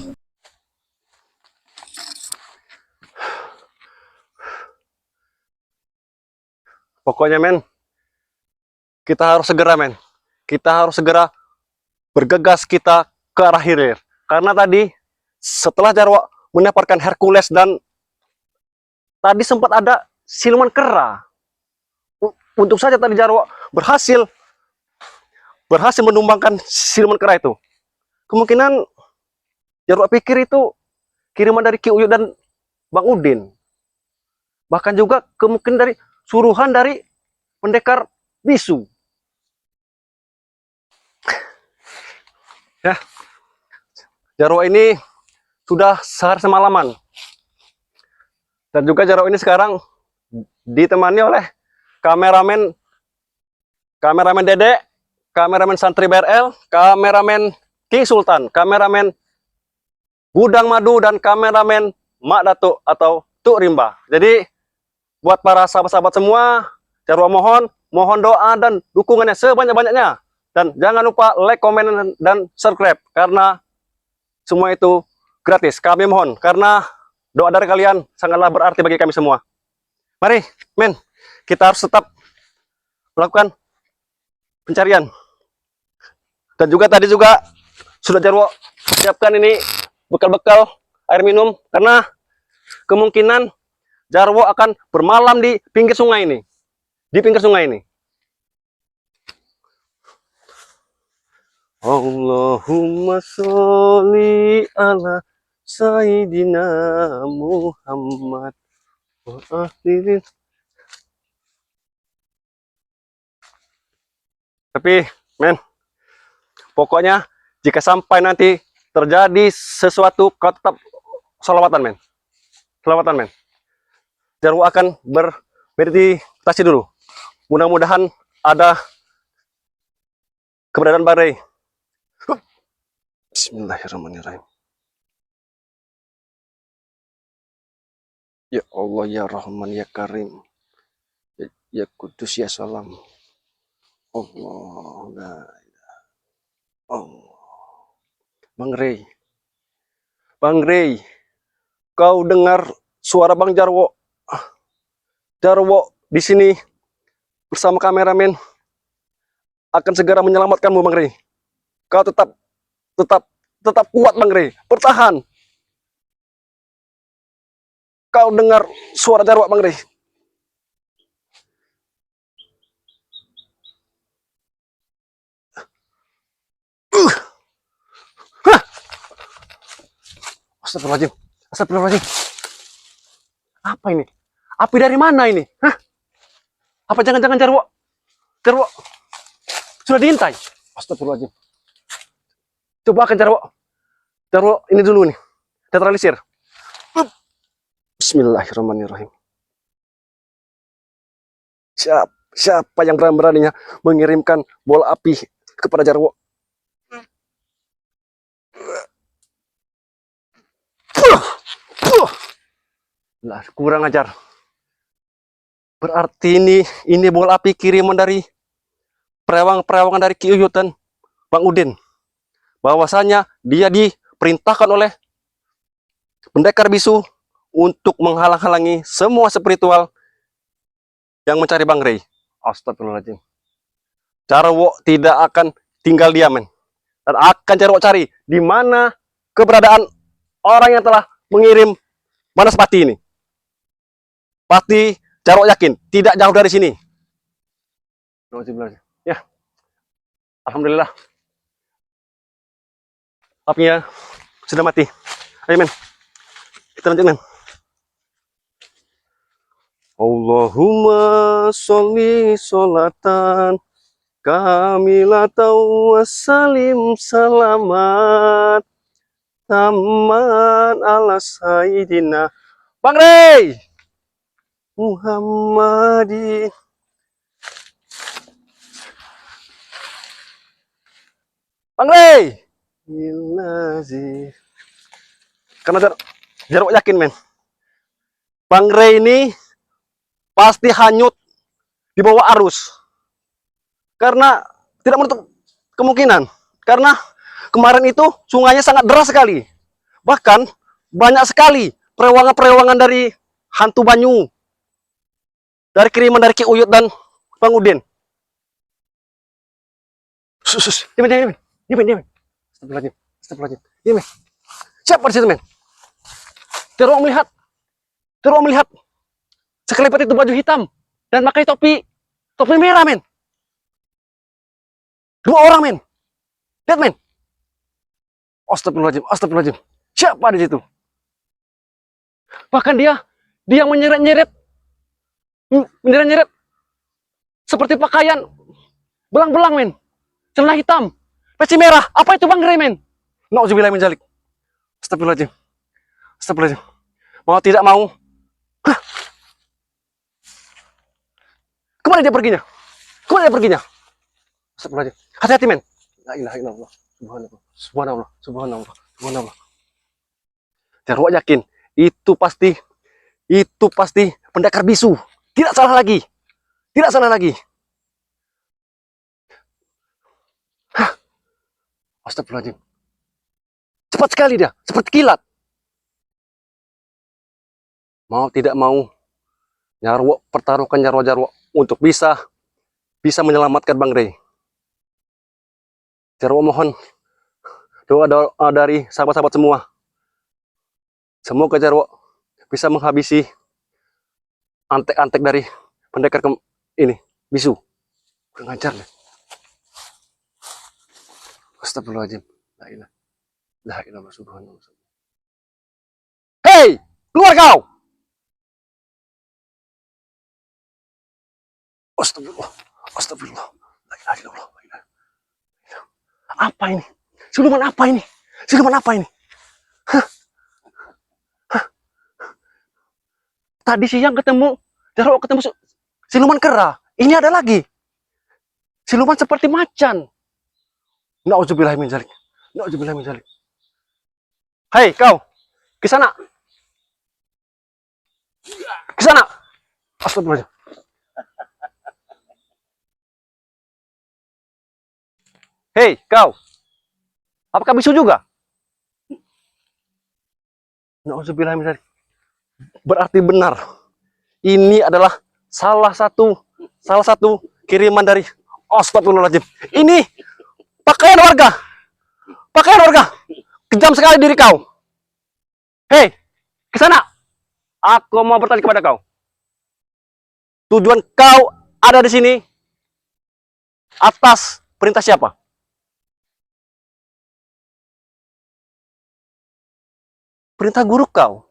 Pokoknya men, kita harus segera men. Kita harus segera bergegas kita ke arah hilir. Karena tadi setelah Jarwo mendapatkan Hercules dan tadi sempat ada siluman kera. Untuk saja tadi Jarwo berhasil menumbangkan siluman kera itu. Kemungkinan Jarwo pikir itu kiriman dari Ki Uyut dan Bang Udin. Bahkan juga kemungkinan dari suruhan dari pendekar bisu. Ya, Jarwo ini sudah sehari semalaman. Dan juga Jarwo ini sekarang ditemani oleh kameramen Dede, kameramen Santri BRL, kameramen King Sultan, kameramen Gudang Madu, dan kameramen Mak Datuk atau Tuk Rimba. Jadi buat para sahabat-sahabat semua, Jarwo mohon doa dan dukungannya sebanyak-banyaknya. Dan jangan lupa like, komen, dan subscribe karena semua itu gratis. Kami mohon karena doa dari kalian sangatlah berarti bagi kami semua. Mari, men, kita harus tetap melakukan pencarian. Dan juga tadi juga sudah Jarwo siapkan ini bekal-bekal air minum karena kemungkinan Jarwo akan bermalam di pinggir sungai ini. Di pinggir sungai ini. Allahumma sholli ala Sayyidina Muhammad wa alihi. Tapi, men, pokoknya jika sampai nanti terjadi sesuatu, kau tetap sholawatan, men. Sholawatan, men. Jarwo akan bermeditasi dulu. Mudah-mudahan ada keberadaan badai. Bismillahirrahmanirrahim. Ya Allah, ya Rahman, ya Karim, ya Kudus, ya Salam. Allah, la ilaha Allah. Bang Rey, kau dengar suara Bang Jarwo? Jarwo di sini bersama kameramen akan segera menyelamatkanmu, Bang Rey. Kau tetap kuat, Bang Rey. Bertahan. Kau dengar suara Jarwo, Bang Rey? Astagfirullahaladzim. Astagfirullahaladzim. Apa ini? Api dari mana ini? Hah? Apa jangan-jangan Jarwo sudah diintai? Astagfirullahaladzim. Coba akan Jarwo ini dulu nih. Tetralisir. Bismillahirrahmanirrahim. Siapa yang berani-beraninya mengirimkan bola api kepada Jarwo? Lah, kurang ajar. Berarti ini bola api kiriman dari perewangan dari Ki Uyut dan Bang Udin. Bahwasanya dia diperintahkan oleh pendekar bisu untuk menghalang-halangi semua spiritual yang mencari Bang Rey. Astagfirullahaladzim. Jarwo tidak akan tinggal diam, men. Dan akan Jarwo cari di mana keberadaan orang yang telah mengirim Banaspati ini. Pasti Jarwo yakin tidak jauh dari sini. Ya, alhamdulillah. Apinya sudah mati. Ayo, men. Kita lanjut, men. Allahumma sholli sholatan kamilatan wassalim salamat taman ala sayyidina Bang Rey Muhammadin. Bang Rey Ilazi. Karena Jarwo yakin, men, Bang Rey ini pasti hanyut di bawah arus. Karena tidak menutup kemungkinan. Karena kemarin itu sungainya sangat deras sekali. Bahkan banyak sekali perewangan-perewangan dari hantu Banyu. Dari kiriman dari Ki Uyut dan Bang Udin. Sus, diam. Astagfirullahaladzim. Diam, men. Siapa di situ, men? Jarwo melihat sekelebat itu baju hitam dan pakai topi merah, men. 2 orang, men. Lihat, men. Astagfirullahaladzim. Siapa di situ? Bahkan dia menyeret-nyeret seperti pakaian belang-belang, men. Celana hitam, peci merah. Apa itu Bang Rey, men? Nauzubillah min dzalik. Astagfirullahaladzim. Mau tidak mau. Hah? Kemana dia perginya? Astagfirullahaladzim. Hati-hati, men. La ilaha illallah. Subhanallah. Jarwo yakin itu pasti pendekar bisu. Tidak salah lagi. Hah? Astagfirullahaladzim. Cepat sekali dia, seperti kilat. Mau tidak mau, Jarwo pertaruhkan Jarwo untuk bisa menyelamatkan Bang Rey. Jarwo mohon doa dari sahabat-sahabat semua. Semoga Jarwo bisa menghabisi antek-antek dari pendekar ini, bisu. Kurang ajar, deh. Astagfirullahaladzim. La ilaha subhanallah. Hei, keluar kau! Astagfirullah. La ilaha illallah. Apa ini? Siluman apa ini? Hah? Tadi siang Jarwo ketemu siluman kera. Ini ada lagi. Siluman seperti macan. Nauzubillah min dzalik. Hei, kau. Ke sana. Astagfirullah. Hei, kau. Apakah bisu juga? Nauzubillah min dzalik. Berarti benar. Ini adalah salah satu kiriman dari Astagfirullahaladzim. Ini pakaian warga. Kejam sekali diri kau. Hei, ke sana. Aku mau bertanya kepada kau. Tujuan kau ada di sini atas perintah siapa? Perintah guru kau.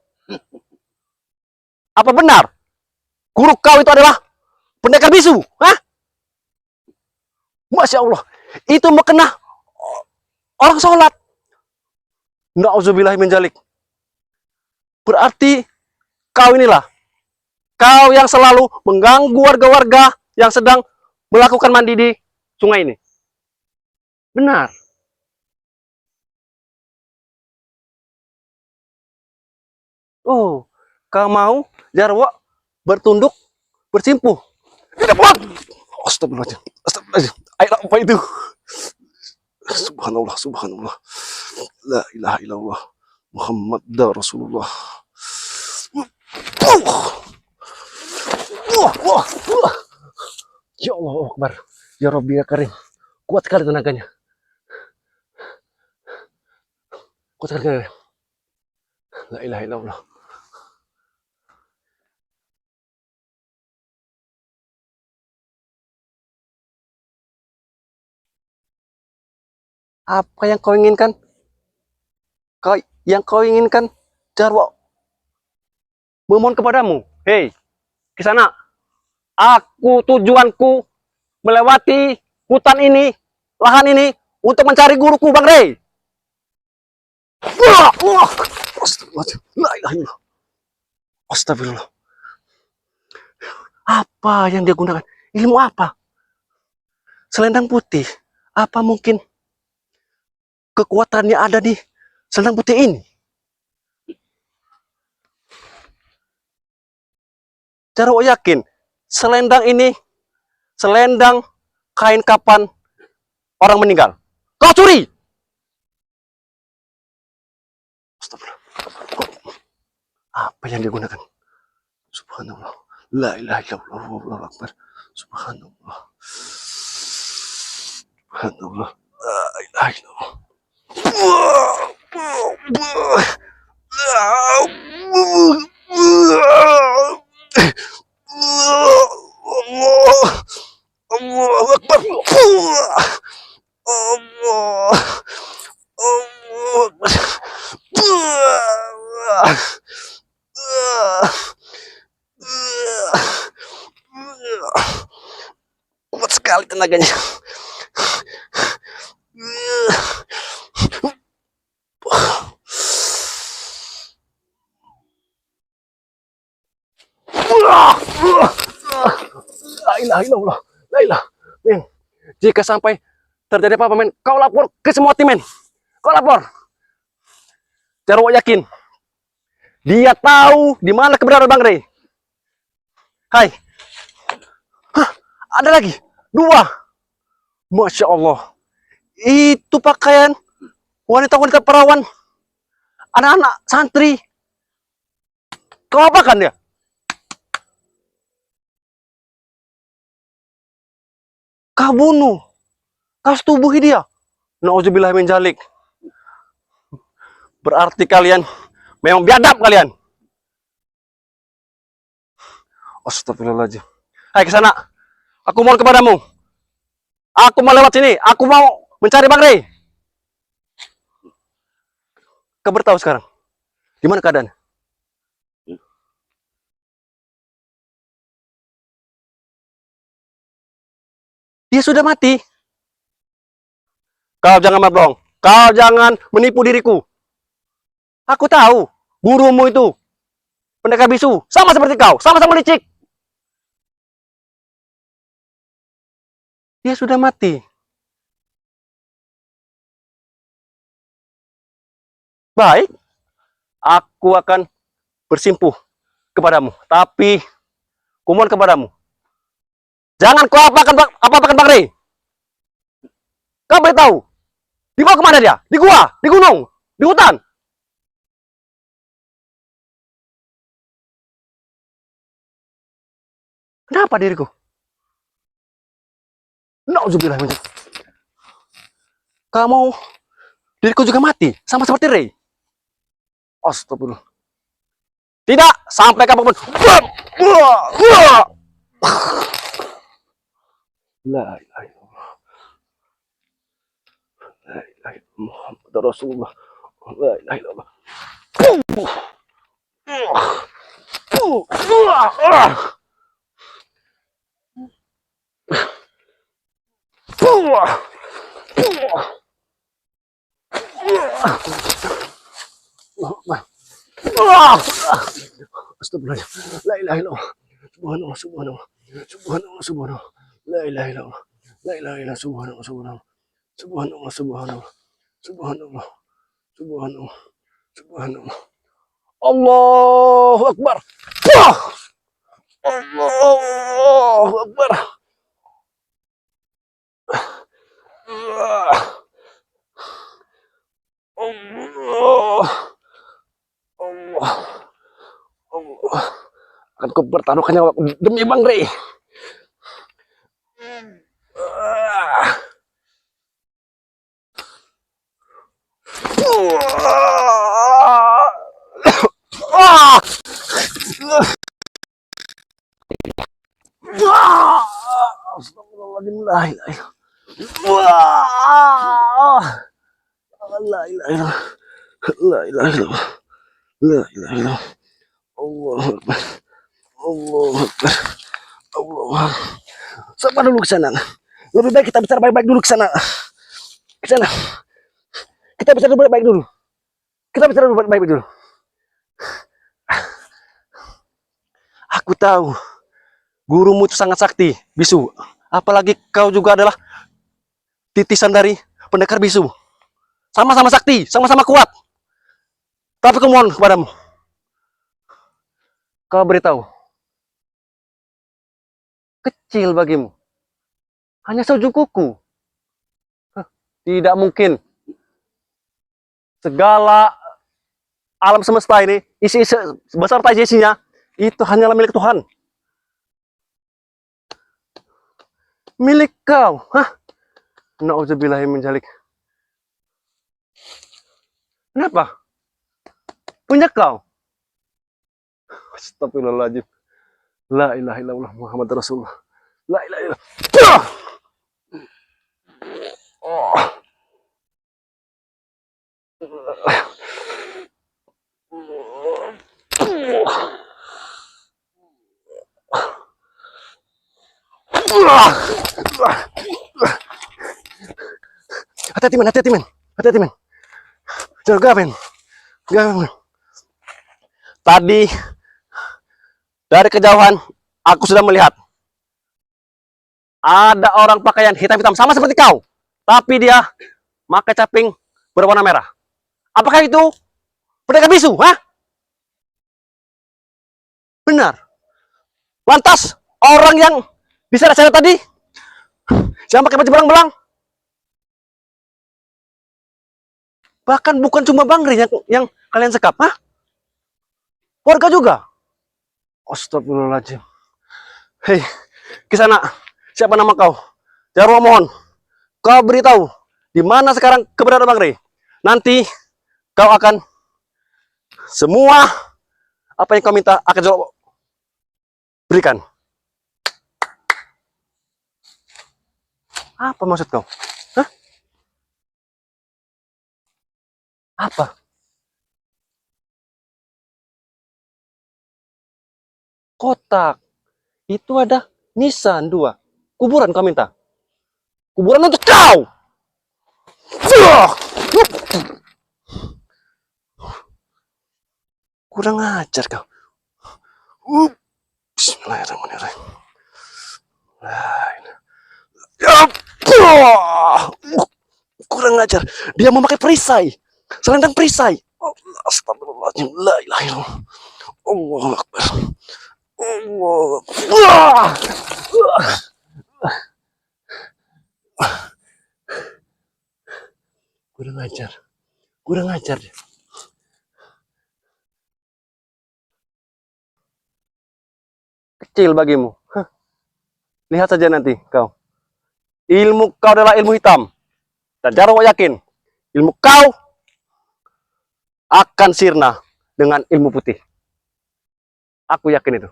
Apa benar guru kau itu adalah pendekar bisu? Hah? Masya Allah, itu mau kena orang sholat. Nauzubillah min dzalik. Berarti kau yang selalu mengganggu warga-warga yang sedang melakukan mandi di sungai ini. Benar. Oh, kau mau Jarwo bertunduk, bersimpuh. Tidak buat. Astagfirullahaladzim. Air apa itu? Subhanallah. La ilaha illallah. Muhammad Rasulullah. Ya Allah Akbar. Ya Rabbi ya Karim. Kuat sekali tenaganya. Kuat sekali. La ilaha illallah. Apa yang kau inginkan? Yang kau inginkan, Jarwo, memohon kepadamu. Hei, ke sana. Tujuanku melewati hutan ini, lahan ini, untuk mencari guruku, Bang Rey. Astagfirullah. Astagfirullah. Apa yang dia gunakan? Ilmu apa? Selendang putih. Apa mungkin kekuatannya ada di selendang putih ini? Jarwo yakin selendang ini selendang kain kapan orang meninggal. Kau curi! Astagfirullah. Apa yang digunakan? Subhanallah. La ilaha illallah. Allahu Akbar. Subhanallah. Subhanallah. La ilaha illallah. Allahu Akbar. Allah. Allahu Akbar. Kuat sekali tenaganya. La ilaha illallah. La ilaha. Men, jika sampai terjadi apa-apa, men, kau lapor ke semua tim, men. Kau lapor. Jarwo yakin dia tahu di mana kebenaran Bang Rey. Hai. Hah, ada lagi. 2. Masya Allah. Itu pakaian wanita-wanita perawan. Anak-anak santri. Kau apakan dia? Kau bunuh. Kau setubuhi dia. Nauzubillah min dzalik. Berarti kalian memang biadab kalian. Astagfirullahaladzim. Hai, ke sana. Aku mohon kepadamu. Aku mau lewat sini. Aku mau mencari Bang Rey. Kau bertahu sekarang. Gimana keadaan? Dia sudah mati. Kau jangan berbohong. Kau jangan menipu diriku. Aku tahu. Gurumu itu pendekar bisu. Sama seperti kau. Sama-sama licik. Dia sudah mati. Baik. Aku akan bersimpuh kepadamu. Tapi, kumohon kepadamu. Jangan kau apakan Bang Rey. Kau beritahu. Dibawa kemana dia? Di gua? Di gunung? Di hutan? Kenapa diriku? Nauzubillah min dzalik. Kamu diriku juga mati sama seperti Rey. Astagfirullah. Tidak sampai kapanpun. La ilaha illallah. La ilaha illallah. Muhammad Rasulullah. La ilaha illallah. Astagfirullah. La ilaha illallah. Subhanallah, subhanallah. Subhanallah, subhanallah. La ilaha illallah. La ilaha illallah. Subhanallah, subhanallah. Subhanallah, subhanallah. Subhanallah. Subhanallah. Subhanallah. Allahu Akbar. Allahu Akbar. Allah. Allah. Allah. Akan ku pertaruhkan nyawa demi Bang Rey. Astagfirullahaladzim, la ilaha illallah. La ilaha illallah. La ilaha illallah. La ilaha illallah. Allahu Akbar. Allahu Akbar. Allahu Akbar. Sabar dulu ke sana. Lebih baik kita bicara baik-baik dulu ke sana. Ke sana. Kita bicara dulu baik-baik dulu. Kita bicara dulu baik-baik dulu. Aku tahu gurumu itu sangat sakti, bisu. Apalagi kau juga adalah titisan dari pendekar bisu. Sama-sama sakti, sama-sama kuat. Tapi aku mohon kepadamu, kau beritahu, kecil bagimu, hanya seujung kuku. Tidak mungkin. Segala alam semesta ini, isi besar tak isinya, itu hanyalah milik Tuhan. Milik kau, Na'udzubillahi min dzalik. Kenapa? Punya kau. Astagfirullahaladzim. La ilaha illallah Muhammad Rasulullah. La ilaha illallah. Oh. Hati-hati men, hati-hati men, hati-hati men. Jaga men, jaga men. Tadi dari kejauhan aku sudah melihat ada orang pakaian hitam-hitam sama seperti kau, tapi dia pakai caping berwarna merah. Apakah itu pendekar bisu? Hah? Benar. Lantas orang yang bisa saya tadi, yang pakai baju belang-belang, bahkan bukan cuma Bang Rey yang kalian sekap, hah? Warga juga. Astagfirullahaladzim. Hei, ke sana. Siapa nama kau? Jarwo, mohon kau beritahu di mana sekarang keberadaan Bang Rey. Nanti kau akan semua apa yang kau minta akan Jarwo berikan. Apa maksud kau? Hah? Apa? Kotak. Itu ada nisan 2. Kuburan kau minta. Kuburan untuk kau. Kurang ajar kau. Bismillahirrahmanirrahim. Kurang ajar. Dia memakai perisai. Selendang perisai. Astagfirullahaladzim. La ilaha illallah. Allahu Akbar. Allah. Kurang ajar. Kurang ajar dia. Kecil bagimu. Lihat saja nanti kau. Ilmu kau adalah ilmu hitam. Dan Jarwo yakin ilmu kau akan sirna dengan ilmu putih. Aku yakin itu.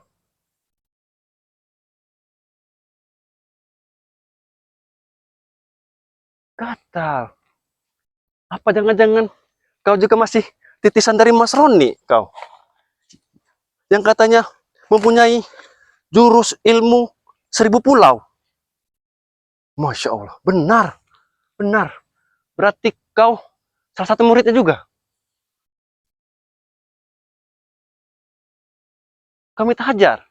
Gatal. Apa jangan-jangan kau juga masih titisan dari Mas Roni kau? Yang katanya mempunyai jurus ilmu 1000 pulau. Masya Allah, benar. Benar. Berarti kau salah satu muridnya juga. Kau minta hajar.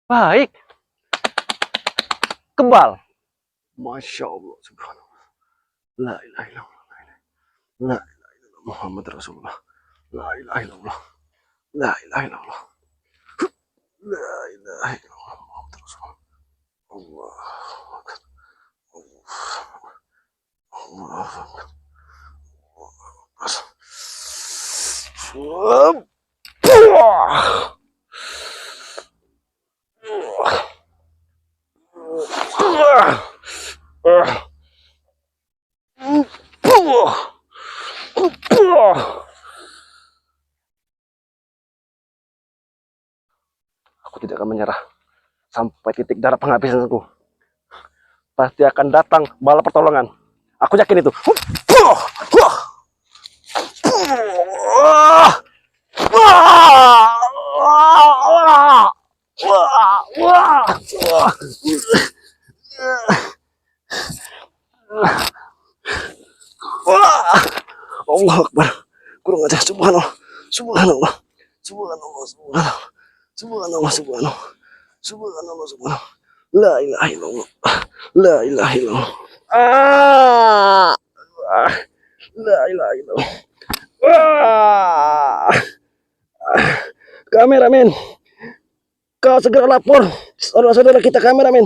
Baik. Kebal. Masya Allah, subhanallah. La ilaha illallah. La ilaha illallah Muhammad Rasulullah. La ilaha illallah. La ilaha illallah. La ilaha illallah Muhammad Rasulullah. Allah. Allah. Allah. akan menyerah sampai titik darah penghabisanku. Pasti akan datang bala pertolongan. Aku yakin itu. Allah Akbar. Kurang aja. Subhanallah. Subhanallah. Subhanallah. Subhanallah. Subhanallah. Subhanallah. Subhanallah. Subhanallah. La ilaha illallah. La ilaha illallah. La ilaha illallah. Kameramen, kau segera lapor saudara-saudara kita kameramen.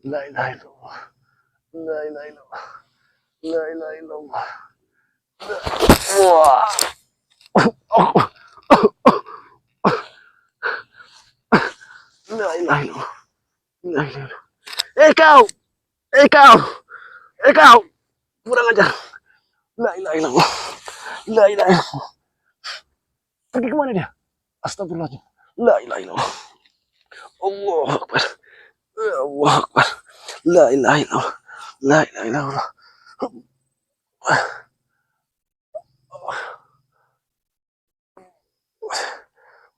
La ilaha illallah. La ilaha illallah. La ilaha illallah. La ilaha illallah. La ilaha illallah. Kau! Kau! Kau! Kurang ajar. La ilaha illallah. La ilaha illallah. Pergi kemana dia? Astagfirullahaladzim. La ilaha illallah. Allah Akbar. Allah Akbar. La ilaha illallah. La ilaha illallah.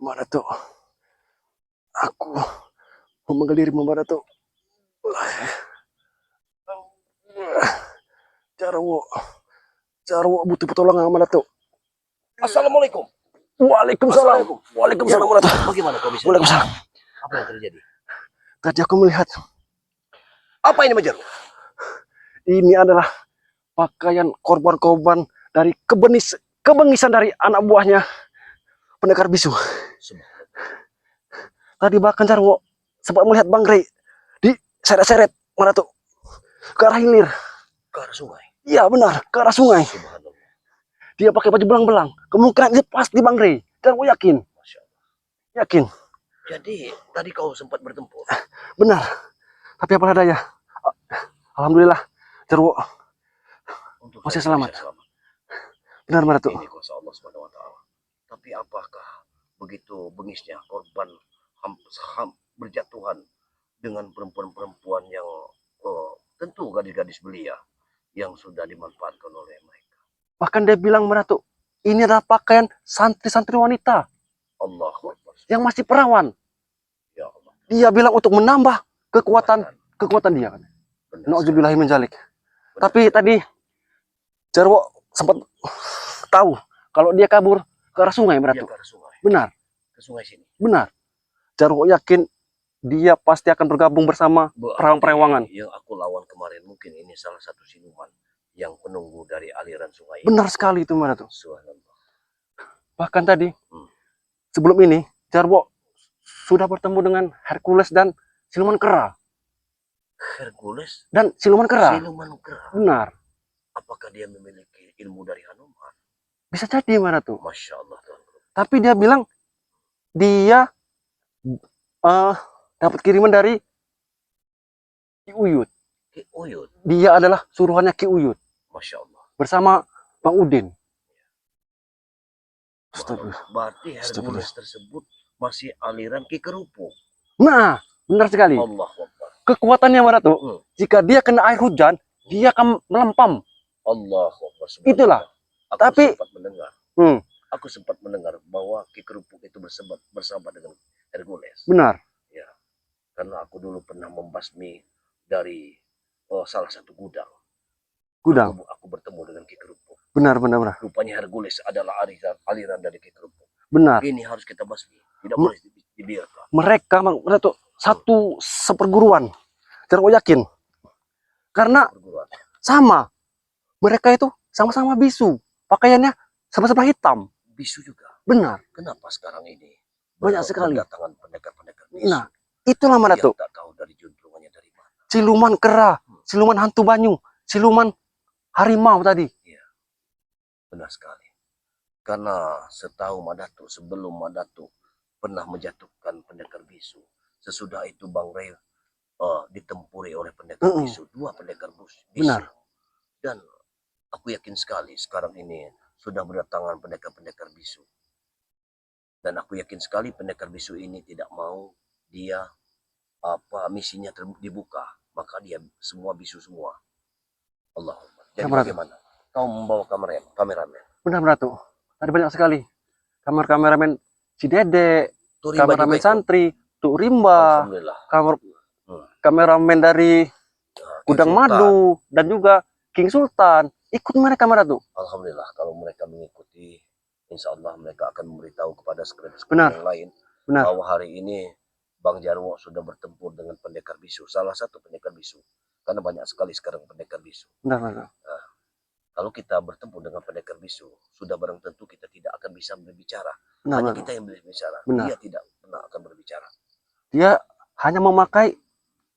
Mana tuh? Aku memanggil dirimu mana tuh? Jarwo butuh pertolongan mana tuh? Assalamualaikum. Waalaikumsalam. Waalaikumsalam. Bagaimana kau bisa? Waalaikumsalam. Apa yang terjadi? Tadi aku melihat Apa ini Majar? ini adalah pakaian korban-korban dari kebengisan dari anak buahnya pendekar bisu. Tadi bahkan Jarwo sempat melihat Bang Rey diseret-seret mana tuh? Ke arah hilir. Ke arah sungai. Iya benar, ke arah sungai. Subhanallah. Dia pakai baju belang-belang. Kemungkinan itu pasti Bang Rey. Dan gue yakin. Masya Allah. Yakin. Jadi tadi kau sempat bertempur. Benar. Tapi apa daya. Alhamdulillah. Jarwo Untuk masih saya selamat. bisa selamat. Benar mana tuh? Ini kuasa Allah Subhanahu wa taala. Tapi apakah begitu bengisnya korban berjatuhan dengan perempuan-perempuan yang tentu gadis-gadis belia yang sudah dimanfaatkan oleh mereka. Bahkan dia bilang mana tuh? Ini adalah pakaian santri-santri wanita Allahu Akbar. yang masih perawan. Ya Allah. Dia bilang untuk menambah kekuatan dia. Benar. Nauzubillahi min dzalik. Tapi tadi Jarwo sempat tahu kalau dia kabur ke arah sungai Dia berarti. ke arah sungai. Benar, Ke sungai sini. benar. Jarwo yakin dia pasti akan bergabung bersama perawan-perawangan. Yang aku lawan kemarin mungkin ini salah satu siluman yang penunggu dari aliran sungai. Benar sekali itu mana tuh. Subhanallah. Bahkan tadi sebelum ini Jarwo sudah bertemu dengan Hercules dan siluman kera. Hercules Dan siluman kera. siluman kera. Benar. Apakah dia memiliki ilmu dari Hanuman? Bisa jadi mana tuh. Masya Allah Tuanku. Tapi dia bilang dia dapat kiriman dari Ki Uyut. Ki Uyut. Dia adalah suruhannya Ki Uyut Masya Allah. bersama Bang Udin. Berarti Hercules tersebut masih aliran Ki Kerupuk. Nah, benar sekali. Allah Akbar. Kekuatannya mana tuh? Jika dia kena air hujan, dia akan melempam. Allah Akbar. Itulah. Aku Tapi- sempat mendengar. Hmm, Aku sempat mendengar bahwa Ki Kerupuk itu bersama dengan Hercules. benar. Karena aku dulu pernah membasmi dari salah satu gudang. Gudang. Aku bertemu dengan Ki Kerupuk. Benar, benar, benar. Rupanya Hercules adalah aliran dari Ki Kerupuk. Benar. Ini harus kita basmi. Tidak boleh dibiarkan. Mereka tuh satu seperguruan. Jarwo yakin. Karena Perguruan. sama. Mereka itu sama-sama bisu. Pakaiannya sama-sama hitam. Bisu juga. Benar. Kenapa sekarang ini Banyak sekali. berdatangan pendekar-pendekar bisu Nah, itulah mana yang tuh? tak tahu dari juntrungannya dari mana? Siluman kera, siluman hantu banyu, siluman harimau tadi. Iya. Benar sekali. Karena setahu Madatu, sebelum Madatu pernah menjatuhkan pendekar bisu, sesudah itu Bang Ray ditempuri oleh pendekar bisu, 2 pendekar bisu. Benar. Dan aku yakin sekali sekarang ini sudah berdatangan pendekar-pendekar bisu. Dan aku yakin sekali pendekar bisu ini tidak mau dia misinya dibuka, maka dia semua bisu semua. Allahumma. Jadi bagaimana? Kau membawa kameramen. Benar tuh. Ada banyak sekali. Kameramen si Dede, Tuh Rimba kameramen juga santri, Tuh Rimba, Alhamdulillah. kameramen dari Gudang King Sultan. Madu, dan juga King Sultan. Ikut mereka tuh. Alhamdulillah kalau mereka mengikuti, insya Allah mereka akan memberitahu kepada Benar. sekret-sekret yang lain Benar. bahwa hari ini Bang Jarwo sudah bertempur dengan pendekar bisu, salah satu pendekar bisu. Karena banyak sekali sekarang pendekar bisu. Benar. Kalau kita bertempur dengan pendekar bisu, sudah barang tentu kita tidak akan bisa berbicara. Benar, Hanya benar. kita yang berbicara. Benar. Dia tidak pernah akan berbicara. Dia hanya memakai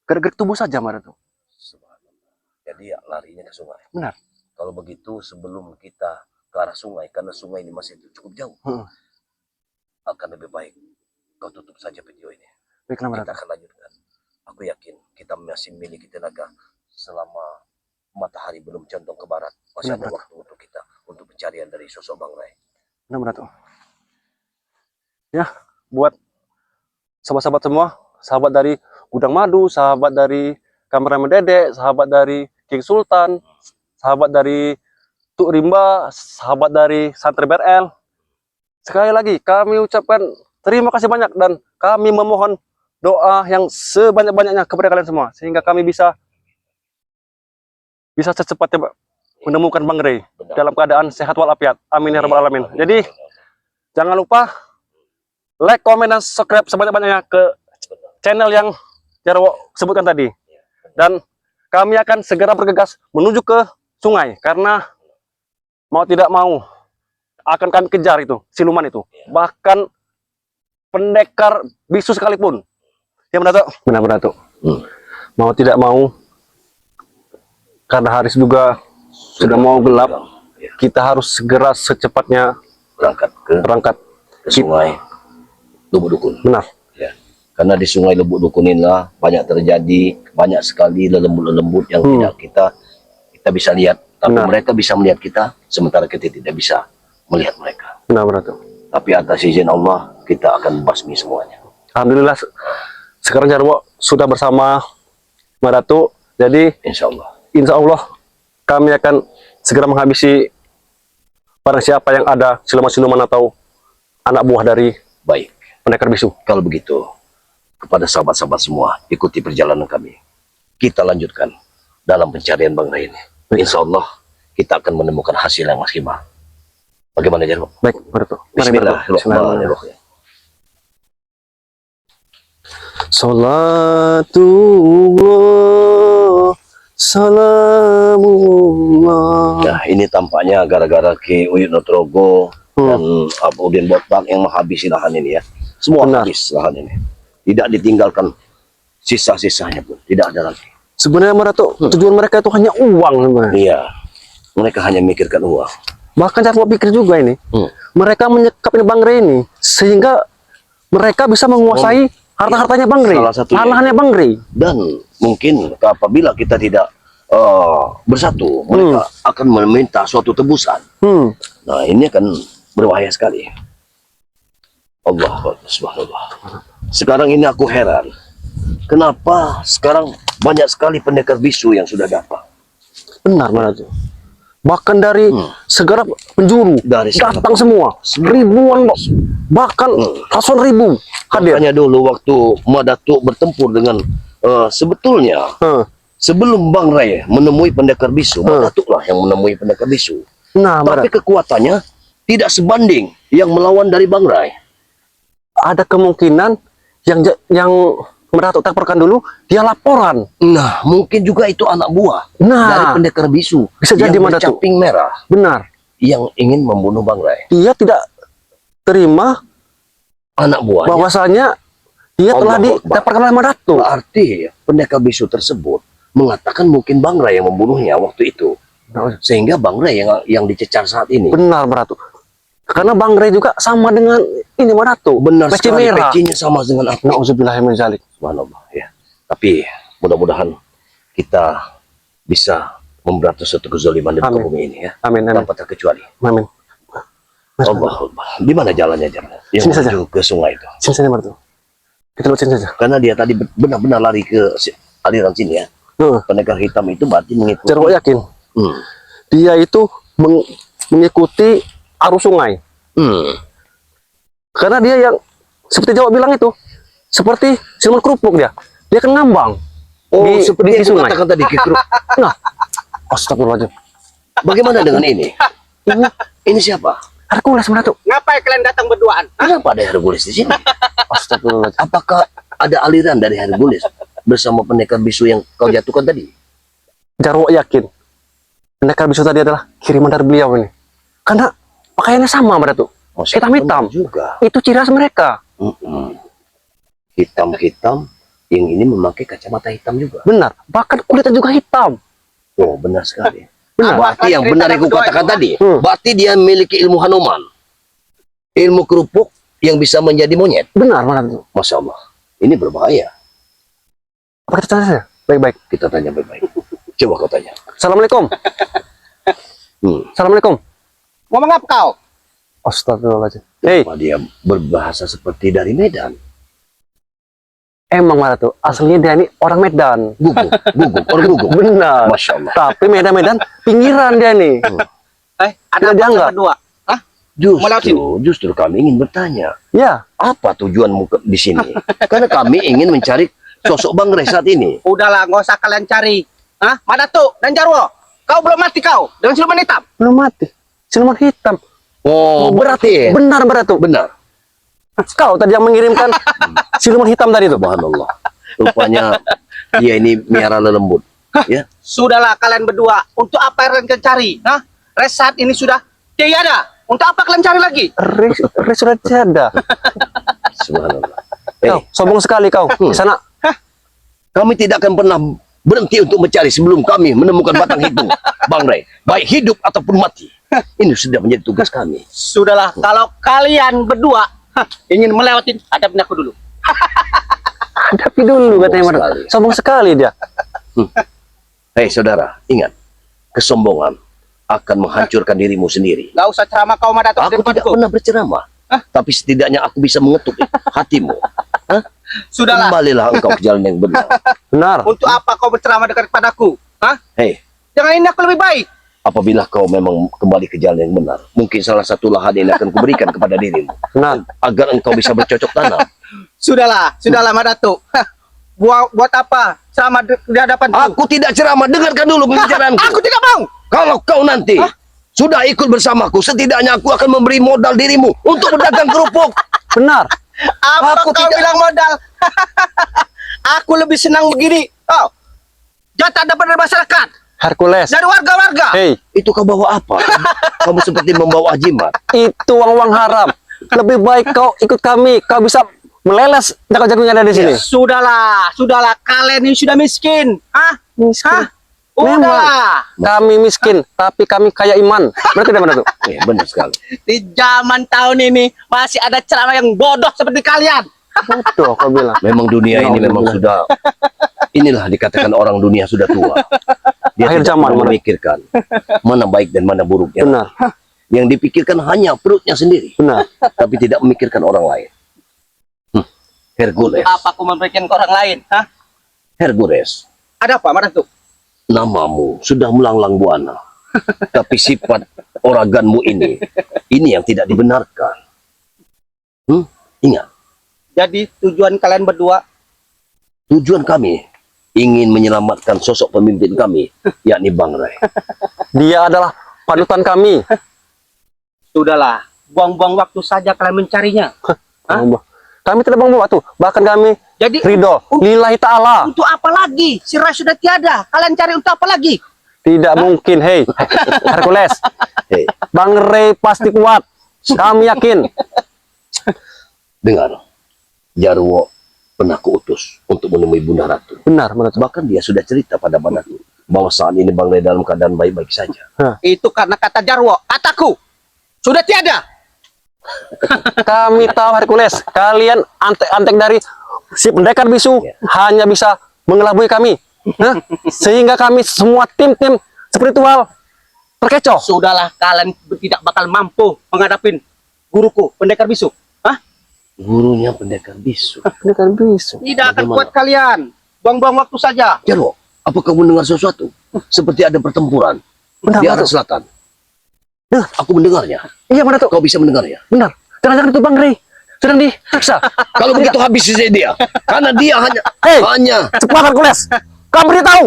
gerak-gerik tubuh saja tuh. Subhanallah. Jadi ya larinya ke sungai. Benar. Kalau begitu sebelum kita ke arah sungai, karena sungai ini masih cukup jauh, akan lebih baik kau tutup saja video ini. Baiklah Kita akan lanjutkan. Aku yakin kita masih memiliki tenaga selama matahari belum condong ke barat. Masih ada waktu untuk kita untuk pencarian dari sosok Bang Ray. Benar tuh. Ya, buat sahabat-sahabat semua, sahabat dari Gudang Madu, sahabat dari kameramen Dede, sahabat dari King Sultan, sahabat dari Tuk Rimba, sahabat dari Santri BRL. Sekali lagi kami ucapkan terima kasih banyak dan kami memohon doa yang sebanyak-banyaknya kepada kalian semua sehingga kami bisa secepatnya menemukan Bang Ray dalam keadaan sehat walafiat. Amin ya rabbal alamin. Jadi jangan lupa like, komen, dan subscribe sebanyak-banyaknya ke channel yang Jarwo sebutkan tadi. Dan kami akan segera bergegas menuju ke sungai karena mau tidak mau akan kami kejar itu siluman itu. Bahkan pendekar bisu sekalipun. Ya benar tuh. Mau tidak mau karena hari juga sudah mau gelap, kita harus segera secepatnya berangkat ke sungai Lubuk Dukun. Benar. Ya. Karena di sungai Lubuk Dukun inilah banyak terjadi banyak sekali lelembut-lelembut yang tidak kita bisa lihat, tapi mereka bisa melihat kita sementara kita tidak bisa melihat mereka. Benar tuh. Tapi atas izin Allah kita akan basmi semuanya. Alhamdulillah sekarang Jarwo sudah bersama Maratu. Jadi Insya Allah kami akan segera menghabisi barang siapa yang ada siluman-siluman atau anak buah dari baik pendekar bisu. Kalau begitu, kepada sahabat-sahabat semua, ikuti perjalanan kami. Kita lanjutkan dalam pencarian Bang Ray ini. Insya Allah kita akan menemukan hasil yang maksimal. Bagaimana Jarwo? Baik, Maratu. Bismillahirrahmanirrahim. Salatullah, salamullah. Nah, ini tampaknya gara-gara Ki Uyut Nutrogo dan Abudin Botak yang menghabisi lahan ini ya. Semua habis lahan ini. Tidak ditinggalkan sisa-sisanya pun. Tidak ada lagi. Sebenarnya Maratu, tujuan mereka itu hanya uang sebenarnya. Iya. Mereka hanya memikirkan uang. Bahkan cara pikir juga ini. Mereka menyekap ini Bang Ray ini sehingga mereka bisa menguasai harta-hartanya Bang Ray, lahannya Bang Ray. Dan mungkin apabila kita tidak bersatu, mereka akan meminta suatu tebusan. Nah, ini akan berbahaya sekali. Allah Subhanallah. Sekarang ini aku heran, kenapa sekarang banyak sekali pendekar bisu yang sudah datang. Benar tuh. Bahkan dari segala penjuru datang semua, ribuan, bahkan ratusan ribu hadir. Makanya dulu waktu Madatu bertempur dengan sebetulnya sebelum Bang Ray menemui pendekar bisu, Madatu lah yang menemui pendekar bisu. Nah, tapi kekuatannya tidak sebanding yang melawan dari Bang Ray. Ada kemungkinan yang Madatu taporkan dulu, dia laporan. Nah, mungkin juga itu anak buah dari pendekar bisu. Bisa jadi Madatu. Bercaping merah. Benar. Yang ingin membunuh Bang Ray. Dia tidak terima anak buahnya. Bahwasanya dia telah ditaporkan oleh Madatu. Berarti pendekar bisu tersebut mengatakan mungkin Bang Ray yang membunuhnya waktu itu. Sehingga Bang Rey yang dicecar saat ini. Benar Maratu. Karena Bang Rey juga sama dengan ini Maratu. Benar Peci sekali, merah. pecinya sama dengan aku. Nauzubillahiminzalik. Subhanallah, ya. Tapi mudah-mudahan kita bisa memberantas suatu kezaliman di muka Amin. bumi ini ya. Amin, amin. Tanpa terkecuali. Amin. Allah, Allah. Di mana jalannya jalan? Yang Sini saja. menuju ke sungai itu. Sini Maratu. Kita lewat sini saja. Karena dia tadi benar-benar lari ke aliran sini ya. Pendekar hitam itu berarti mengikuti. Jarwo yakin. Dia itu mengikuti arus sungai. Karena dia yang seperti Jawa bilang itu, seperti siluman kerupuk dia. Dia kan ngambang. Oh, di seperti yang sungai. katakan tadi Kikruk. Nah, astagfirullahaladzim. Bagaimana dengan ini? Ini siapa? Hercules Maratu. Ngapain kalian datang berduaan? Kenapa ada Hercules di sini? Astagfirullahaladzim. Apakah ada aliran dari Hercules bersama pendekar bisu yang kau jatuhkan tadi? Jarwo yakin pendekar bisu tadi adalah kiriman dari beliau ini. Karena pakaiannya sama Maratu. Masya Hitam-hitam. Allah juga. Itu ciri khas mereka. Hitam-hitam, yang ini memakai kacamata hitam juga. Benar. Bahkan kulitnya juga hitam. Oh, benar sekali. Benar. Berarti yang benar yang kau katakan tadi, Hmm. berarti dia memiliki ilmu Hanuman. Ilmu kerupuk yang bisa menjadi monyet. Benar Maratu. Masya Allah. Ini berbahaya. Apa kita tanya saja? Baik-baik. Kita tanya baik-baik. Coba kau tanya. Assalamualaikum. Assalamualaikum. Ngomong apa kau? Astagfirullahaladzim. Hei, Kenapa dia berbahasa seperti dari Medan? emang Maratu. Aslinya dia ini orang Medan. Guguk, orang guguk. Benar. Masya Allah. Tapi Medan-Medan pinggiran dia nih. Ada Tidak dianggap. berdua? Justru kami ingin bertanya, Ya, apa tujuanmu di sini? Karena kami ingin mencari sosok Bang Rey saat ini. Udahlah, nggak usah kalian cari. Hah? Madatu dan Jarwo, kau belum mati kau dengan siluman hitam. belum mati. Siluman hitam. Oh, berarti Benar Maratu. benar. Kau tadi yang mengirimkan siluman hitam tadi itu. Subhanallah. Rupanya dia ini miara lelembut. Ya, Sudahlah kalian berdua. Untuk apa yang kalian cari? Hah? Resat ini sudah tiada. Untuk apa kalian cari lagi? Res sudah tiada. subhanallah. Kau sombong sekali kau. Di sana. Kami tidak akan pernah berhenti untuk mencari sebelum kami menemukan batang hidung Bang Rey, baik hidup ataupun mati. Ini sudah menjadi tugas kami. Sudahlah, kalau kalian berdua ingin melewati, hadapin aku dulu. Hadapi dulu katanya Maratu. sekali. Sombong sekali dia. Hei saudara, ingat, kesombongan akan menghancurkan dirimu sendiri. Gak usah ceramah kau Madatu di Aku tidak depanku. pernah berceramah, tapi setidaknya aku bisa mengetuk hatimu. Sudahlah, Kembalilah engkau ke jalan yang benar. Benar. untuk apa kau berceramah dekat padaku? Hah? Hei, Jangan ini aku lebih baik. apabila kau memang kembali ke jalan yang benar, mungkin salah satu lahan ini akan kuberikan kepada dirimu, Benar. agar engkau bisa bercocok tanam. Sudahlah Madatu. Buat apa ceramah di hadapanku? Aku tidak ceramah, dengarkan dulu pembicaraanku. Aku tidak mau. Kalau kau nanti sudah ikut bersamaku, setidaknya aku akan memberi modal dirimu untuk berdagang kerupuk. Benar. Apa Aku kau tidak- bilang modal? Aku lebih senang begini. Oh, jatah dapat dari masyarakat, Hercules. dari warga-warga. Hei, Itu kau bawa apa? Kamu seperti membawa jimat. itu uang-uang haram. Lebih baik kau ikut kami. Kau bisa meleles jago-jago yang ada di sini. Sudahlah. Kalian ini sudah miskin. Hah? Miskin. Udahlah. Memang kami miskin, tapi kami kaya iman. Berarti tidak benar tuh? Ya, benar sekali. Di zaman tahun ini masih ada ceramah yang bodoh seperti kalian. Bodoh kau bilang. Memang dunia ini memang sudah, inilah dikatakan orang dunia sudah tua. Dia Akhir tidak zaman, pernah benar. memikirkan mana baik dan mana buruknya. Benar. Yang dipikirkan hanya perutnya sendiri, Benar. tapi tidak memikirkan orang lain. Hercules, Apa aku memberikan ke orang lain? Hah? Hercules, Ada apa, Madatu? namamu sudah melanglang buana, tapi sifat oraganmu ini yang tidak dibenarkan. Ingat, Jadi tujuan kalian berdua tujuan kami ingin menyelamatkan sosok pemimpin kami, yakni Bang Rey. Dia adalah panutan kami. sudahlah. Buang-buang waktu saja kalian mencarinya. Allah. Kami tidak mau waktu. Bahkan kami Jadi ridho. Lillahi ta'ala. untuk apa lagi? Si Rai sudah tiada. Kalian cari untuk apa lagi? Tidak mungkin. Hei, Hercules. Hei, Bang Rey pasti kuat. Kami yakin. dengar, Jarwo pernah kuutus untuk menemui Bunda Ratu. Benar, benar. Bahkan dia sudah cerita pada padaku bahwa saat ini Bang Rey dalam keadaan baik-baik saja. Itu karena kata Jarwo, kataku sudah tiada. Kami tahu Hercules, kalian antek-antek dari si pendekar bisu hanya bisa mengelabui kami. Hah? Sehingga kami semua tim-tim spiritual terkecoh. Sudahlah, kalian tidak bakal mampu menghadapi guruku pendekar bisu. Hah? Gurunya pendekar bisu. Pendekar bisu. Tidak akan Bagaimana? kuat kalian. Buang-buang waktu saja. Jarwo, apa kamu mendengar sesuatu? Seperti ada pertempuran Benar, di arah Batu. selatan. Dengar. Aku mendengarnya. Iya, mana tuh? Kau bisa mendengarnya? Benar. Jangan-jangan itu Bang Rey sedang diperiksa. Kalau begitu habisi saja dia. Karena dia hanya Hei. hanya Cepat Hercules. Kamu beritahu.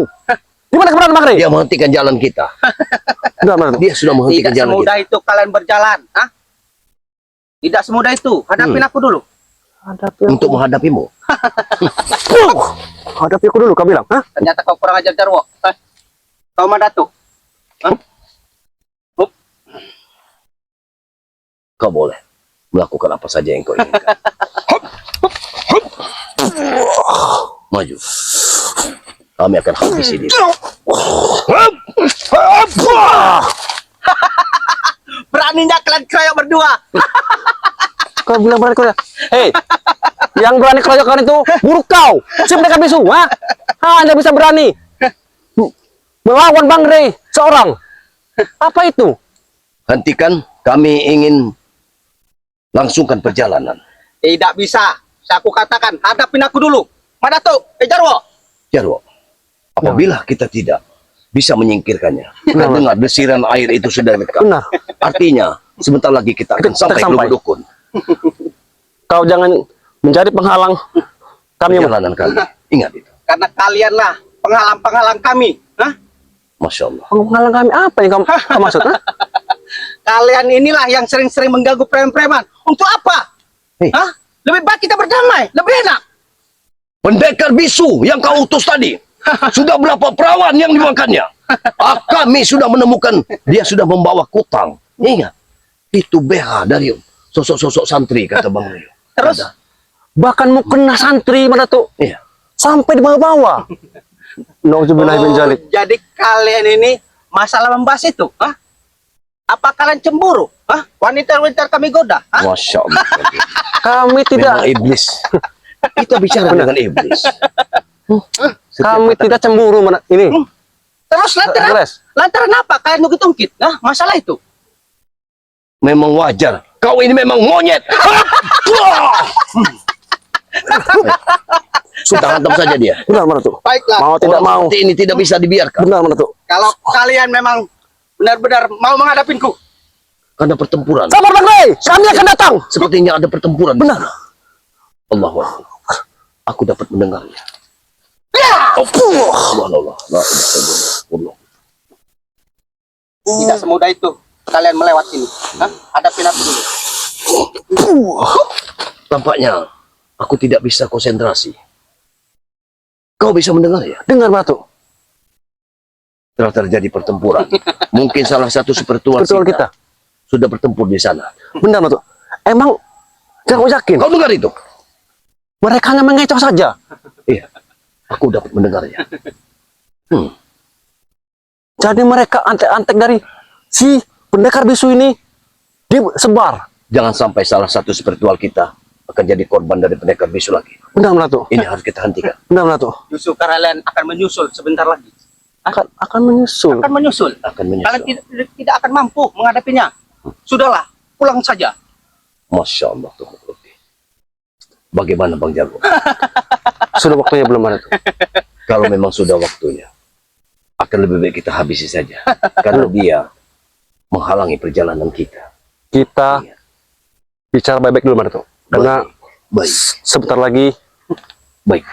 Di mana keberadaan Bang Rey? dia menghentikan jalan kita. Benar, mana tuh? Dia sudah menghentikan Tidak jalan semudah kita. itu kalian berjalan. Hah? Tidak semudah itu. Hadapin aku dulu. Hadapi aku. Untuk menghadapimu. Hadapi aku dulu, kau bilang. Hah? Ternyata kau kurang ajar Jarwo. Hah? Kau Mandatu. Hah? Kau boleh melakukan apa saja yang kau inginkan. Maju. Kami akan habisi dia. Beraninya kalian keroyok berdua. Kau bilang berani kau. Hei, yang berani keroyokan itu buruk kau. Si pendekar bisu, ha? Hanya bisa berani melawan Bang Rey seorang. Apa itu? Hentikan, kami ingin langsungkan perjalanan. Tidak bisa. Saya aku katakan, hadapin aku dulu. Mandatu, Jarwo. Jarwo, apabila kita tidak bisa menyingkirkannya, kita dengar desiran air itu sudah dekat. Benar. Artinya, sebentar lagi kita akan Kita sampai ke sampai. Lubuk Dukun. Kau jangan menjadi penghalang kami. Perjalanan kami. Ingat itu. Karena kalianlah penghalang-penghalang kami. Hah? Masya Allah. Penghalang kami apa yang kau maksud? Ha? Kalian inilah yang sering-sering mengganggu preman-preman. Untuk apa? Hei. Hah? Lebih baik kita berdamai. Lebih enak. Pendekar bisu yang kau utus tadi. Sudah berapa perawan yang dimakannya? Kami sudah menemukan. Dia sudah membawa kutang. Ingat. Itu BH dari sosok-sosok santri, kata Bang Rey. Terus? Ada. Bahkan mau kena santri mana tuh? Iya. Sampai di bawah-bawah. Nauzubillah min zalik. Jadi kalian ini masalah membahas itu. Hah? Apa kalian cemburu? Hah? Wanita-wanita kami goda? Hah? Masya Allah. Kami tidak Memang iblis. Kita bicara dengan iblis. kami tidak cemburu mana ini. Terus lantaran, Hercules. lantaran apa kalian ungkit-ungkit? Hah? Masalah itu. Memang wajar. Kau ini memang monyet. Sudah hantam saja dia. Benar mana tuh? Baiklah. Mau tidak mau. Seperti ini tidak bisa dibiarkan. Benar mana tuh? Kalau kalian memang benar-benar mau menghadapinku. Karena pertempuran. Sabar Bang Rey, kami akan datang. Sepertinya ada pertempuran. Benar. Allahu Akbar. Aku dapat mendengarnya. Ya! Subhanallah. La ilaha illallah. Tidak semudah itu kalian melewati ini. Hah? Hadapin aku dulu. Tampaknya aku tidak bisa konsentrasi. Kau bisa mendengar ya? Dengar batu. Telah terjadi pertempuran. Mungkin salah satu spiritual Betul kita. sudah bertempur di sana. Benar batu. Emang jangan yakin. Kau dengar itu? Mereka hanya mengecoh saja. Iya. Aku dapat mendengarnya. Jadi mereka antek-antek dari si pendekar bisu ini disebar. Jangan sampai salah satu spiritual kita akan jadi korban dari pendekar bisu lagi. Benar batu. Ini harus kita hentikan. Benar batu. Justru kalian akan menyusul sebentar lagi. Akan menyusul. Akan menyusul. Akan Kalian menyusul. tidak akan mampu menghadapinya. Sudahlah, pulang saja. Masya Allah. Tuhan. Bagaimana Bang Jarwo? Sudah waktunya belum ada tuh. Kalau memang sudah waktunya, akan lebih baik kita habisi saja. Karena dia menghalangi perjalanan kita. Kita Iya. bicara baik-baik dulu mana tuh. Karena Baik. sebentar lagi. Baik.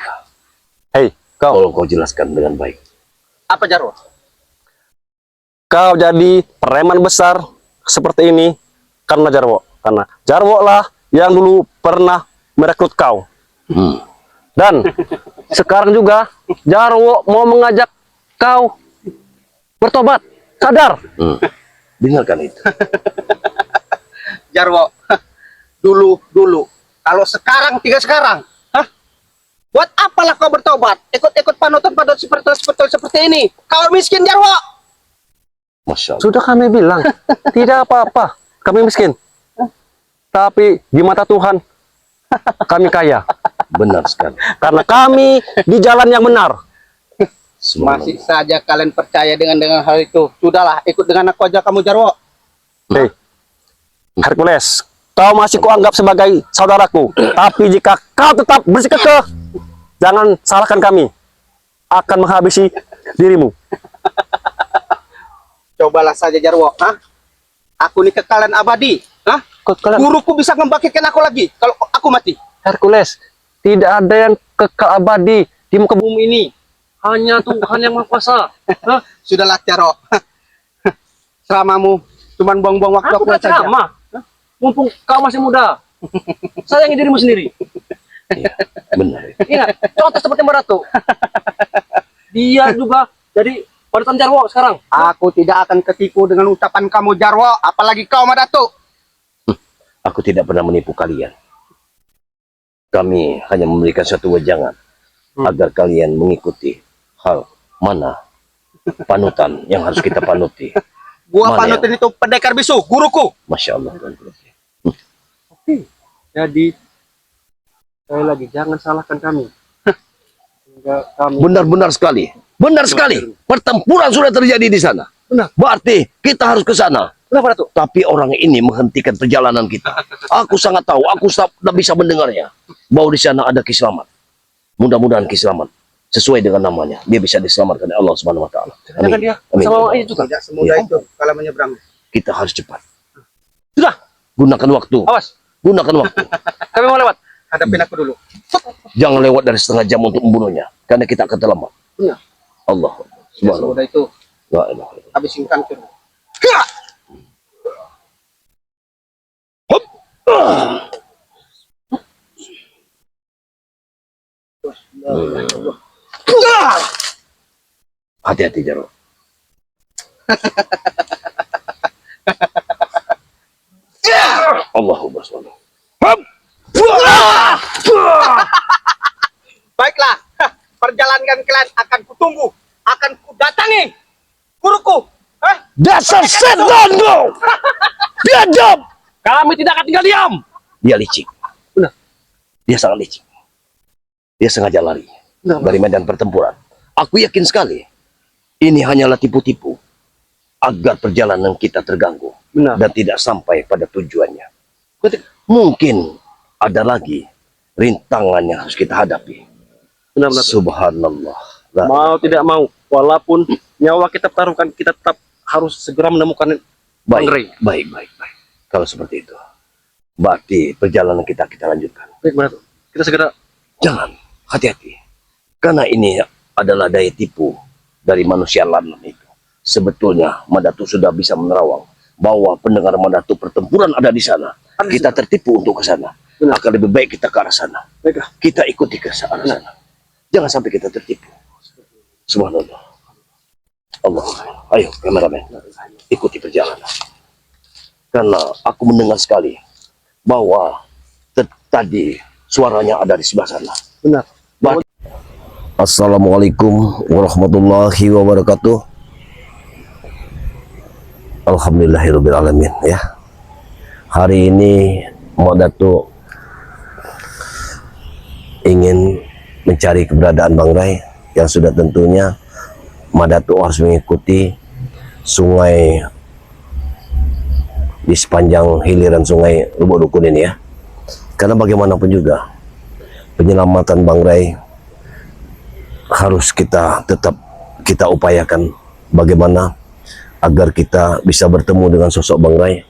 Hei, Tolong kau jelaskan dengan baik. Apa Jarwo? kau jadi preman besar seperti ini karena Jarwo. Karena Jarwo lah yang dulu pernah merekrut kau. Dan sekarang juga Jarwo mau mengajak kau bertobat. Sadar. Dengarkan itu. Jarwo, dulu. Kalau sekarang, tiga sekarang. Hah? Buat apalah kau bertobat? Ikut-ikut panutan-panutan seperti ini. Kau miskin, Jarwo. Masya Allah. Sudah kami bilang, tidak apa-apa. Kami miskin. Tapi di mata Tuhan, kami kaya. Benar sekali. Karena kami di jalan yang benar. Masih saja kalian percaya dengan hal itu. Sudahlah, ikut dengan aku aja kamu, Jarwo. Hei, Hercules, kau masih kuanggap sebagai saudaraku. Tapi jika kau tetap bersikukuh, jangan salahkan kami. Akan menghabisi dirimu. Cobalah saja, Jarwo. Hah? Aku ini kekalahan abadi. Hah? Guruku bisa membangkitkan aku lagi kalau aku mati. Hercules, tidak ada yang kekal abadi di muka bumi ini. Hanya Tuhan yang Maha Kuasa. Hah? Sudahlah, Jarwo. Selamamu cuman buang-buang waktu Aku aku saja. sama. Mumpung kau masih muda. Sayangi dirimu sendiri. Iya, benar. Ingat, contoh seperti Mbak Ratu. Dia juga jadi panutan Jarwo sekarang. Aku tidak akan ketipu dengan ucapan kamu, Jarwo. Apalagi kau, Madatu. Aku tidak pernah menipu kalian. Kami hanya memberikan satu wejangan agar kalian mengikuti hal mana panutan yang harus kita panuti. Gua Mana panutin itu pendekar bisu, guruku. Masya Allah. Tuan. Jadi sekali lagi jangan salahkan kami. Hingga kami Benar-benar sekali. Benar sekali. Pertempuran sudah terjadi di sana. Benar. Berarti kita harus ke sana. Kenapa Ratu? Tapi orang ini menghentikan perjalanan kita. Aku sangat tahu. Aku sudah bisa mendengarnya. Bahwa di sana ada kiselamat. Mudah-mudahan kiselamat. Sesuai dengan namanya. Dia bisa diselamatkan oleh Allah Subhanahu Wa Taala. Jangan dia Amin. sama itu juga. Tidak semudah Iya. itu kalau menyeberang. Kita harus cepat. Sudah, Gunakan waktu. awas. Gunakan waktu. Kami mau lewat. Hadapin aku dulu. Jangan lewat dari setengah jam untuk membunuhnya. Karena kita akan terlambat. Iya. Allah. Tidak Subhanallah. semudah itu. La ilaha illallah. Habisin kanker. Hati-hati Jarwo. Allahu Akbar. Baiklah. Perjalanan kalian akan kutunggu. Akan kudatangi. Guruku. Hah? Dasar setan kau! Biadab! Kami tidak akan tinggal diam. Dia licik. Benar. Dia sangat licik. Dia sengaja lari dari medan pertempuran. Aku yakin sekali ini hanyalah tipu-tipu agar perjalanan kita terganggu Benar. dan tidak sampai pada tujuannya. Mungkin ada lagi rintangan yang harus kita hadapi. Benar, benar. Subhanallah. Mau tidak mau, walaupun nyawa kita taruhkan, kita tetap harus segera menemukan Bang Ray. Baik. Kalau seperti itu, berarti perjalanan kita lanjutkan. Baik, Mbak Ratu. Kita segera. Jangan, hati-hati. Karena ini adalah daya tipu dari manusia lanang itu. Sebetulnya Madatu sudah bisa menerawang bahwa pendengar Madatu pertempuran ada di sana. Kita tertipu untuk ke sana. Benar. Akan lebih baik kita ke arah sana. Baiklah. Kita ikuti ke arah sana. Jangan sampai kita tertipu. Subhanallah. Allah. Ayo kameramen, ikuti perjalanan. Karena aku mendengar sekali bahwa tadi suaranya ada di sebelah sana. Benar. Assalamualaikum warahmatullahi wabarakatuh. Alhamdulillahirrahmanirrahim ya. Hari ini Madatu ingin mencari keberadaan Bang Ray yang sudah tentunya Madatu harus mengikuti sungai di sepanjang hiliran sungai Lubuk Dukun ini ya. Karena bagaimanapun juga penyelamatan Bang Ray harus tetap kita upayakan bagaimana agar kita bisa bertemu dengan sosok Bang Ray.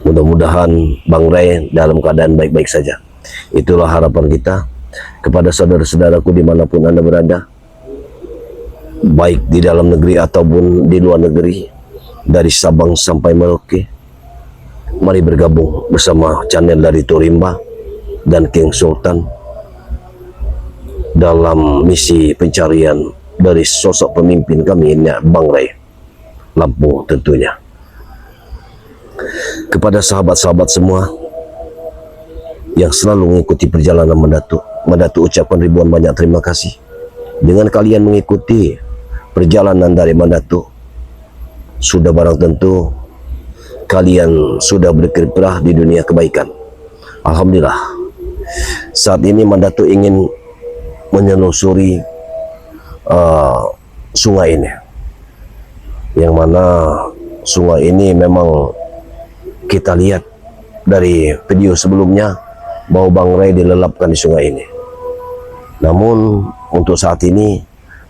Mudah-mudahan Bang Ray dalam keadaan baik-baik saja. Itulah harapan kita kepada saudara-saudaraku dimanapun Anda berada, baik di dalam negeri ataupun di luar negeri, dari Sabang sampai Merauke. Mari bergabung bersama channel dari Turimba dan King Sultan dalam misi pencarian dari sosok pemimpin kami ini, Bang Ray Lampung tentunya. Kepada sahabat-sahabat semua yang selalu mengikuti perjalanan Madatu, Mandatu ucapkan ribuan banyak terima kasih. Dengan kalian mengikuti perjalanan dari Mandatu, sudah barang tentu kalian sudah berkiprah di dunia kebaikan. Alhamdulillah. Saat ini Mandatu ingin menyelusuri sungai ini, yang mana sungai ini memang kita lihat dari video sebelumnya bahwa Bang Ray dilelapkan di sungai ini. Namun untuk saat ini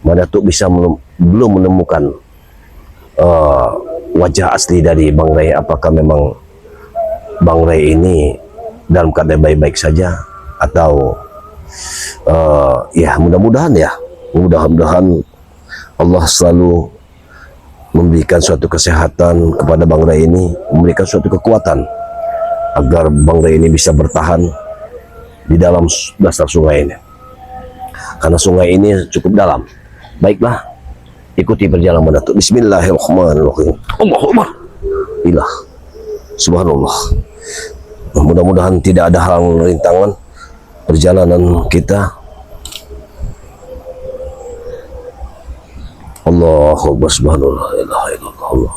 Mandatu belum menemukan wajah asli dari Bang Ray. Apakah memang Bang Ray ini dalam keadaan baik-baik saja, atau ya mudah-mudahan Allah selalu memberikan suatu kesehatan kepada Bang Ray ini, memberikan suatu kekuatan agar Bang Ray ini bisa bertahan di dalam dasar sungai ini, karena sungai ini cukup dalam. Baiklah, ikuti perjalanan Mandatu. Bismillahirrahmanirrahim. Allahu Akbar. Ilah, subhanallah. Mudah-mudahan tidak ada halang rintangan perjalanan kita. Allahu Akbar, subhanallah, la ilaha illallah, Allah.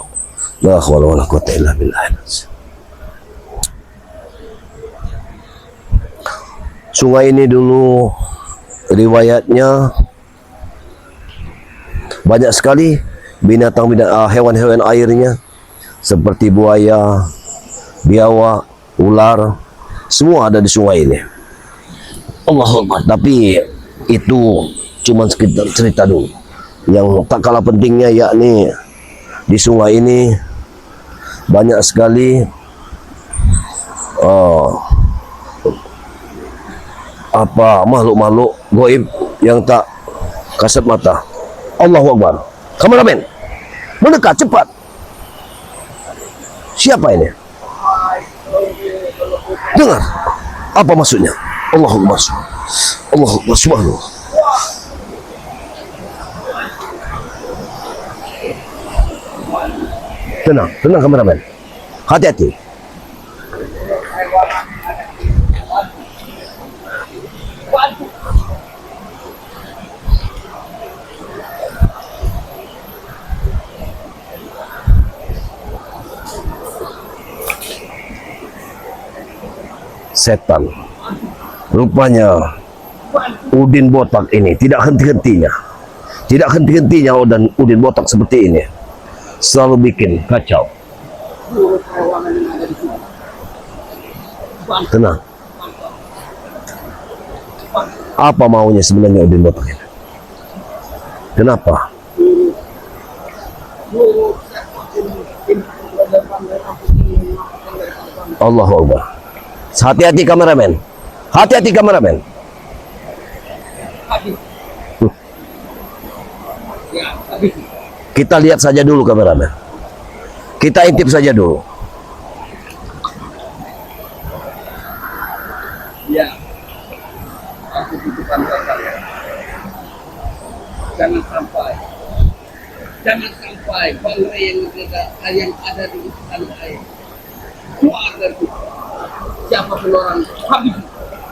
La haula wala quwwata illa billah. Sungai ini dulu riwayatnya banyak sekali hewan-hewan airnya seperti buaya, biawak, ular, semua ada di sungai ini. Allahu Akbar. Tapi itu cuma sekedar cerita dulu. Yang tak kalah pentingnya yakni di sungai ini banyak sekali makhluk-makhluk gaib yang tak kasat mata. Allahu Akbar. Kameramen, mendekat cepat. Siapa ini? Dengar, apa maksudnya? Allahu Akbar. Allahu Akbar, subhanallah. Tenang, tenang kameramen. Hati-hati. Setan. Rupanya Udin Botak ini tidak henti-hentinya. Tidak henti-hentinya Udin Botak seperti ini. Selalu bikin kacau. Tenang. Apa maunya sebenarnya Udin Botak ini? Kenapa? Allahu Akbar. Hati-hati kameramen. Hati-hati kameramen. Kita lihat saja dulu kameramen. Kita intip saja dulu. Ya, aku titipkan kakak. Jangan sampai Bang Ray yang ada di santai keluarga kita. Siapapun orang habis.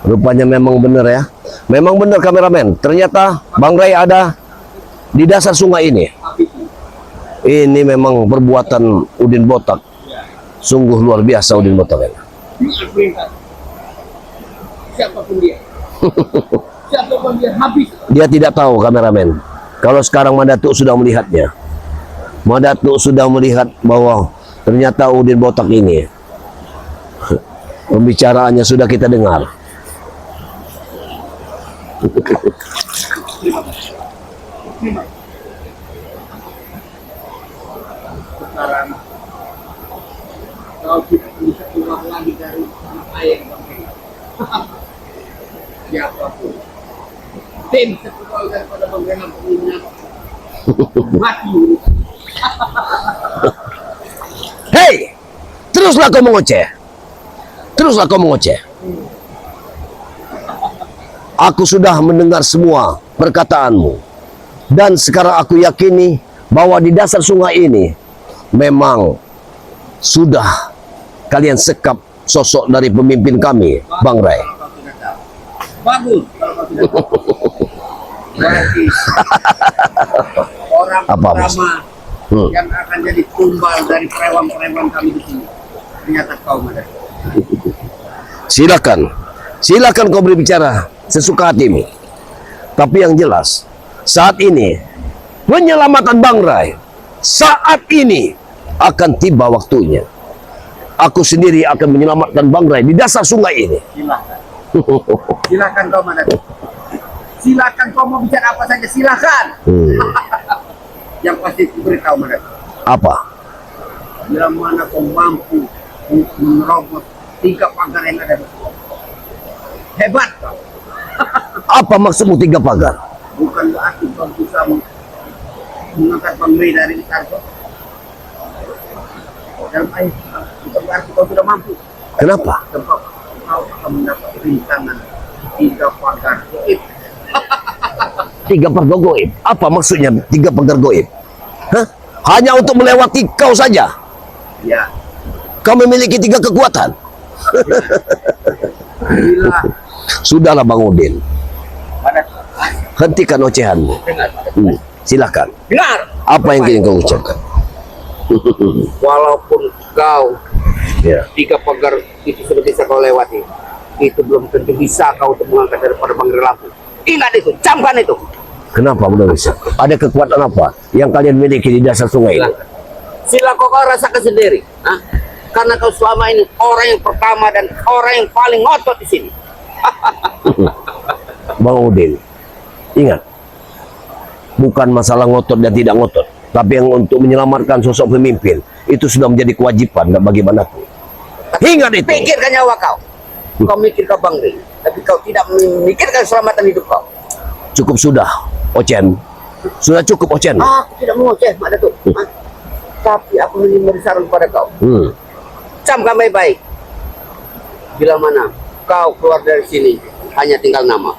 Rupanya memang benar ya. Memang benar kameramen. Ternyata Bang Ray ada di dasar sungai ini. Ini memang perbuatan Udin Botak. Sungguh luar biasa Udin Botak ini. Siapapun dia. Siapapun dia habis. Dia tidak tahu kameramen. Kalau sekarang Mandatu sudah melihatnya. Mandatu sudah melihat bahwa ternyata Udin Botak ini pembicaraannya sudah kita dengar. Sekarang kau tidak bisa keluar lagi dari tanah air Bang Ray. Siapapun tim sekali daripada Bang Ray punya mati. Hei, teruslah kau mengoceh. Teruslah kau mengoceh. Aku sudah mendengar semua perkataanmu. Dan sekarang aku yakini bahwa di dasar sungai ini memang sudah kalian sekap sosok dari pemimpin kami, Bang Ray. Bagus kalau kau tidak tahu. Berarti orang Apa, Mas? pertama yang akan jadi tumbal dari preman-preman kami di sini. Ternyata kau, Madani. Silakan. Silakan kau berbicara sesuka hatimu. Tapi yang jelas, saat ini penyelamatan Bang Rai, saat ini akan tiba waktunya. Aku sendiri akan menyelamatkan Bang Rai di dasar sungai ini. Silakan. Silakan kau, Madani. Silakan kau mau bicara apa saja, silakan. Yang pasti ku beritahu, Madani. Apa? Bila mana kau mampu menerobos 3 pagar yang ada di sini. Hebat kau. Apa maksudmu 3 pagar? Bukan berarti kau bisa mengangkat Bang Ray dari Tarko. Dalam air, bukan berarti kau sudah mampu. Kenapa? Sebab kau akan mendapat rintangan 3 pagar goib. 3 pagar goib. Apa maksudnya 3 pagar goib? Hah? Hanya untuk melewati kau saja. Ya, Kau memiliki 3 kekuatan. bila Sudahlah Bang Udin. pada Hentikan ocehanmu. dengar, Silakan. dengar. Apa yang ingin kau ucapkan? Walaupun kau Ya. 3 pagar itu sudah bisa kau lewati, itu belum tentu bisa kau untuk mengangkat daripada Bang Ray Lampung. Ingat itu, camkan itu. Kenapa belum bisa? Ada kekuatan apa yang kalian miliki di dasar sungai ini? Sila kau rasakan sendiri. Hah? Karena kau selama ini orang yang pertama dan orang yang paling ngotot di sini. Bang Udin, ingat, bukan masalah ngotot dan tidak ngotot, tapi yang untuk menyelamatkan sosok pemimpin itu sudah menjadi kewajiban dan bagaimanapun. Ingat itu. Pikirkan nyawa kau. Kau mikir kau Bang Ray, tapi kau tidak memikirkan keselamatan hidup kau. Cukup sudah, Ocen. Sudah cukup, Ocen. Aku tidak mau ceh, Mak Datuk. Hah? Tapi aku ingin memberi saran kepada kau. Camkan baik-baik. Bila mana kau keluar dari sini, hanya tinggal nama.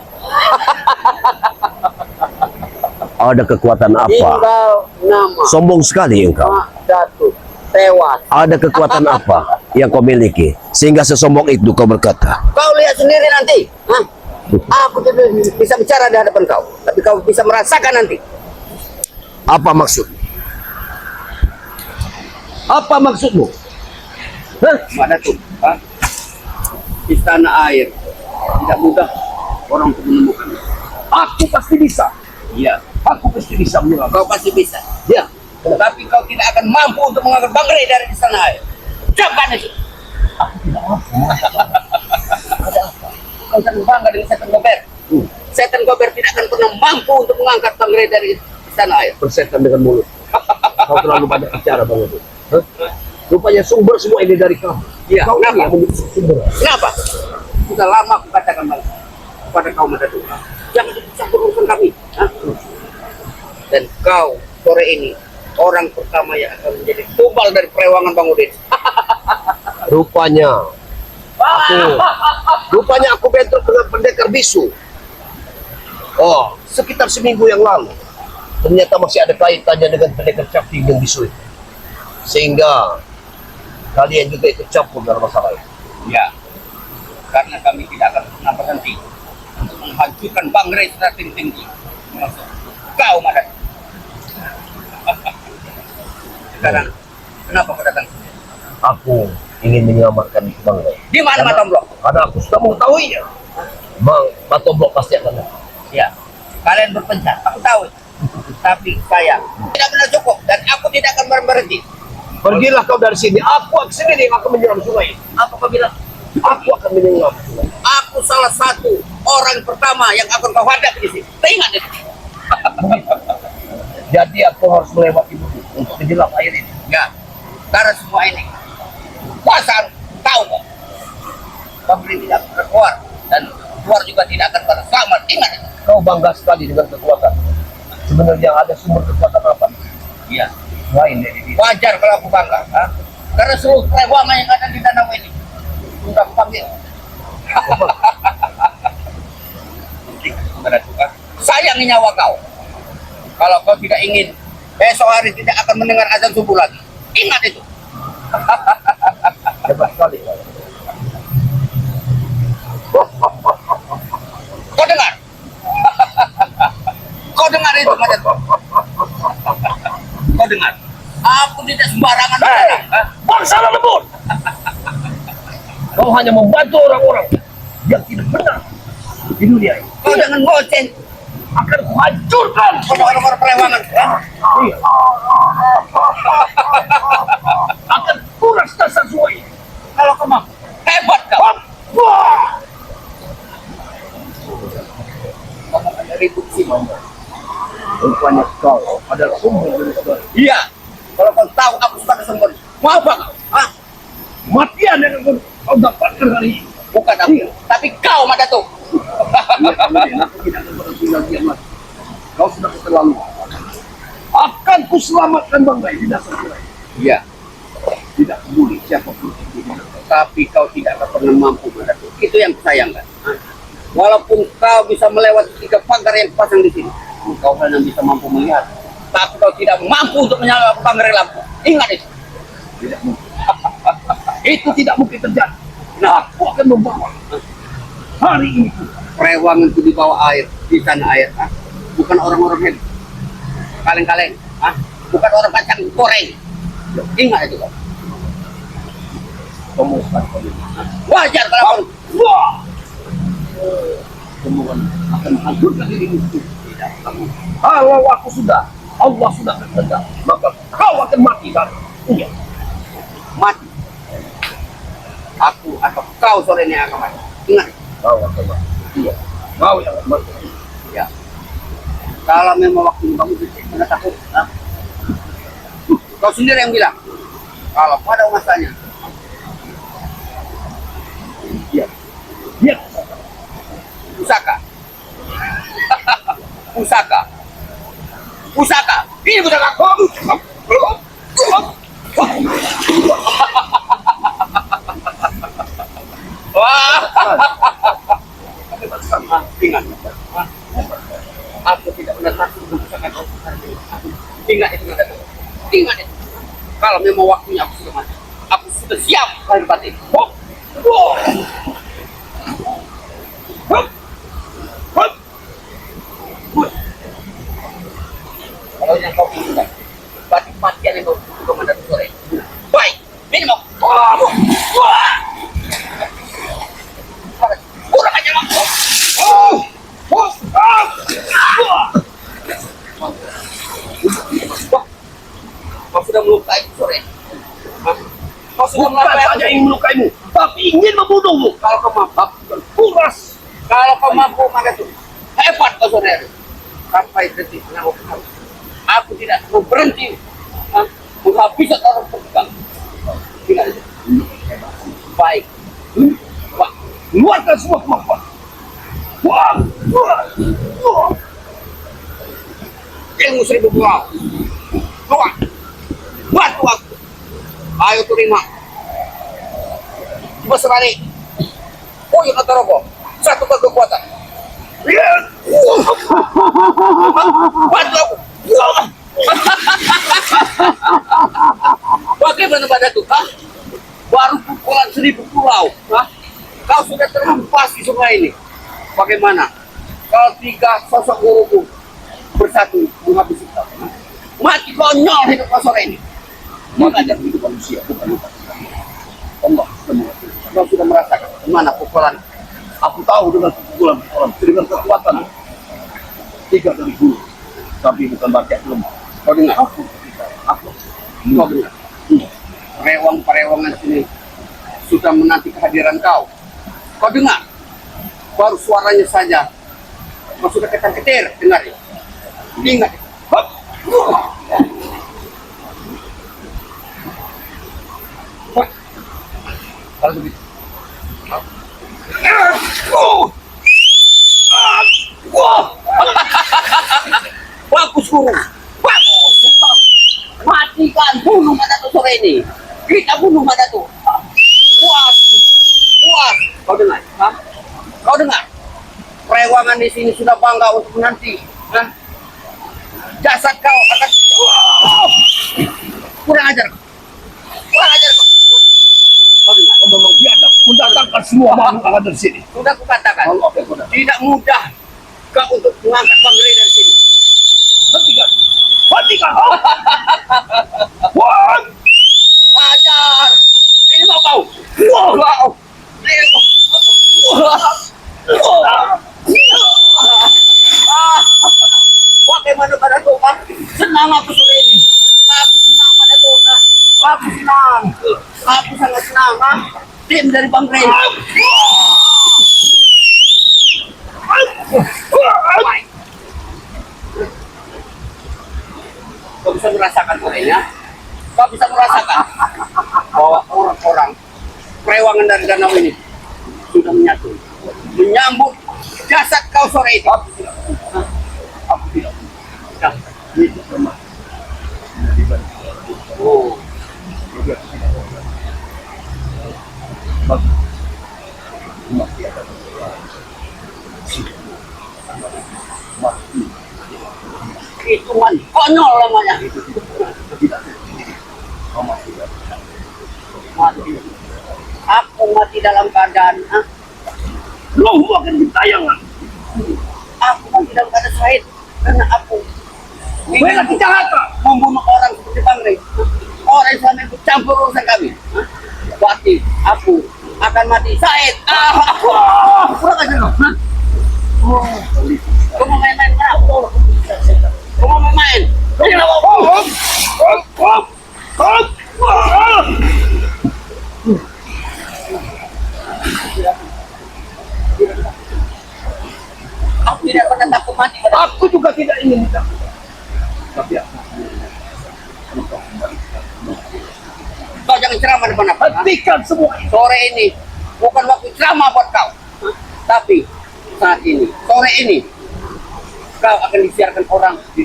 Ada kekuatan apa? Tinggal nama. Sombong sekali engkau. Mak Datuk tewas. Ada kekuatan apa yang kau miliki sehingga sesombong itu kau berkata? Kau lihat sendiri nanti. Hah? Aku tidak bisa bicara di hadapan kau, tapi kau bisa merasakan nanti. Apa maksud? Apa maksudmu? Hah? Mak Datuk, hah? Istana air tidak mudah orang untuk menemukan. Aku pasti bisa. Iya, Aku pasti bisa menyelamatkan. kau pasti bisa. Ya. Tapi kau tidak akan mampu untuk mengangkat Bang Ray dari istana air. Camkan itu. Kau jangan bangga dengan setan gober. Setan gober tidak akan pernah mampu untuk mengangkat Bang Ray dari istana air. Bersetan dengan mulut. Kau terlalu banyak bicara, Bang Udin. Hah? Rupanya sumber semua ini dari kamu. Iya, Kau kenapa? ini yang menjadi sumber. Kenapa? Sudah lama aku katakan Bang kepada kau Mak Datuk. Jangan ikut urusan kami. Hah? Dan kau sore ini orang pertama yang akan menjadi tumbal dari perewangan Bang Udin. Rupanya aku bentrok dengan pendekar bisu. Oh, sekitar seminggu yang lalu. Ternyata masih ada kaitannya dengan pendekar cakti yang bisu itu. Sehingga kalian juga ikut campur dalam masalah ini. Ya, karena kami tidak akan pernah berhenti untuk menghancurkan Bang Ray secara tinggi. Maksud kau Mak Datuk. Sekarang, kenapa kau datang? Aku ingin menyelamatkan Bang Ray. Di mana Matomblok? Karena aku sudah mengetahuinya. Bang Matoblok pasti akan datang. Ya, kalian berpencar, aku tahu. Tapi saya tidak benar cukup dan aku tidak akan berhenti. Pergilah kau dari sini. Aku sendiri yang akan menyelam sungai. Apa kau bilang? Aku akan menyelam sungai. Aku salah satu orang pertama yang akan kau hadapi di sini. Ingat itu. Jadi aku harus melewati bukit untuk menyelam air ini. Ya, karena semua ini kuasa tahu kok. Bang Ray tidak akan keluar dan keluar juga tidak akan pernah selamat. Ingat itu. Kau bangga sekali dengan kekuatan. Sebenarnya ada sumber kekuatan apa? Iya. Lain dari diri. Wajar kalau aku bangga, ha? Karena seluruh perewangan yang ada di danau ini sudah aku panggil. Sayangi nyawa kau. Kalau kau tidak ingin besok hari tidak akan mendengar azan subuh lagi. Ingat itu. Hebat sekali. Kau dengar? Kau dengar itu, Madatu? Kau dengar? Aku tidak sembarangan. Bangsa lembut. Kau hanya membantu orang-orang yang tidak benar di dunia ini. Kau jangan ngoceh. Akan kuhancurkan Orang-orang perewangan. Iya. Akan kuras dasar semua ini. Kalau kau mampu, hebat kau. Wah! Ribut sih, Rupanya kau adalah sumber dari segala. iya. Kalau kau tahu aku suka kesembur, mau apa kau? Hah? Kematian yang akan kau dapatkan hari ini. Bukan aku, tapi kau, Madatu. Aku tidak akan berhenti lagi, Ahmad. Kau sudah keterlaluan. Akan kuselamatkan bangsa di dasar sungai. Iya, Tidak peduli siapapun itu. tapi kau tidak akan pernah mampu, Madatu. Itu yang kusayangkan. Hah? Walaupun kau bisa melewati 3 pagar yang pasang di sini, kau hanya bisa mampu melihat. Tapi kau tidak mampu untuk menyalakan pagar lampu. Ingat itu. Tidak mungkin. Itu tidak mungkin terjadi. Nah, aku akan membawa hari ini. Perewangan itu di bawah air, di sana air. Hah? Bukan orang-orang hebat. Kaleng-kaleng. Hah? Bukan orang kacang goreng. Ingat itu kau. Pemusnah. Wajar kalau kau Wah! Kemudian akan menghancurkan dirimu. Tidak kamu. Kalau aku sudah, Allah sudah berkehendak, maka kau akan mati kan? Iya. mati. Aku atau kau sore ini akan mati. Ingat. Kau akan mati. Iya. Kau yang akan mati. Ya. Kalau memang waktu kamu tidak takut, hah? Kau sendiri yang bilang. Kalau pada masanya, Iya. Iya. pusaka. Pusaka. Pusaka. Ini pusaka. Wah. Ingat. Aku tidak pernah takut dengan pusaka kau. Ingat itu. Ingat itu. Kalau memang waktunya aku sudah mati, aku sudah siap lahir batin. Hop. Wah. Hop. Hop. Kalau yang kau inginkan, batin matian yang kau komandan sore. Baik, ini mau. Wah. Kurang aja aku. Kau sudah melukai sore. Kau sudah Bukan melukai saja ingin melukaimu, tapi ingin membunuhmu. Kalau kau mampu, Kuras. kalau kau mampu maka itu hebat kau sore. Sampai detik nyawa kau. Aku tidak mau berhenti menghabiskan orang pegang. Ingat itu. Baik. Wah, keluarkan semua kemampuan. Wah, wah, wah. Ilmu 1000 pulau. Keluar. Bantu aku. Ayo terima. Coba sebalik. Oh, yang kata roboh. Satu kekuatan. Lihat. Bantu aku. Bagaimana pada itu? Hah? Baru pukulan 1000 pulau. Hah? Kau sudah terhempas di sungai ini. Bagaimana? Kalau 3 sosok guruku bersatu menghabisi kau. Mati konyol hidup kau sore ini. Maka ada hidup manusia, bukan lupa. Allah, kau sudah merasakan mana pukulan. Aku tahu dengan pukulan, dengan kekuatan 3 dari guru, tapi bukan berarti aku lemah. Kau dengar? Aku, Kau dengar? Rewang-perewangan sini sudah menanti kehadiran kau. Kau dengar? Baru suaranya saja. Kau sudah ketar-ketir. Dengar ya? Ingat. Hop. Wah. Kalau begitu. Bagus guru. Bagus. Matikan, bunuh Madatu sore ini. Kita bunuh Madatu. Puas. Puas. Kau dengar? Hah? Kau dengar? Perewangan di sini sudah bangga untuk menanti. Hah? Jasad kau akan. Kurang ajar. Kurang ajar kau. Kau dengar? kau memang biadab mendatangkan semua makhluk yang ada di sini. Sudah kukatakan, Allah yang benar. tidak mudah kau untuk mengangkat Bangre dari sini. Hentikan. Hentikan. Wah. Ajar. Ini mau kau. Wow. Ini mau. Bagaimana pada Tuhan? Senang aku sore ini. Aku senang pada Tuhan. Aku senang. Aku sangat senang. Tim dari Bangre. Kau bisa merasakan sorenya? Kau bisa merasakan bahwa orang-orang perewangan dari danau ini sudah menyatu, menyambut jasad kau sore ini. Aku tidak. Ya. Ini lemah. Oh, hitungan konyol namanya. Mati. Aku mati dalam keadaan. Rohmu akan ditayangan. Aku mati dalam keadaan syahid karena aku Bela kejahatan. membunuh orang seperti Bangre. Orang yang selama itu campur urusan kami. Berarti aku akan mati syahid. Kurang aja loh. Kau mau main-main kenapa? Kau mau main-main? Kau mau Aku tidak pernah takut mati. Aku juga tidak ingin takut. Tapi aku Kau jangan ceramah depan aku. hentikan semua ini. Sore ini bukan waktu ceramah buat kau. Tapi saat ini, sore ini, kau akan disiarkan orang di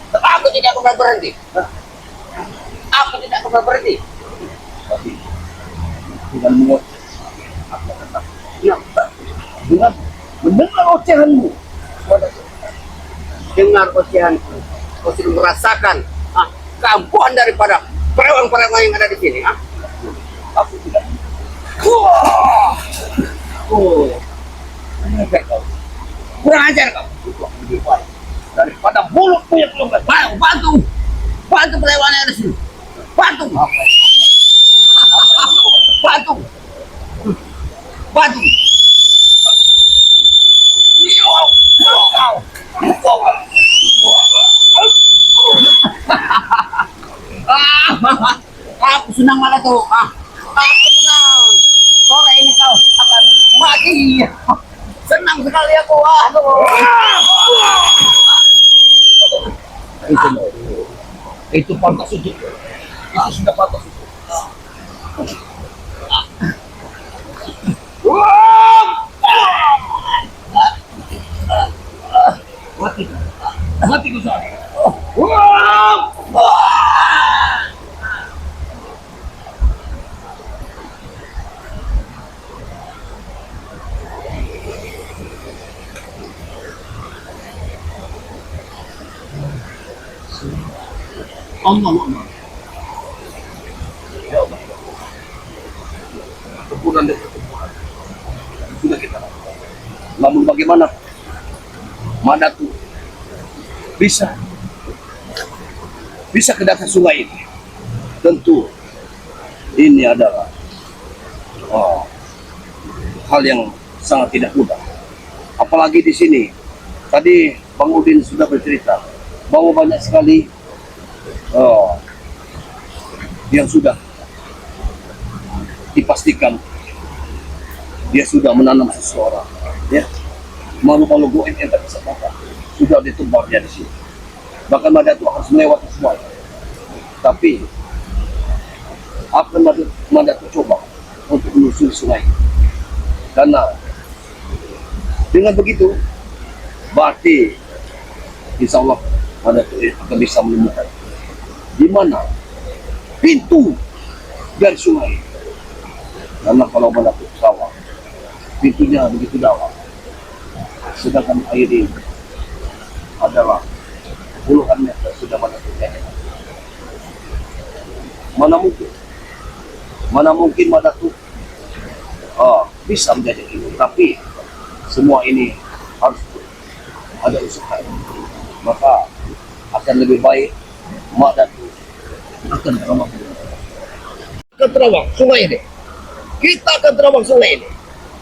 Aku tidak pernah berhenti. Aku tidak pernah berhenti. Tapi dengan muat aku akan takut. Dengan mendengar ocehanmu. Dengar ocehanku. Kau sudah merasakan keampuhan daripada perewang-perewang yang ada di sini. Aku tidak. Kurang ajar kau. Itu akan lebih baik daripada mulutmu yang belum baik. Bantu, bantu perewang yang ada di sini. Bantu, bantu, bantu. Aku senang malah tuh. Aku senang. Sore ini kau akan mati. Senang sekali aku. Itu pantas untuk. Itu sudah pantas untuk. Mati, mati kau sana. Allah. Ya Allah. Kepunan dan ketumbuhan sudah kita lakukan. Namun bagaimana Madatu bisa ke dasar sungai ini? Tentu ini adalah hal yang sangat tidak mudah. Apalagi di sini tadi Bang Udin sudah bercerita bahwa banyak sekali yang sudah dipastikan dia sudah menanam seseorang, ya. Malu-malu goib yang tak bisa makan sudah ditumbarnya di sini. Bahkan Madatu harus melewati semua. Tapi akan Madatu coba untuk menyusuri sungai. Karena dengan begitu berarti insya Allah Madatu akan bisa menemukan di mana pintu dari sungai. Karena kalau Madatu ke sawah, pintunya begitu dalam. Sedangkan air ini adalah puluhan meter sudah Madatu. Mana mungkin Madatu bisa menjadi itu. Tapi semua ini harus ada usaha. Maka akan lebih baik Madatu akan terawang. Akan terawang sungai ini. Kita akan terawang sungai ini.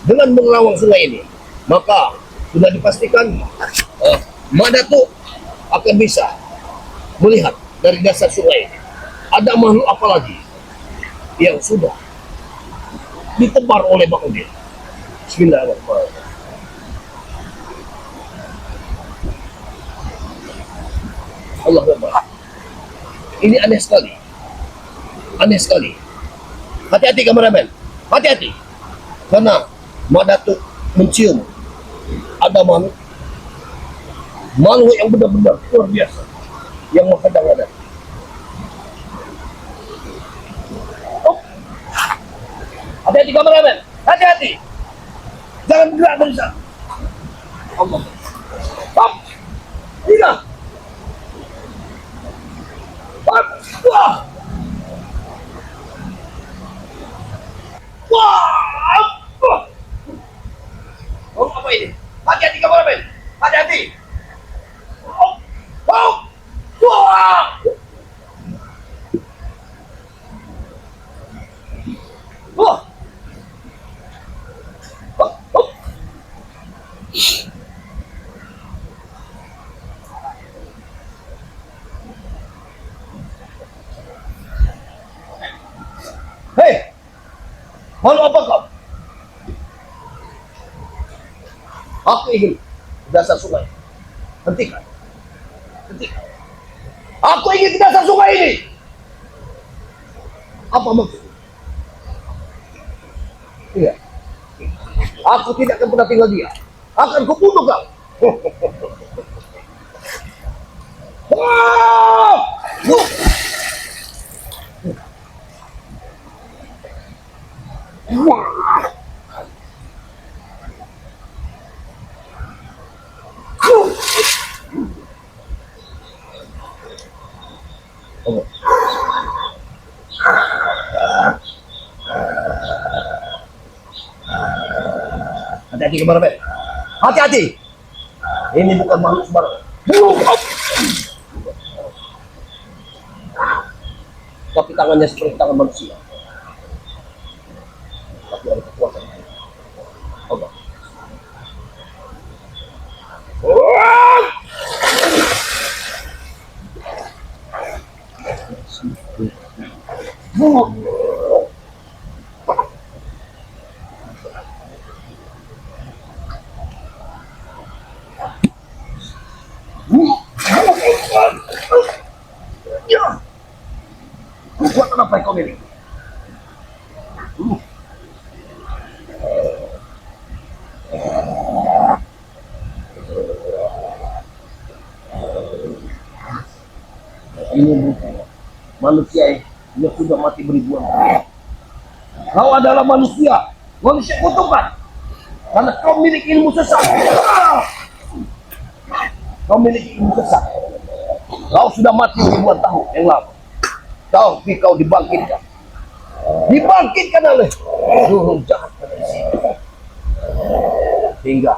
Dengan menerawang sungai ini, maka sudah dipastikan Madatu akan bisa melihat dari dasar sungai ini. Ada makhluk apa lagi yang sudah ditebar oleh Bang Udin. Bismillahirrahmanirrahim. Allah Akbar. Ini aneh sekali. Aneh sekali. Hati-hati kameramen. Hati-hati. Karena Madatu mencium ada makhluk yang benar-benar luar biasa yang menghadang-hadang. Hati-hati kameramen, hati-hati. Jangan gerak dari sana. Allah. Stop. Tidak. Stop. Wah. Wah. Wah. Oh, apa ini? Hati-hati kameramen. Hati-hati. Oh. Oh. Wah. Wah. Hei, malu apa kau? Aku ingin ke dasar sungai. Hentikan. Hentikan. Aku ingin ke dasar sungai ini. Apa maksud? Iya. Aku tidak akan pernah tinggal dia. Akan kubunuh kau. Wah! Hati-hati kameramen. Hati-hati. Ini bukan makhluk sembarangan. Tapi tangannya seperti tangan manusia. Tapi ada kekuatan. Allah. Ya. Kekuatan apa yang kau miliki? Ini bukan manusia yang sudah mati beribuan tahun. Kau adalah manusia kutukan. Karena kau memiliki ilmu sesat. Kau memiliki ilmu sesat. Kau sudah mati ribuan tahun yang lalu. Tapi kau dibangkitkan. Dibangkitkan oleh burung jahat dari sini. Hingga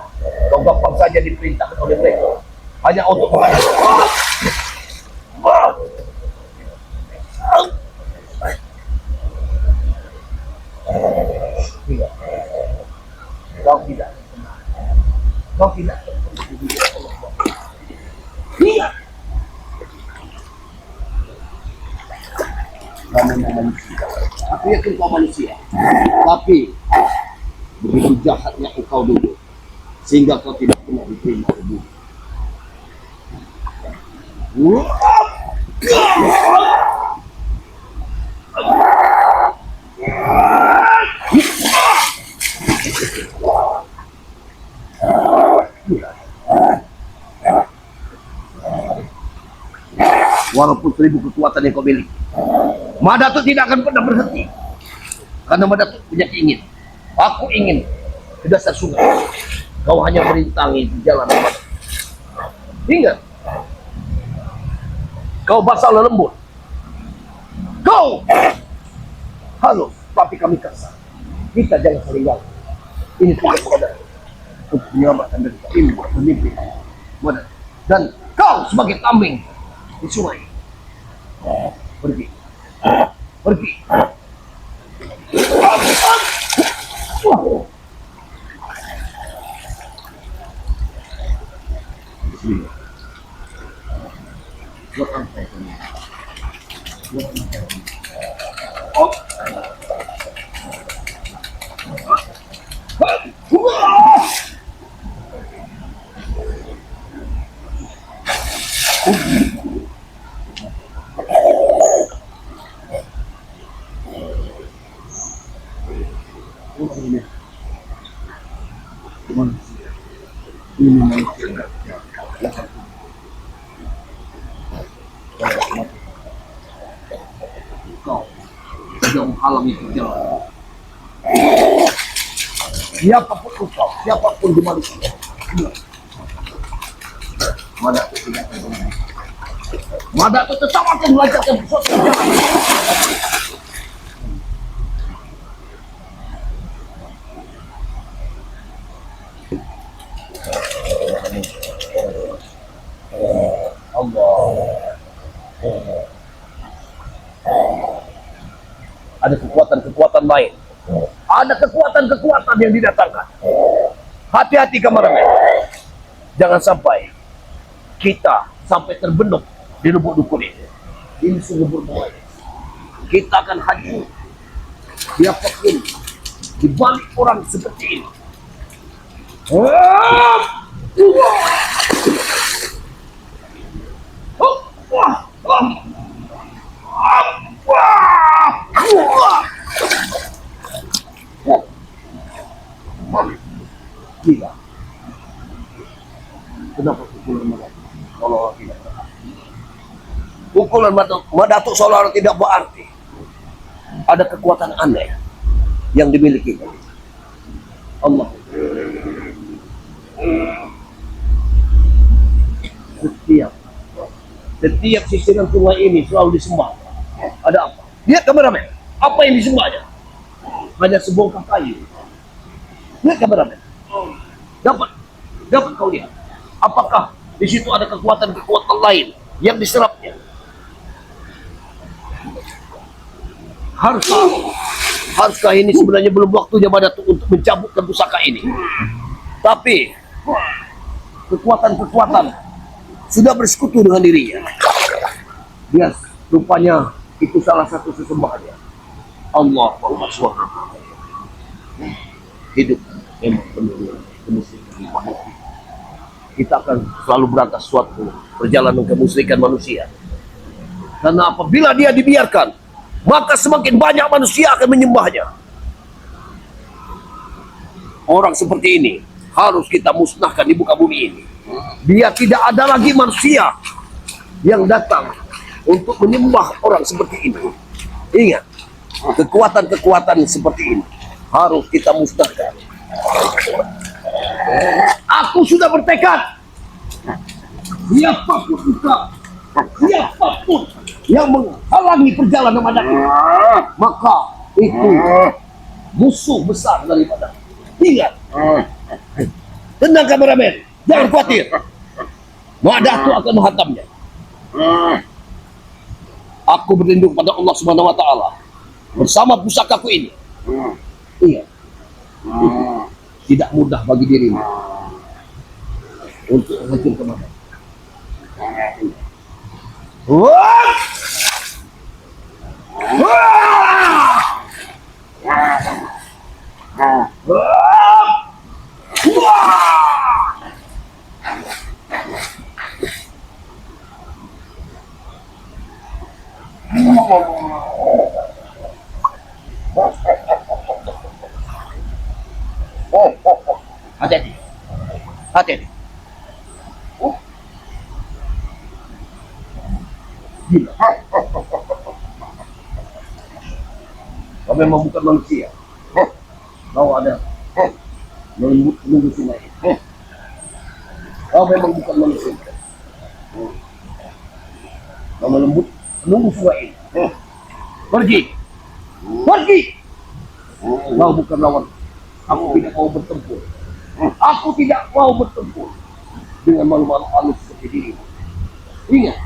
kau gampang saja diperintahkan oleh mereka. Hanya untuk menghancurkan. Kau tidak. Kau tidak. Iya. Kamu manusia. Aku yakin kau manusia. Tapi begitu jahatnya engkau dulu, sehingga kau tidak pernah diterima oleh bumi. Walaupun 1000 kekuatan yang kau miliki, Madatu tidak akan pernah berhenti. Karena Madatu punya keinginan. Aku ingin ke dasar sungai. Kau hanya merintangi di jalan. Ingat, kau basah lembut. Kau halus, tapi kami kasar. Kita jangan saling ganggu. Ini tugas saudara untuk menyelamatkan diri kita. Ini buat pemimpin. Dan kau sebagai kambing di sungai. Pergi. Pergi. Kau tidak menghalangi perjalanan. Siapapun engkau, siapapun di manusia. Mada itu tidak akan. Mada itu tetap akan melancarkan sesuatu perjalanan. Ada kekuatan-kekuatan lain. Ada kekuatan-kekuatan yang didatangkan. Hati-hati kameramen. Jangan sampai kita sampai terbenuk di lubuk dukun ini. Ini sungguh berbahaya. Kita akan hancur. Siapapun di balik orang seperti ini. Gila. Kenapa pukulan Madatuk seolah-olah tidak berarti? Pukulan Madatuk seolah-olah tidak berarti. Ada kekuatan aneh yang dimiliki Allah. Setiap sisiran sungai ini selalu disembah. Ada apa? Lihat kameramen. Apa yang disembahnya? Hanya sebongkah kayu. Lihat kameramen. Dapat kau lihat. Apakah di situ ada kekuatan-kekuatan lain yang diserapnya? Haruskah ini sebenarnya belum waktunya Madatuk untuk mencabutkan pusaka ini? Tapi kekuatan-kekuatan sudah bersekutu dengan dirinya. Dia rupanya itu salah satu sesembahannya. Allah Muhammad SWT. Hidup memang penuh kemusyrikan. Kita akan selalu berantas suatu perjalanan kemusyrikan manusia. Karena apabila dia dibiarkan, maka semakin banyak manusia akan menyembahnya. Orang seperti ini harus kita musnahkan di muka bumi ini. Dia tidak ada lagi manusia yang datang untuk menyembah orang seperti ini. Ingat, kekuatan-kekuatan seperti ini harus kita musnahkan. Aku sudah bertekad. Siapapun yang menghalangi perjalanan Madatuk, maka itu musuh besar daripada. Ingat, tenang kameramen, jangan khawatir. Madatuk akan menghantamnya. Aku berlindung pada Allah Subhanahu Wa Taala bersama pusakaku ini. Ingat, tidak mudah bagi dirimu untuk menghancurkan Madatuk. Hati-hati. Hati-hati. Gila. Kau memang bukan manusia. Kau ada menunggu sungai. Kau memang bukan manusia. Kau menunggu sungai. Pergi. Pergi. Kau bukan lawan. Aku tidak mau bertempur. Aku tidak mau bertempur dengan malu-malu halus seperti dirimu. Ingat.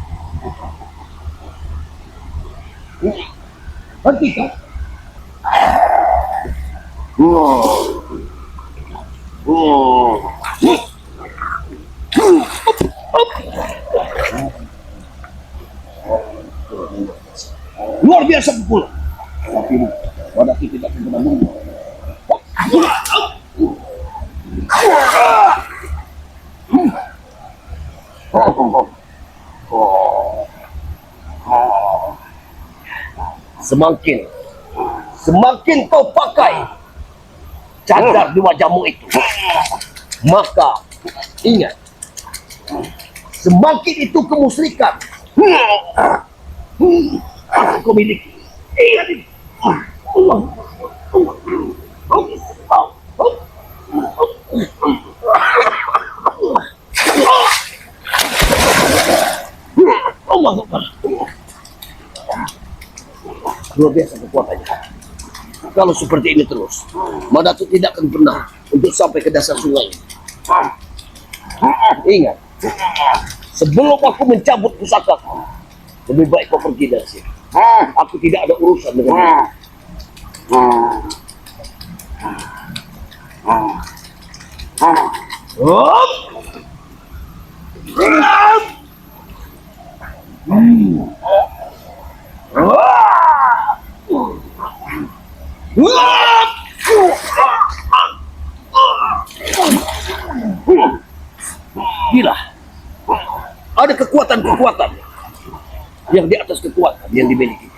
Hentikan. Luar biasa pukul. Tapi wadaki tidak pernah mundur. Semakin kau pakai cadar di wajahmu itu, maka ingat, semakin itu kemusyrikan kau miliki. Ingat ini. Allah Akbar. Luar biasa kekuatannya. Kalau seperti ini terus, Madatu tidak akan pernah untuk sampai ke dasar sungai. Ingat, sebelum aku mencabut pusakaku, lebih baik kau pergi dari sini. Aku tidak ada urusan dengan dia. Gila, ada kekuatan-kekuatan yang di atas kekuatan yang dimiliki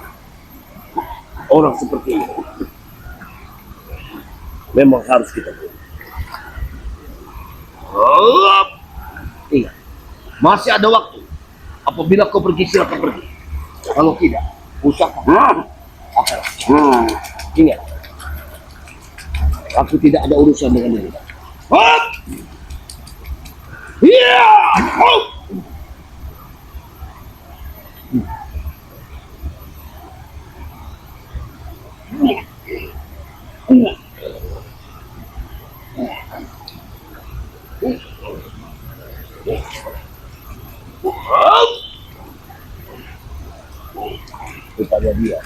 orang seperti ini. Memang harus kita bunuh. Ingat, masih ada waktu. Apabila kau pergi, silakan pergi. Kalau tidak, usahakan akan. Ingat, aku tidak ada urusan dengan ini. Kepada dia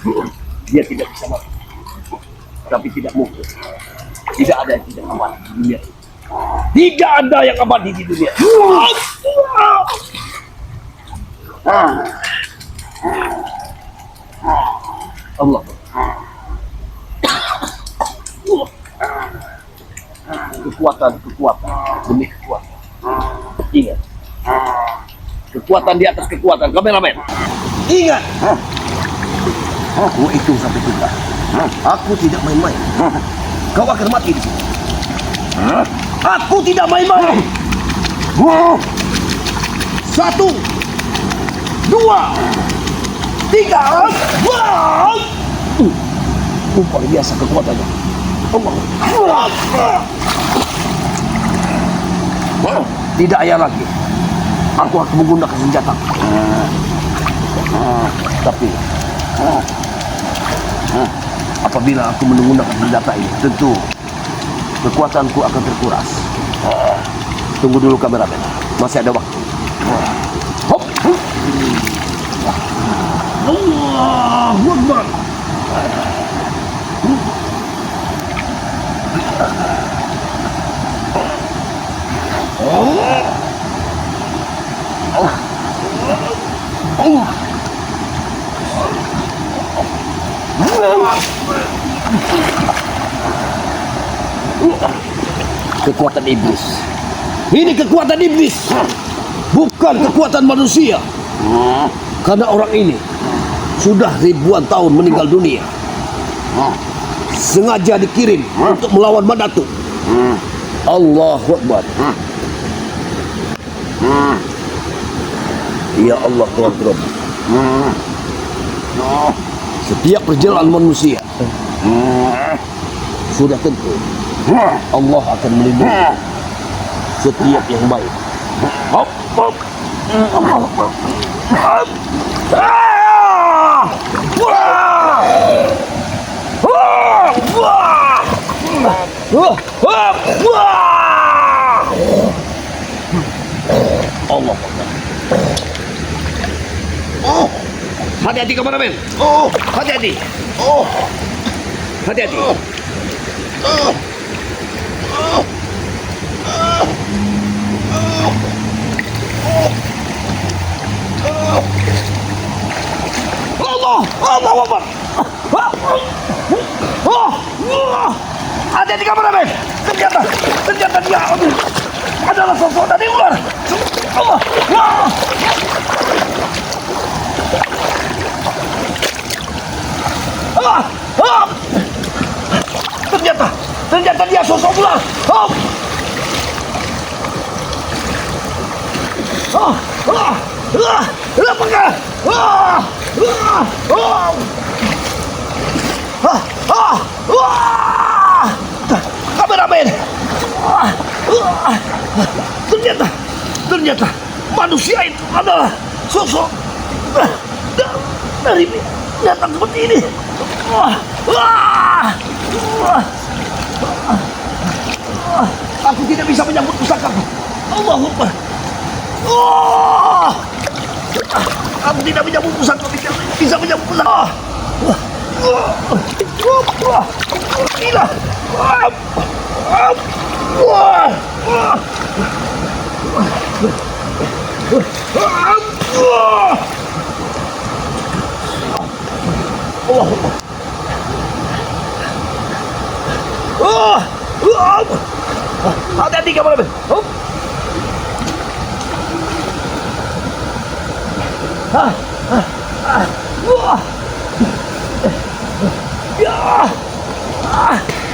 tidak bisa mati, tapi tidak mungkin. Tidak ada yang tidak aman di dunia ini. Tidak ada yang abadi di dunia. Allah. Kekuatan demi kekuatan. Ingat, kekuatan di atas kekuatan. Kameramen, ingat. Aku hitung sampai 3. Aku tidak main-main. Kau akan mati di sini. Aku tidak main-main. 1, 2, 3. Luar biasa kekuatannya. Tidak ayah lagi. Aku akan menggunakan senjata. Tapi apabila aku menggunakan senjata ini, tentu kekuatanku akan terkuras. Tunggu dulu kameramen, masih ada waktu. Hop. Allahu Akbar. Kekuatan iblis. Ini kekuatan iblis, bukan kekuatan manusia. Karena orang ini sudah ribuan tahun meninggal dunia, sengaja dikirim untuk melawan Madatu. Allahu Akbar. Ya Allah Tuhan. Setiap perjalanan manusia sudah tentu Allah akan melindungi setiap yang baik. Hop, hop. Allah. Hati-hati kameramen. Hati-hati. Hati-hati. Allah, Allah Akbar. Hati-hati kameramen. Ternyata dia adalah sosok dari ular. Allah. Ternyata dia sosok ular. Kameramen. Ternyata manusia itu adalah sosok dari binatang seperti ini. Aku tidak bisa menyambut pusakaku. Allahu Akbar. Aku tidak menyambut pusaka, tidak bisa menyambut pusaka. Gila. Hati-hati kameramen.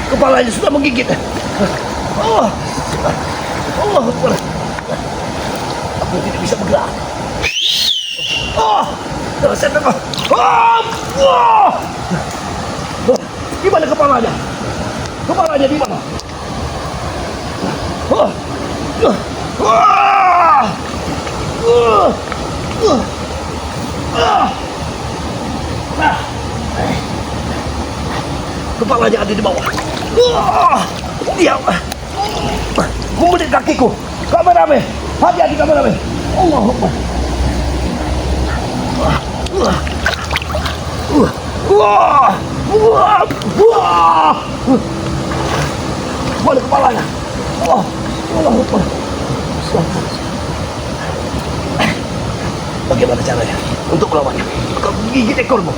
Kepalanya sudah menggigit. Allah Akbar. Aku tidak bisa bergerak. Saya tengah. Di mana kepalanya? Kepalanya di mana? Kepalanya ada di bawah. Dia membelit kakiku. Kameramen, hati-hati kameramen. Allah Akbar. Mana kepalanya? Allah Akbar. Bagaimana caranya untuk melawannya? Kau gigit ekormu.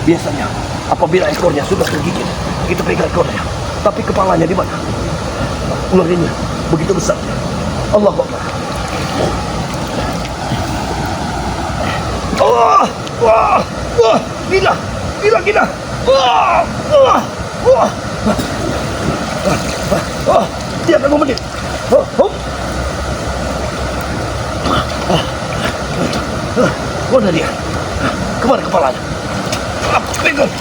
Biasanya apabila ekornya sudah tergigit, kita pegang ekornya. Tapi kepalanya di mana? Ular ini begitu besar. Allah Akbar. Gila. Dia akan membelit. Mana dia? Kemana kepalanya? Pegang.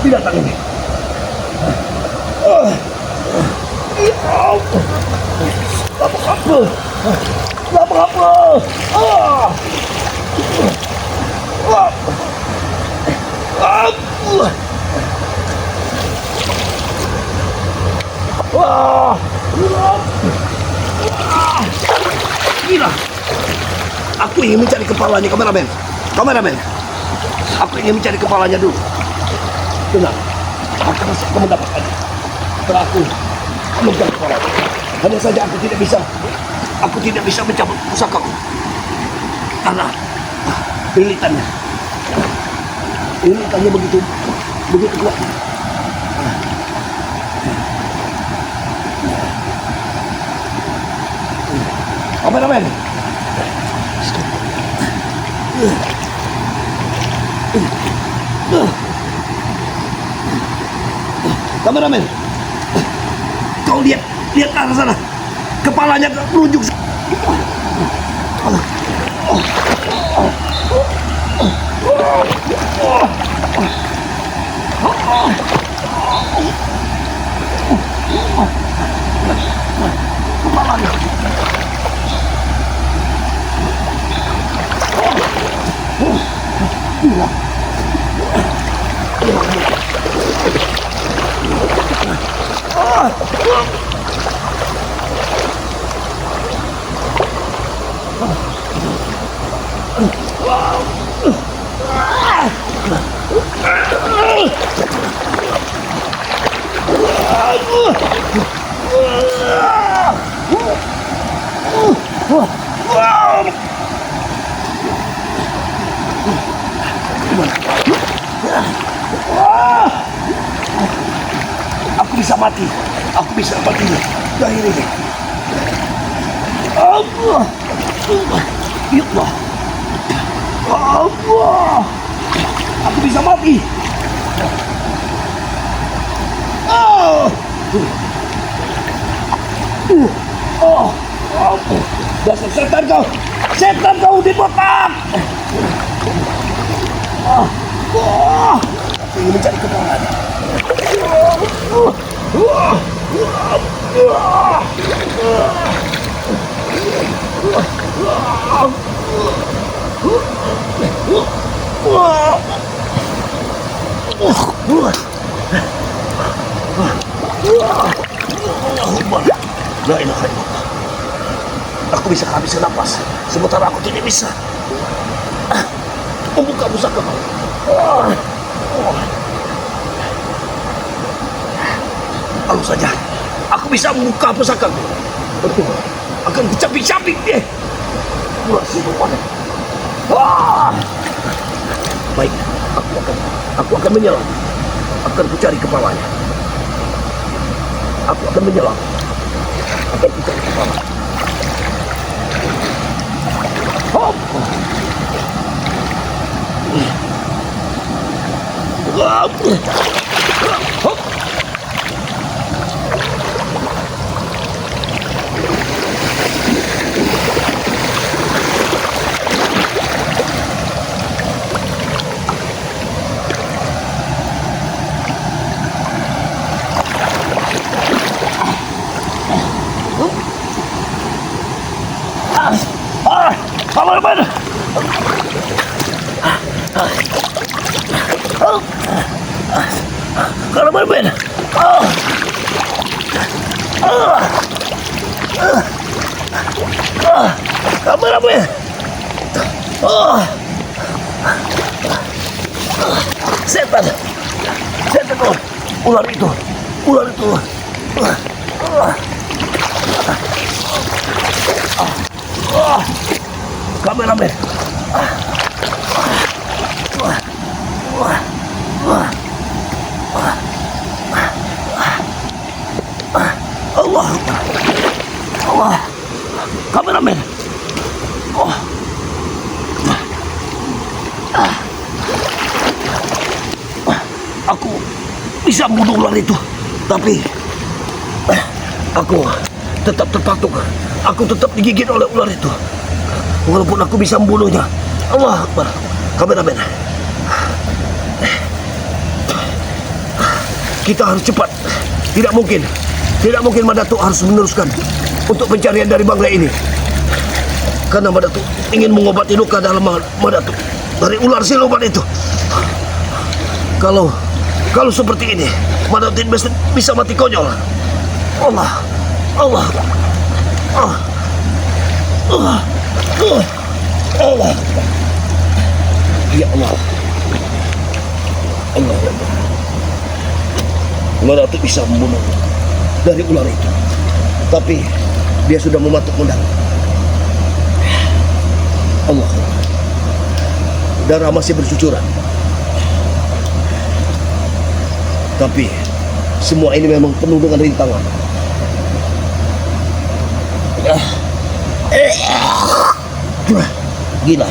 Binatang ini. Gila. Aku ingin mencari kepalanya, kameramen. Aku ingin mencari kepalanya dulu. Dengar, aku mendapatkannya. Setelah aku memegang kepalanya. Hanya saja aku tidak bisa mencabut pusakaku. Karena lilitannya begitu kuat. Kameramen. Kameramen. Kau lihat ke arah sana. kepalanya menunjuk. Aku bisa mati. Aku bisa mati dari ini. Allah. Ya Allah. Allah. Aku bisa mati. Oh. Oh. Dasar setan kau. Setan kau di botak. Aku ingin mencari keterangan. La ilaha illallah. Aku bisa kehabisan napas, sementara aku tidak bisa membuka pusaka kau. Kalau saja aku bisa membuka pusaka kau, tentu akan dicabik-cabik dia. Baik, aku akan menyelam. Akan kucari kepalanya. Aku akan menyelam. Akan kucari kepalanya. Hop. Hop. Kameramen! Kameramen! Kameramen! Setan! Setan tuh! Ular itu! Ular itu! Kameramen. Allah. Allah. Kameramen. Oh. Aku bisa membunuh ular itu, tapi aku tetap terpatuk. Aku tetap digigit oleh ular itu. Walaupun aku bisa membunuhnya. Allah Akbar. Kameramen. Kita harus cepat. Tidak mungkin Madatuk harus meneruskan untuk pencarian dari bangkai ini. Karena Madatuk ingin mengobati luka dalam Madatuk dari ular siluman itu. Kalau seperti ini, Madatuk bisa mati konyol. Allah. Allah. Allah. Allah. Ya Allah. Allah. Madatuk bisa membunuh dari ular itu, tapi dia sudah mematuk mundang. Allah. Darah masih bercucuran. Tapi semua ini memang penuh dengan rintangan. Gila.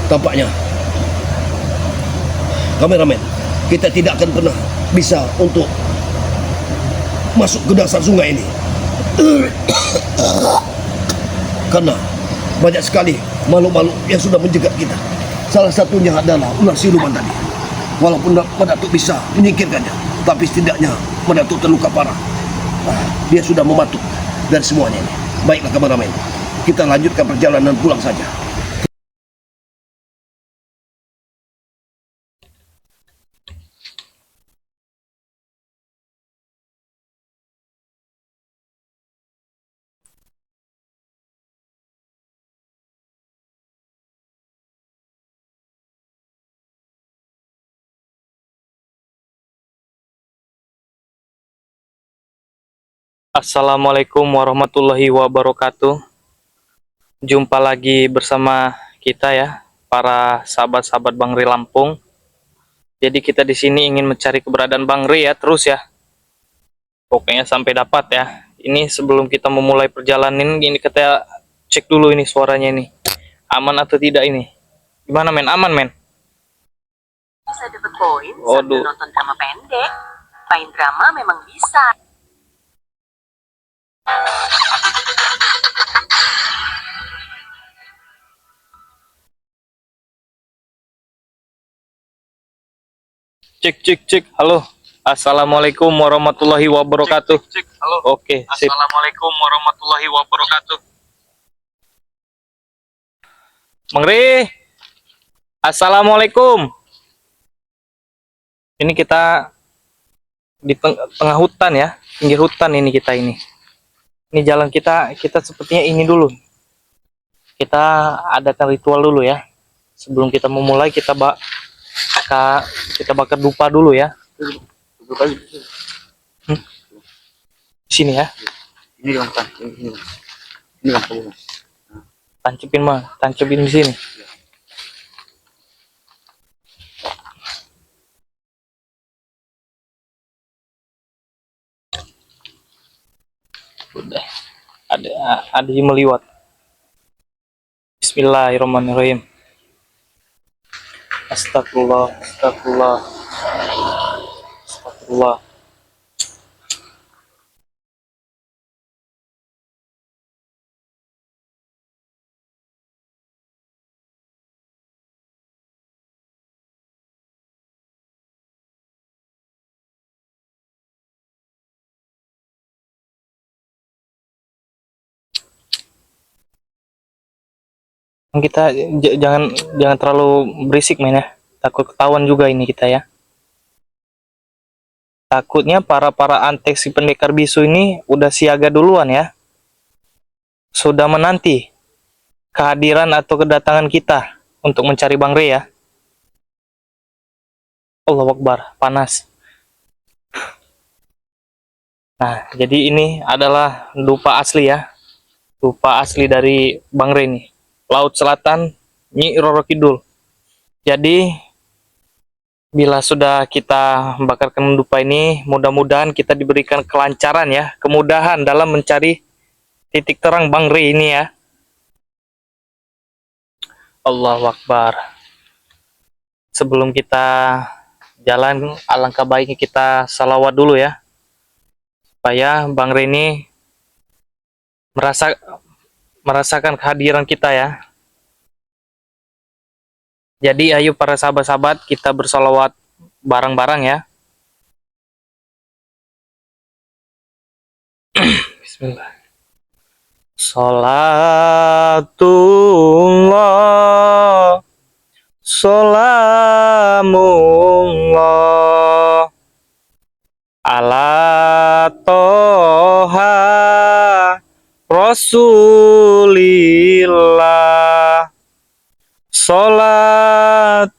Tampaknya kameramen, kita tidak akan pernah bisa untuk masuk ke dasar sungai ini. Karena banyak sekali makhluk-makhluk yang sudah menjegat kita. Salah satunya adalah ular siluman tadi. Walaupun Mbak Datuk bisa menyingkirkannya, tapi setidaknya Mbak Datuk terluka parah. Dia sudah mematuk dari semuanya ini. Baiklah kameramen, kita lanjutkan perjalanan pulang saja. Assalamualaikum warahmatullahi wabarakatuh. Jumpa lagi bersama kita ya, para sahabat-sahabat Bang Ri Lampung. Jadi kita di sini ingin mencari keberadaan Bang Ri ya, terus ya. Pokoknya sampai dapat ya. Ini sebelum kita memulai perjalanan ini kita cek dulu ini suaranya ini. Aman atau tidak ini? Gimana men? Aman men? Bisa dapat poin Waduh. sambil nonton drama pendek. Main drama memang bisa. Cek cek cek. Halo. Assalamualaikum warahmatullahi wabarakatuh. Cek, halo. Oke, sip. Assalamualaikum warahmatullahi wabarakatuh. Bang Ri. Assalamualaikum. Ini kita di tengah hutan ya, pinggir hutan ini kita ini. Ini jalan kita sepertinya ini dulu. Kita adakan ritual dulu ya. Sebelum kita memulai kita bakar dupa dulu ya. Sini ya. Ini Bang, ini. Ini Bang. Tancapin di sini. Udah. Ada yang meliwat. Bismillahirrahmanirrahim. Astagfirullah, astagfirullah. Astagfirullah. Kita jangan terlalu berisik main ya, takut ketahuan juga ini kita ya. Takutnya para antek si pendekar bisu ini udah siaga duluan ya, sudah menanti kehadiran atau kedatangan kita untuk mencari Bang Ri ya. Allahu Akbar, panas. Nah, jadi ini adalah dupa asli ya, dupa asli dari Bang Ri nih. Laut Selatan, Nyi Roro Kidul. Jadi bila sudah kita membakarkan dupa ini, mudah-mudahan kita diberikan kelancaran ya, kemudahan dalam mencari titik terang Bang Ri ini ya. Allahu Akbar. Sebelum kita jalan, alangkah baiknya kita salawat dulu ya, supaya Bang Ri ini merasakan kehadiran kita ya. Jadi ayo para sahabat-sahabat kita bersolawat bareng-bareng ya. Bismillah. Salatullah, salamullah ala toha Rasulillah. Salatullah,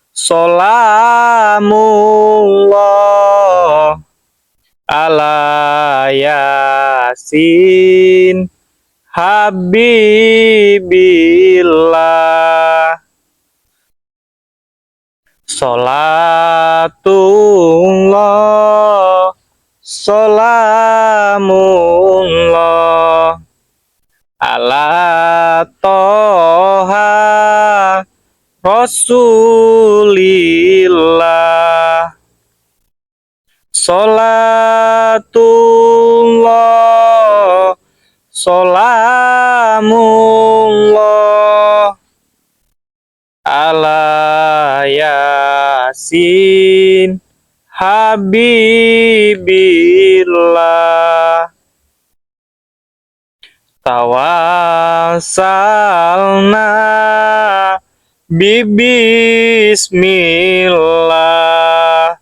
salamullah ala yasin habibillah. Salatullah, salamullah ala toha Rasulillah. Salatullah, salamullah ala Yasin Habibillah. Tawassalna bibismillah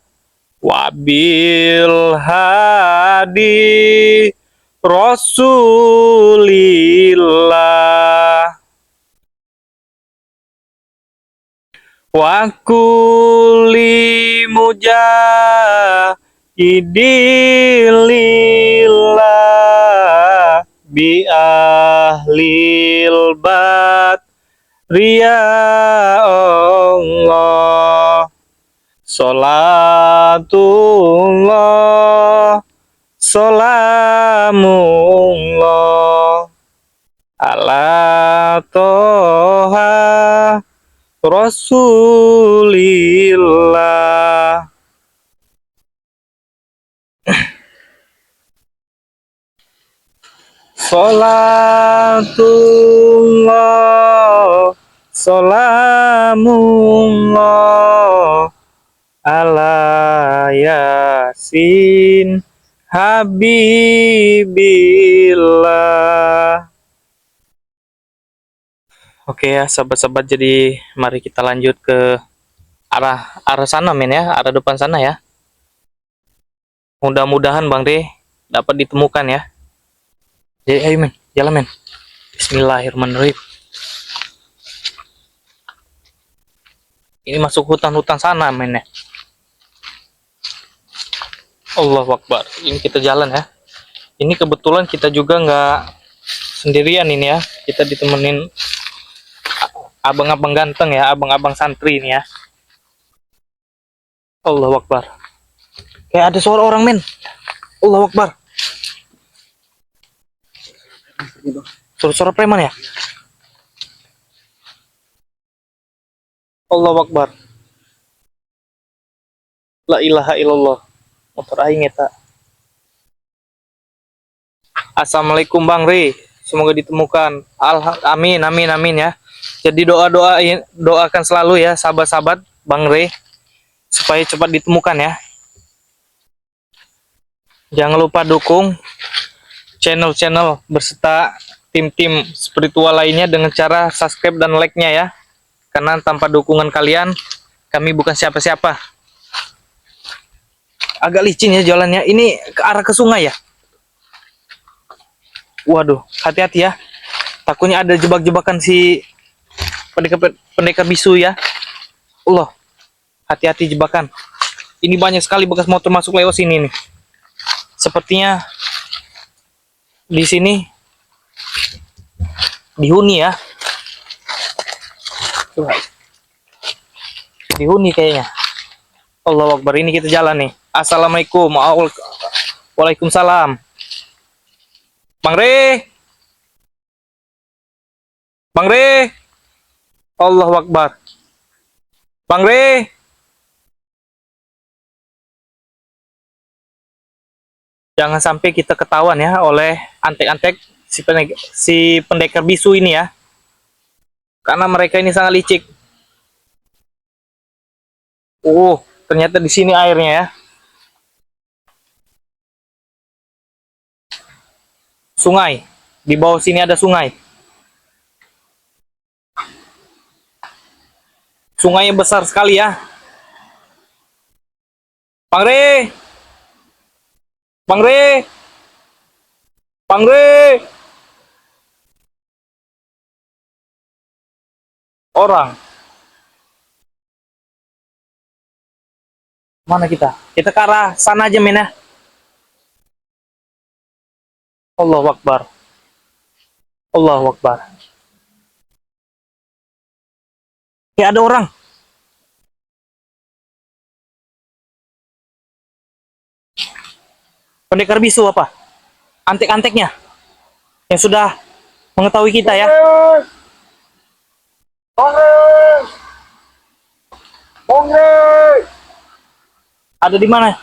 wabil hadi rasulillah wa kulli mujahidillah bi ahlil bat ria Allah. Salatullah, salamullah ala toha rasulillah. Salatullah, salamullah ala Yasin Habibillah. Oke ya sahabat-sahabat, jadi mari kita lanjut ke arah sana men ya, arah depan sana ya. Mudah-mudahan Bang De dapat ditemukan ya. Jadi ayo men, jalan men. Bismillahirrahmanirrahim. Ini masuk hutan-hutan sana men ya. Allahu Akbar. Ini kita jalan ya. Ini kebetulan kita juga nggak sendirian ini ya. Kita ditemenin abang-abang ganteng ya, abang-abang santri ini ya. Allahu Akbar. Kayak ada suara orang men. Allahu Akbar. Suara-suara preman ya. Allahu Akbar. La ilaha illallah. Motor aing eta. Assalamualaikum Bang Ri. Semoga ditemukan. Amin amin amin ya. Jadi doakan selalu ya sahabat-sahabat Bang Ri supaya cepat ditemukan ya. Jangan lupa dukung channel-channel berserta tim-tim spiritual lainnya dengan cara subscribe dan like-nya ya. Karena tanpa dukungan kalian kami bukan siapa-siapa. Agak licin ya jalannya. Ini ke arah ke sungai ya. Waduh, hati-hati ya. Takutnya ada jebak-jebakan si pendekar bisu ya. Allah, hati-hati jebakan. Ini banyak sekali bekas motor masuk lewat sini nih. Sepertinya di sini dihuni ya. Coba. Dihuni kayaknya. Allahu Akbar, ini kita jalan nih. Assalamualaikum. Waalaikumsalam. Bang Re. Bang Re. Allahu Akbar. Bang Re. Jangan sampai kita ketahuan ya oleh antek-antek si pendekar bisu ini ya. Karena mereka ini sangat licik. Ternyata di sini airnya ya. Sungai. Di bawah sini ada sungai. Sungainya besar sekali ya. Bang Re. Bang Re. Bang Re. Orang. Mana kita? Kita ke arah sana aja men ya. Allahu Akbar. Allahu Akbar. Kayak ada orang. Pendekar bisu apa? Antek-anteknya. Yang sudah mengetahui kita ya. Ada di mana?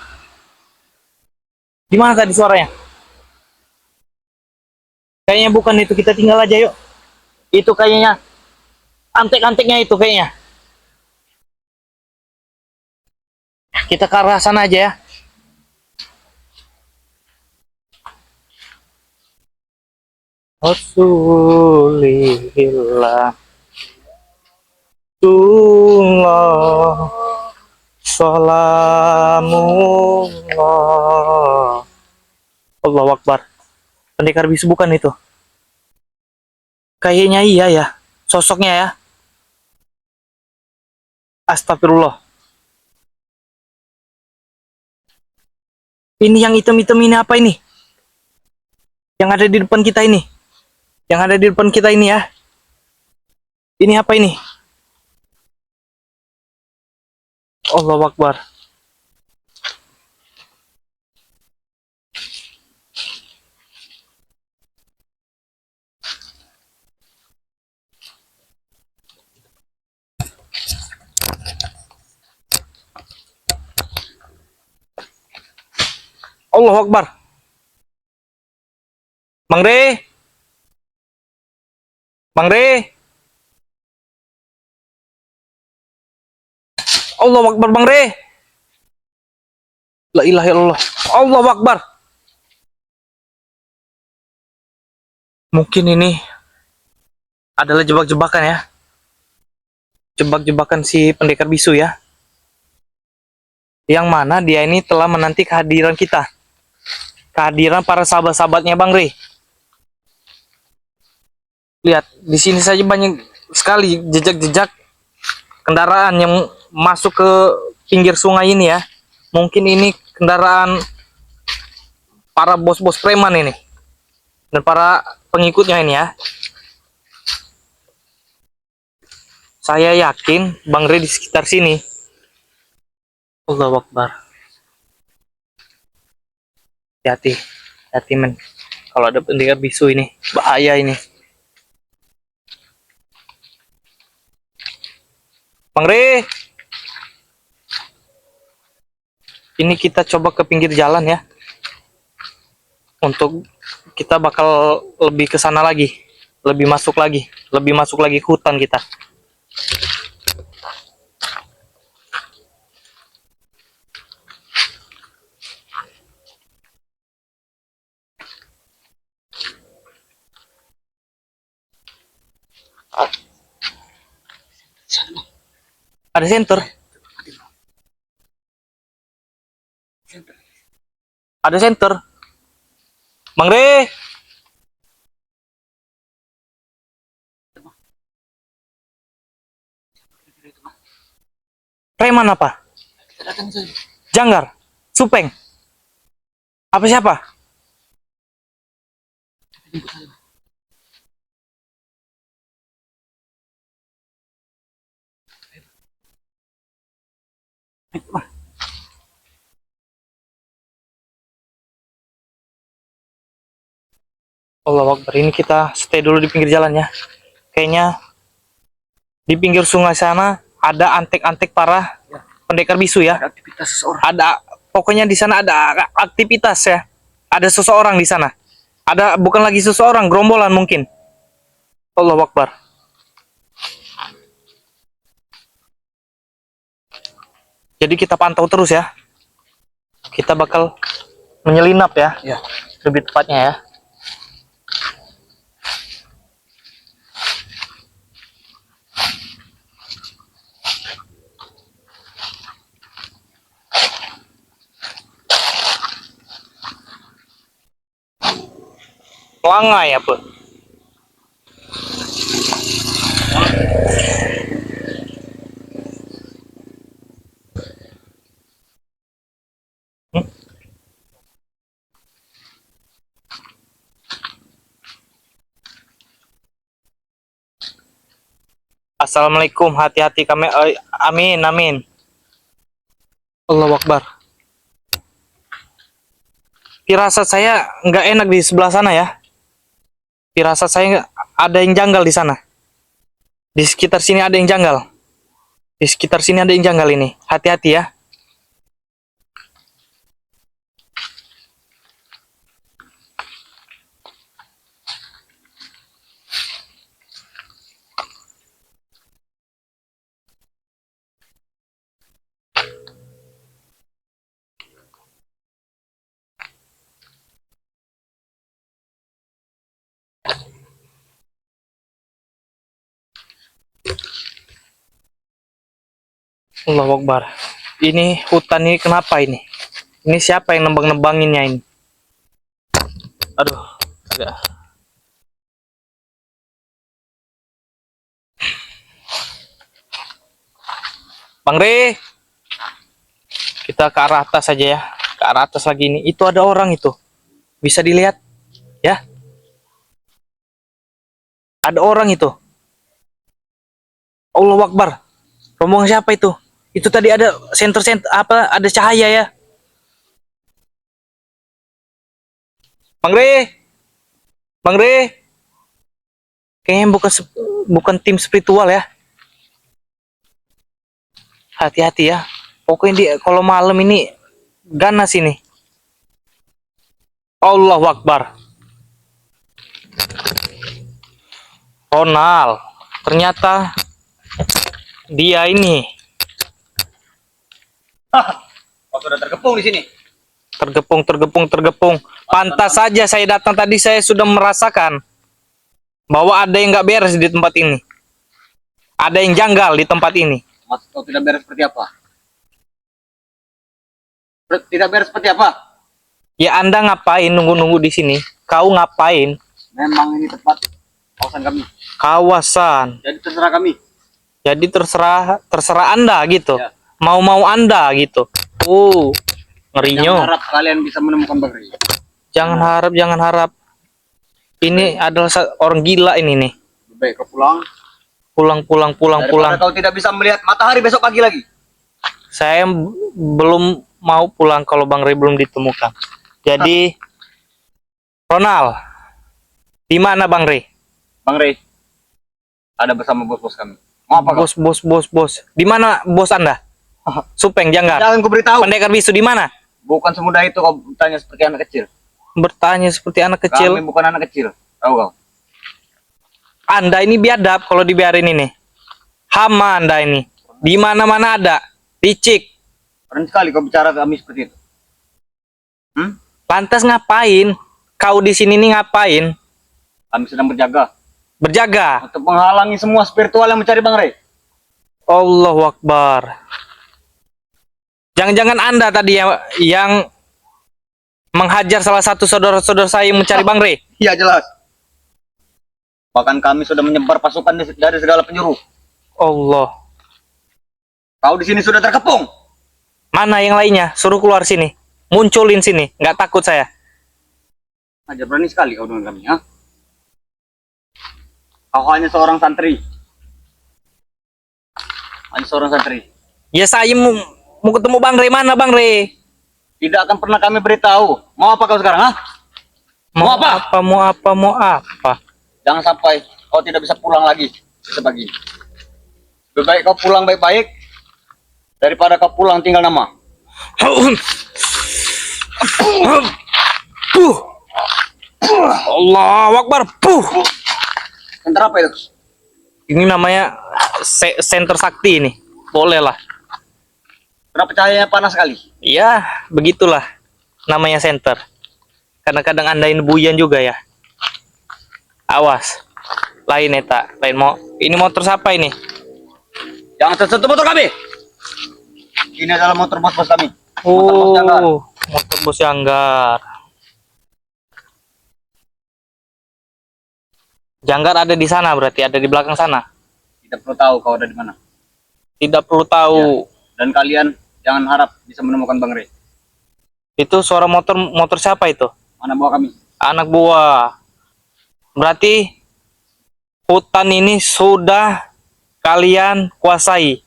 Di mana tadi suaranya? Kayaknya bukan itu, kita tinggal aja yuk. Itu kayaknya antek-anteknya itu kayaknya. Kita ke arah sana aja ya. Rasulillah. Tullah. Salamullah. Allahu Akbar. Pendekar bisu bukan itu? Kayaknya iya ya. Sosoknya ya. Astagfirullah. Ini yang hitam-hitam ini apa ini? Yang ada di depan kita ini. Yang ada di depan kita ini ya. Ini apa ini? Allahu Akbar. Allahu Akbar. Bang Re. Bang Re. Allahu Akbar Bang Re. La ilaha illallah. Allahu Akbar. Mungkin ini adalah jebak-jebakan ya. Jebak-jebakan si pendekar bisu ya. Yang mana dia ini telah menanti kehadiran kita. Kehadiran para sahabat-sahabatnya Bang Re. Lihat, di sini saja banyak sekali jejak-jejak kendaraan yang masuk ke pinggir sungai ini ya. Mungkin ini kendaraan para bos-bos preman ini. Dan para pengikutnya ini ya. Saya yakin Bang Re di sekitar sini. Allahu Akbar. Hati-hati. Hati men. Kalau ada pendekar bisu ini, bahaya ini. Bang Re. Ini kita coba ke pinggir jalan ya. Untuk kita bakal lebih ke sana lagi. Lebih masuk lagi ke hutan kita. Ada senter. Ada senter. Bang Re. Preman apa? Janggar. Supeng. Apa siapa? Allahu Akbar. Ini kita stay dulu di pinggir jalan ya. Kayaknya di pinggir sungai sana ada antek-antek para pendekar bisu ya. Aktivitas seseorang. Ada, pokoknya di sana ada aktivitas ya. Ada seseorang di sana. Ada, bukan lagi seseorang, gerombolan mungkin. Allahu Akbar. Jadi kita pantau terus ya. Kita bakal menyelinap ya. Ya. Lebih tepatnya ya. Langai apa? Assalamualaikum, hati-hati kami. Amin, amin. Allahu Akbar. Firasat saya nggak enak di sebelah sana ya. Firasat saya ada yang janggal di sana. Di sekitar sini ada yang janggal. Di sekitar sini ada yang janggal ini. Hati-hati ya. Allahu Akbar. Ini hutan ini kenapa ini? Ini siapa yang nembang-nembanginnya ini? Aduh, agak. Bang Re, kita ke arah atas saja ya. Ke arah atas lagi ini. Itu ada orang itu. Bisa dilihat, ya? Ada orang itu. Allahu Akbar. Rombongan siapa itu? Itu tadi ada senter apa? Ada cahaya ya. Bang Re, Bang Re, kayaknya bukan tim spiritual ya. Hati-hati ya. Pokoknya kalau malam ini ganas ini. Allahu Akbar. Ronald, ternyata dia ini. Kau sudah terkepung di sini. Tergepung. Pantas saja saya datang tadi, saya sudah merasakan bahwa ada yang nggak beres di tempat ini. Ada yang janggal di tempat ini. Maksud kau tidak beres seperti apa? Tidak beres seperti apa? Ya Anda ngapain nunggu-nunggu di sini? Kau ngapain? Memang ini tempat kawasan kami. Kawasan. Jadi terserah kami. Jadi terserah Anda gitu. Ya. Mau Anda gitu. Ngerinya. Jangan harap kalian bisa menemukan Bang Ray. Jangan harap. Ini adalah orang gila ini nih. Lebih baik kau pulang. Pulang. Daripada kau tidak bisa melihat matahari besok pagi lagi. Saya belum mau pulang kalau Bang Ray belum ditemukan. Jadi Ronald, di mana Bang Ray? Bang Ray ada bersama bos-bos kami. Mau apa kau? Bos. Di mana bos Anda? Supeng Janggar. Jangan ku beritahu. Pendekar bisu di mana? Bukan semudah itu kau bertanya seperti anak kecil. Bertanya seperti anak kecil. Kami bukan anak kecil. Tahu kau? Anda ini biadab kalau dibiarin ini. Hama Anda ini. Di mana-mana ada. Licik. Keren sekali kau bicara ke kami seperti itu. Lantas ngapain? Kau di sini nih ngapain? Kami sedang berjaga Berjaga. untuk menghalangi semua spiritual yang mencari Bang Ray. Allahu Akbar. Jangan-jangan Anda tadi yang menghajar salah satu saudara-saudara saya yang mencari Bang Ray? Iya jelas. Bahkan kami sudah menyebar pasukan dari segala penjuru. Allah. Kau di sini sudah terkepung. Mana yang lainnya? Suruh keluar sini. Munculin sini. Nggak takut saya. Aja berani sekali kau dengan kami, ha? Kau hanya seorang santri. Ya saya mau ketemu Bang Ray. Mana Bang Ray? Tidak akan pernah kami beritahu. Mau apa kau sekarang, ha? Mau apa? Jangan sampai kau tidak bisa pulang lagi sebagi. Lebih baik kau pulang baik-baik daripada kau pulang tinggal nama. Allahu Akbar. Center apa itu? Ini namanya senter sakti ini. Boleh lah. Kenapa cahayanya panas sekali? Ya, begitulah namanya center. Kadang-kadang Anda ini buyan juga ya. Awas. Lain eta, ini motor siapa ini? Jangan tersentuh motor kami. Ini adalah motor bos-bos kami. Motor bos Janggar. Motor bos Janggar. Janggar ada di sana berarti, ada di belakang sana. Tidak perlu tahu kau ada di mana. Tidak perlu tahu. Ya. Dan kalian jangan harap bisa menemukan Bang Ray. Itu suara motor siapa itu? Mana buah kami? Anak buah. Berarti hutan ini sudah kalian kuasai.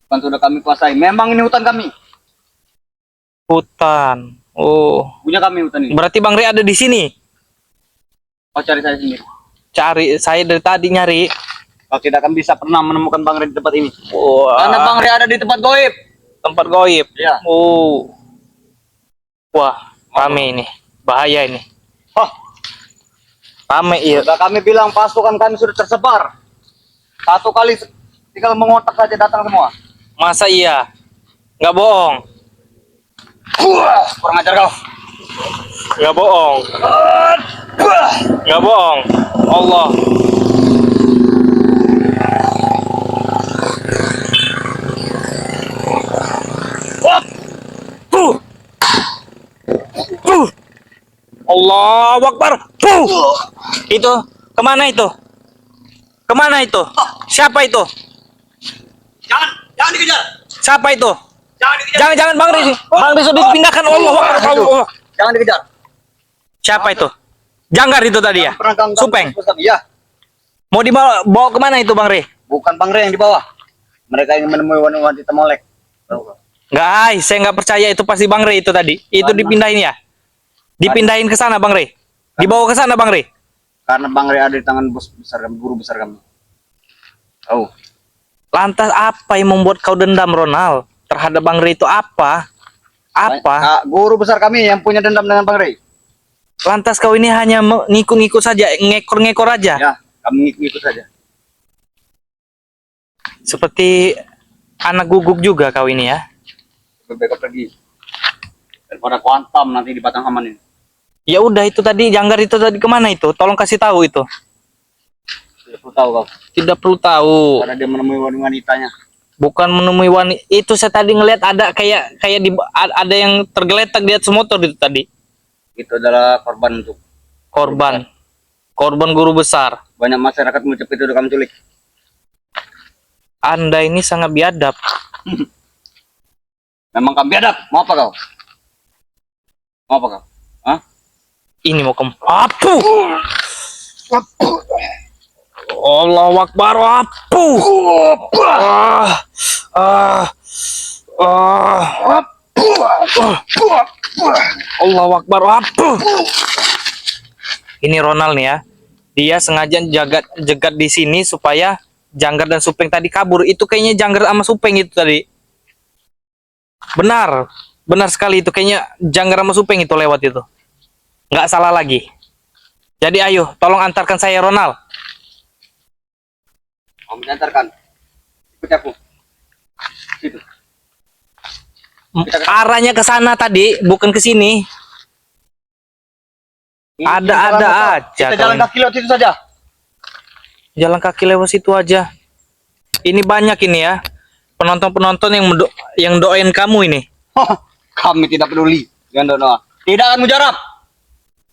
Bukan sudah kami kuasai. Memang ini hutan kami. Hutan. Oh. Punya kami hutan ini. Berarti Bang Ray ada di sini. Kau cari saya sendiri. Cari, saya dari tadi nyari. Kau tidak akan bisa pernah menemukan Bang Ray di tempat ini. Wah. Karena Bang Ray ada di tempat goib. Tempat goib. Ya. Oh. Wah, rame ini. Bahaya ini. Hah. Rame iya. Sudah kami bilang pasukan kami sudah tersebar. Satu kali tinggal mengotak saja datang semua. Masa iya? Nggak bohong. Kurang ajar kau. Nggak bohong. Nggak bohong. Allah. Allahu Akbar. Puh. Itu kemana itu? Kemana itu? Siapa itu? Jangan dikejar. Siapa itu? Jangan dikejar. Jangan Bang Rey. Bang Rey sudah dipindahkan. Allahu Akbar. Allah. Jangan dikejar. Siapa itu? Janggar itu tadi ya? Pernah ganggu Supeng. bos kami. Ya, Mau dibawa kemana itu Bang Rey? bukan Bang Rey yang di bawah. Mereka ingin menemui wanita molek. Nggak, saya nggak percaya itu pasti Bang Rey itu tadi. Itu dipindahin ya? Dipindahin ke sana Bang Rey. Dibawa ke sana Bang Rey. Karena Bang Rey ada di tangan bos besar kami, guru besar kami. Oh, Lantas apa yang membuat kau dendam Ronald terhadap Bang Rey itu apa? Apa? Guru besar kami yang punya dendam dengan Bang Rey. Lantas kau ini hanya ngikut-ngikut saja, ngekor-ngekor aja. Ya, kami ngikut saja. Seperti anak guguk juga kau ini ya. Lebih pergi. Daripada kuantam nanti di Batang Haman ini. Ya udah itu tadi Janggar itu tadi kemana itu? Tolong kasih tahu itu. Tidak perlu tahu kau. Tidak perlu tahu. Karena dia menemui wanitanya. Bukan menemui wanita. Itu saya tadi ngelihat ada kayak ada yang tergeletak di atas motor itu tadi. Itu adalah korban untuk Korban. Korban guru besar. banyak masyarakat mengucap itu udah kami culik. Anda ini sangat biadab. Memang kami biadab. Mau apa kau? Mau apa kau? Hah? Ini mau kamu apu. Allahu Akbar apu. Allahu Akbar apu. Ini Ronald nih ya. Dia sengaja jegat di sini supaya Janggar dan Supeng tadi kabur. Itu kayaknya Janggar sama Supeng itu tadi. Benar sekali itu kayaknya Janggar sama Supeng itu lewat itu. Nggak salah lagi. Jadi ayo, tolong antarkan saya Ronald. Mau menyantarkan. Ikut aku. Situ. Arahnya ke sana tadi, bukan ke sini. Ada aja. Kita jalan kaki lewat itu saja. Jalan kaki lewat situ aja. Ini banyak ini ya. Penonton-penonton yang doain kamu ini. Kami tidak peduli dengan doa. Tidak akan mujarab.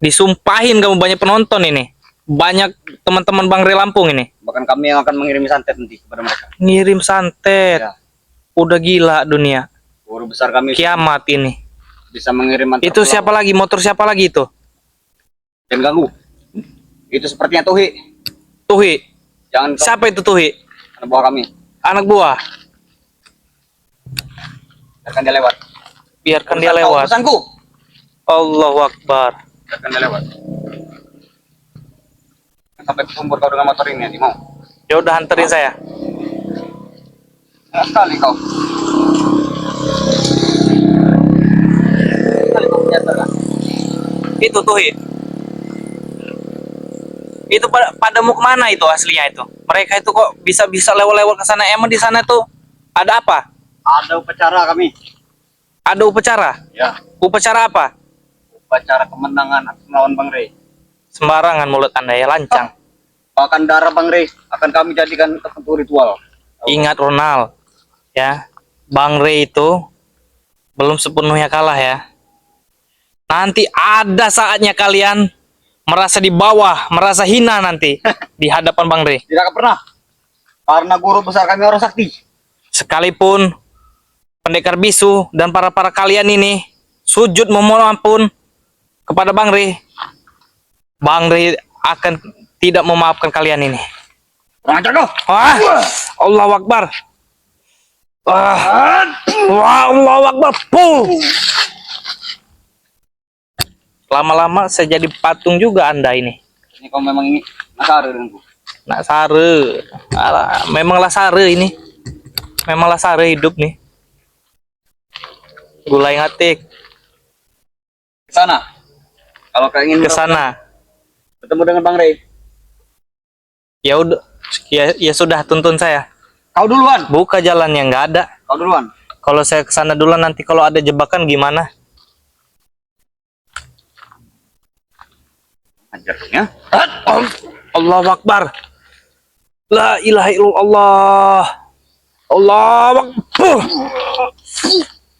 Disumpahin kamu banyak penonton ini. Banyak teman-teman Bang Rey Lampung ini. Bahkan kami yang akan mengirim santet nanti kepada mereka. Ngirim santet. Ya. Udah gila dunia. Guru besar kami Kiamat ini. bisa mengirim antar Itu pulang. siapa lagi? Motor siapa lagi itu? Jangan ganggu. Itu sepertinya Tuhi. Tuhi. Jangan Siapa itu Tuhi? anak buah kami. Anak buah. Biarkan dia lewat. Biarkan dia lewat. Pesanku. Allahu Akbar. Biarkan dia lewat. Sampai kumpul kau dengan motor ini nanti mau. Ya udah anterin saya. Enak sekali kau. Sekali kau menyatakan. Itu Tuhi. Itu pada mau kemana itu aslinya itu? Mereka itu kok bisa lewat-lewat ke sana? Emang di sana tuh ada apa? Ada upacara kami. Ada upacara? Ya. Upacara apa? Upacara kemenangan atas melawan Bang Rey. Sembarangan mulut Anda ya, lancang. Bahkan darah Bang Rey akan kami jadikan tertentu ritual. Ingat Ronald, ya, Bang Rey itu belum sepenuhnya kalah ya. Nanti ada saatnya kalian merasa di bawah, merasa hina nanti di hadapan Bang Rey. Tidak akan pernah. Karena guru besar kami orang sakti. Sekalipun pendekar bisu dan para kalian ini sujud memohon ampun kepada Bang Rey akan tidak memaafkan kalian ini. Kurang ajar kau. Wah, Allahu Akbar. Wah, Allahu Akbar. Puh. Lama-lama saya jadi patung juga Anda ini. Ini kau memang ini nakar denganku. Nak sare. Alah, memanglah sare ini. Memanglah sare hidup nih. Gulai ngatik Ke sana. Kalau kau ingin ke sana. bertemu dengan Bang Rey, Ya udah, ya sudah tuntun saya. kau duluan. Buka jalan yang nggak ada. Kau duluan. Kalau saya ke sana duluan nanti kalau ada jebakan gimana? Ajarnya. Allahu Akbar. La ilaha illallah. Allahu Akbar.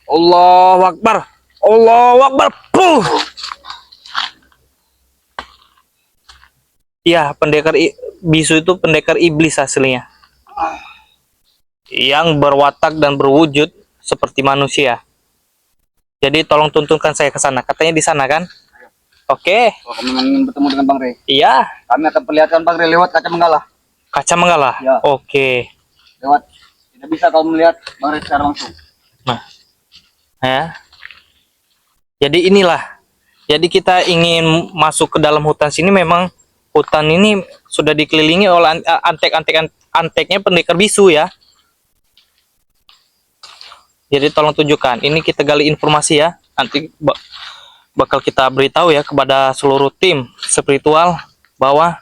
Allahu Akbar. Allahu Akbar. Puh. Iya, bisu itu pendekar iblis aslinya. Yang berwatak dan berwujud seperti manusia. Jadi tolong tuntunkan saya ke sana. Katanya di sana kan? Oke. Kalau kamu memang ingin bertemu dengan Bang Rey, Iya, kami akan perlihatkan Bang Rey lewat kaca menggala. kaca menggala. Ya. Oke. Lewat, tidak bisa kau melihat Bang Rey secara langsung. Nah, ya. Jadi inilah. Jadi kita ingin masuk ke dalam hutan sini, memang hutan ini sudah dikelilingi oleh anteknya pendekar bisu ya. Jadi tolong tunjukkan. Ini kita gali informasi ya. Nanti bakal kita beritahu ya kepada seluruh tim spiritual bahwa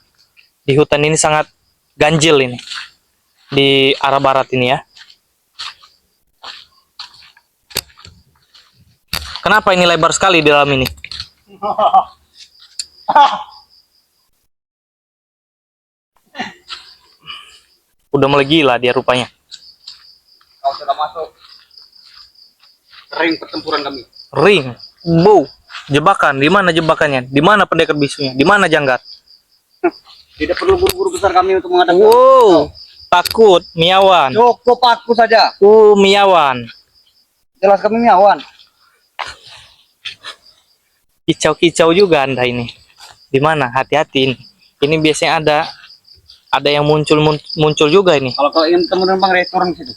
di hutan ini sangat ganjil ini. Di arah barat ini ya. Kenapa ini lebar sekali di dalam ini? Udah mulai gila dia rupanya. Kau sudah masuk ring pertempuran kami. Ring, bow, jebakan. Di mana jebakannya? Di mana pendekar bisunya? Di mana janggat? Tidak perlu guru-guru besar kami untuk menghadapi. Wow, takut, miawan. Cukup aku saja. Miawan. Jelas kami nyawan. Kicau-kicau juga Anda ini. Di mana? Hati-hati ini. Ini biasanya ada yang muncul juga ini. Kalau kau ingin bertemu dengan Bang Rey, turun ke situ.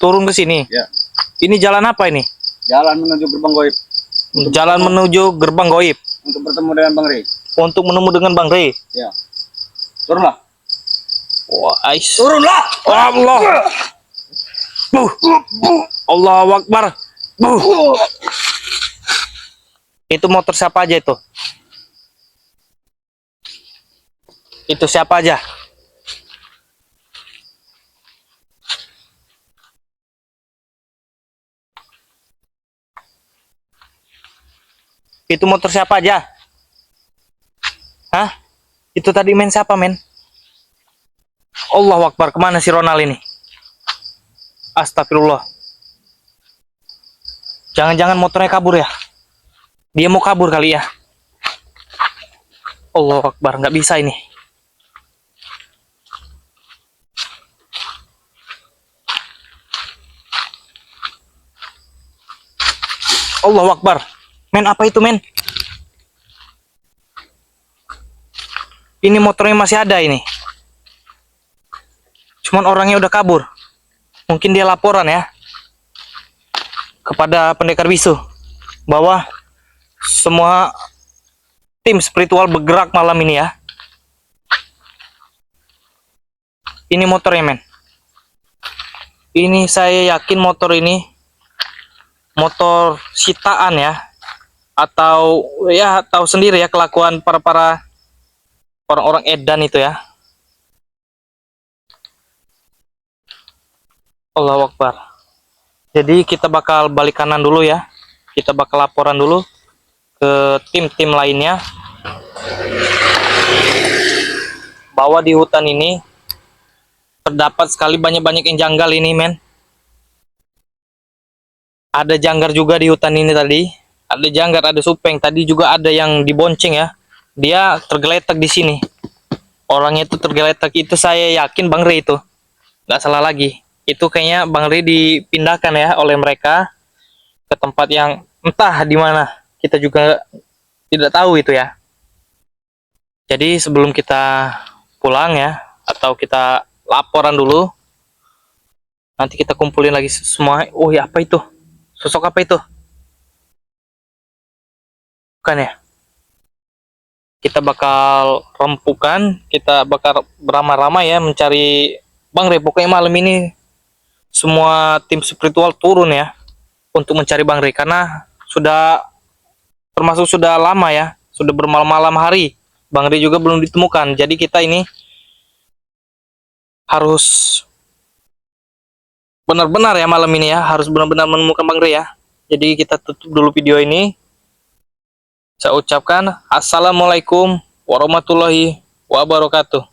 Turun ke sini. Ya. Ini jalan apa ini? Jalan menuju gerbang goib Jalan menuju gerbang goib untuk bertemu dengan Bang Rey. untuk menemu dengan Bang Rey. Ya. Turunlah. Wah, ais. Turunlah. Allah. Allahu Akbar. Itu motor siapa aja itu? Itu siapa aja? Itu motor siapa aja? Hah? Itu tadi men siapa men? Allahu Akbar, kemana si Ronald ini? Astagfirullah. Jangan-jangan motornya kabur ya? Dia mau kabur kali ya? Allahu Akbar, nggak bisa ini. Allahu Akbar. Men, apa itu men? Ini motornya masih ada ini. Cuman orangnya udah kabur. Mungkin dia laporan ya kepada pendekar bisu bahwa semua tim spiritual bergerak malam ini ya. Ini motornya men. Ini saya yakin motor ini motor sitaan ya, atau ya tahu sendiri ya kelakuan para orang-orang edan itu ya. Allahu Akbar. Jadi kita bakal balik kanan dulu ya. Kita bakal laporan dulu ke tim-tim lainnya bahwa di hutan ini terdapat sekali banyak yang janggal ini men. Ada janggar juga di hutan ini tadi. Ada janggar, ada supeng. Tadi juga ada yang dibonceng ya. Dia tergeletak di sini. Orangnya itu tergeletak. Itu saya yakin Bang Rey itu. Nggak salah lagi. Itu kayaknya Bang Rey dipindahkan ya oleh mereka ke tempat yang entah di mana. Kita juga tidak tahu itu ya. Jadi sebelum kita pulang ya, atau kita laporan dulu, nanti kita kumpulin lagi semua. Oh ya, apa itu? Sosok apa itu? Bukan ya? Kita bakal rempukan, kita bakal beramai-ramai ya mencari Bang Rey. Pokoknya malam ini semua tim spiritual turun ya untuk mencari Bang Rey, karena sudah lama ya, sudah bermalam-malam hari. Bang Rey juga belum ditemukan. Jadi kita ini harus benar-benar ya malam ini ya, harus benar-benar menemukan Bang Rey ya. Jadi kita tutup dulu video ini. Saya ucapkan assalamualaikum warahmatullahi wabarakatuh.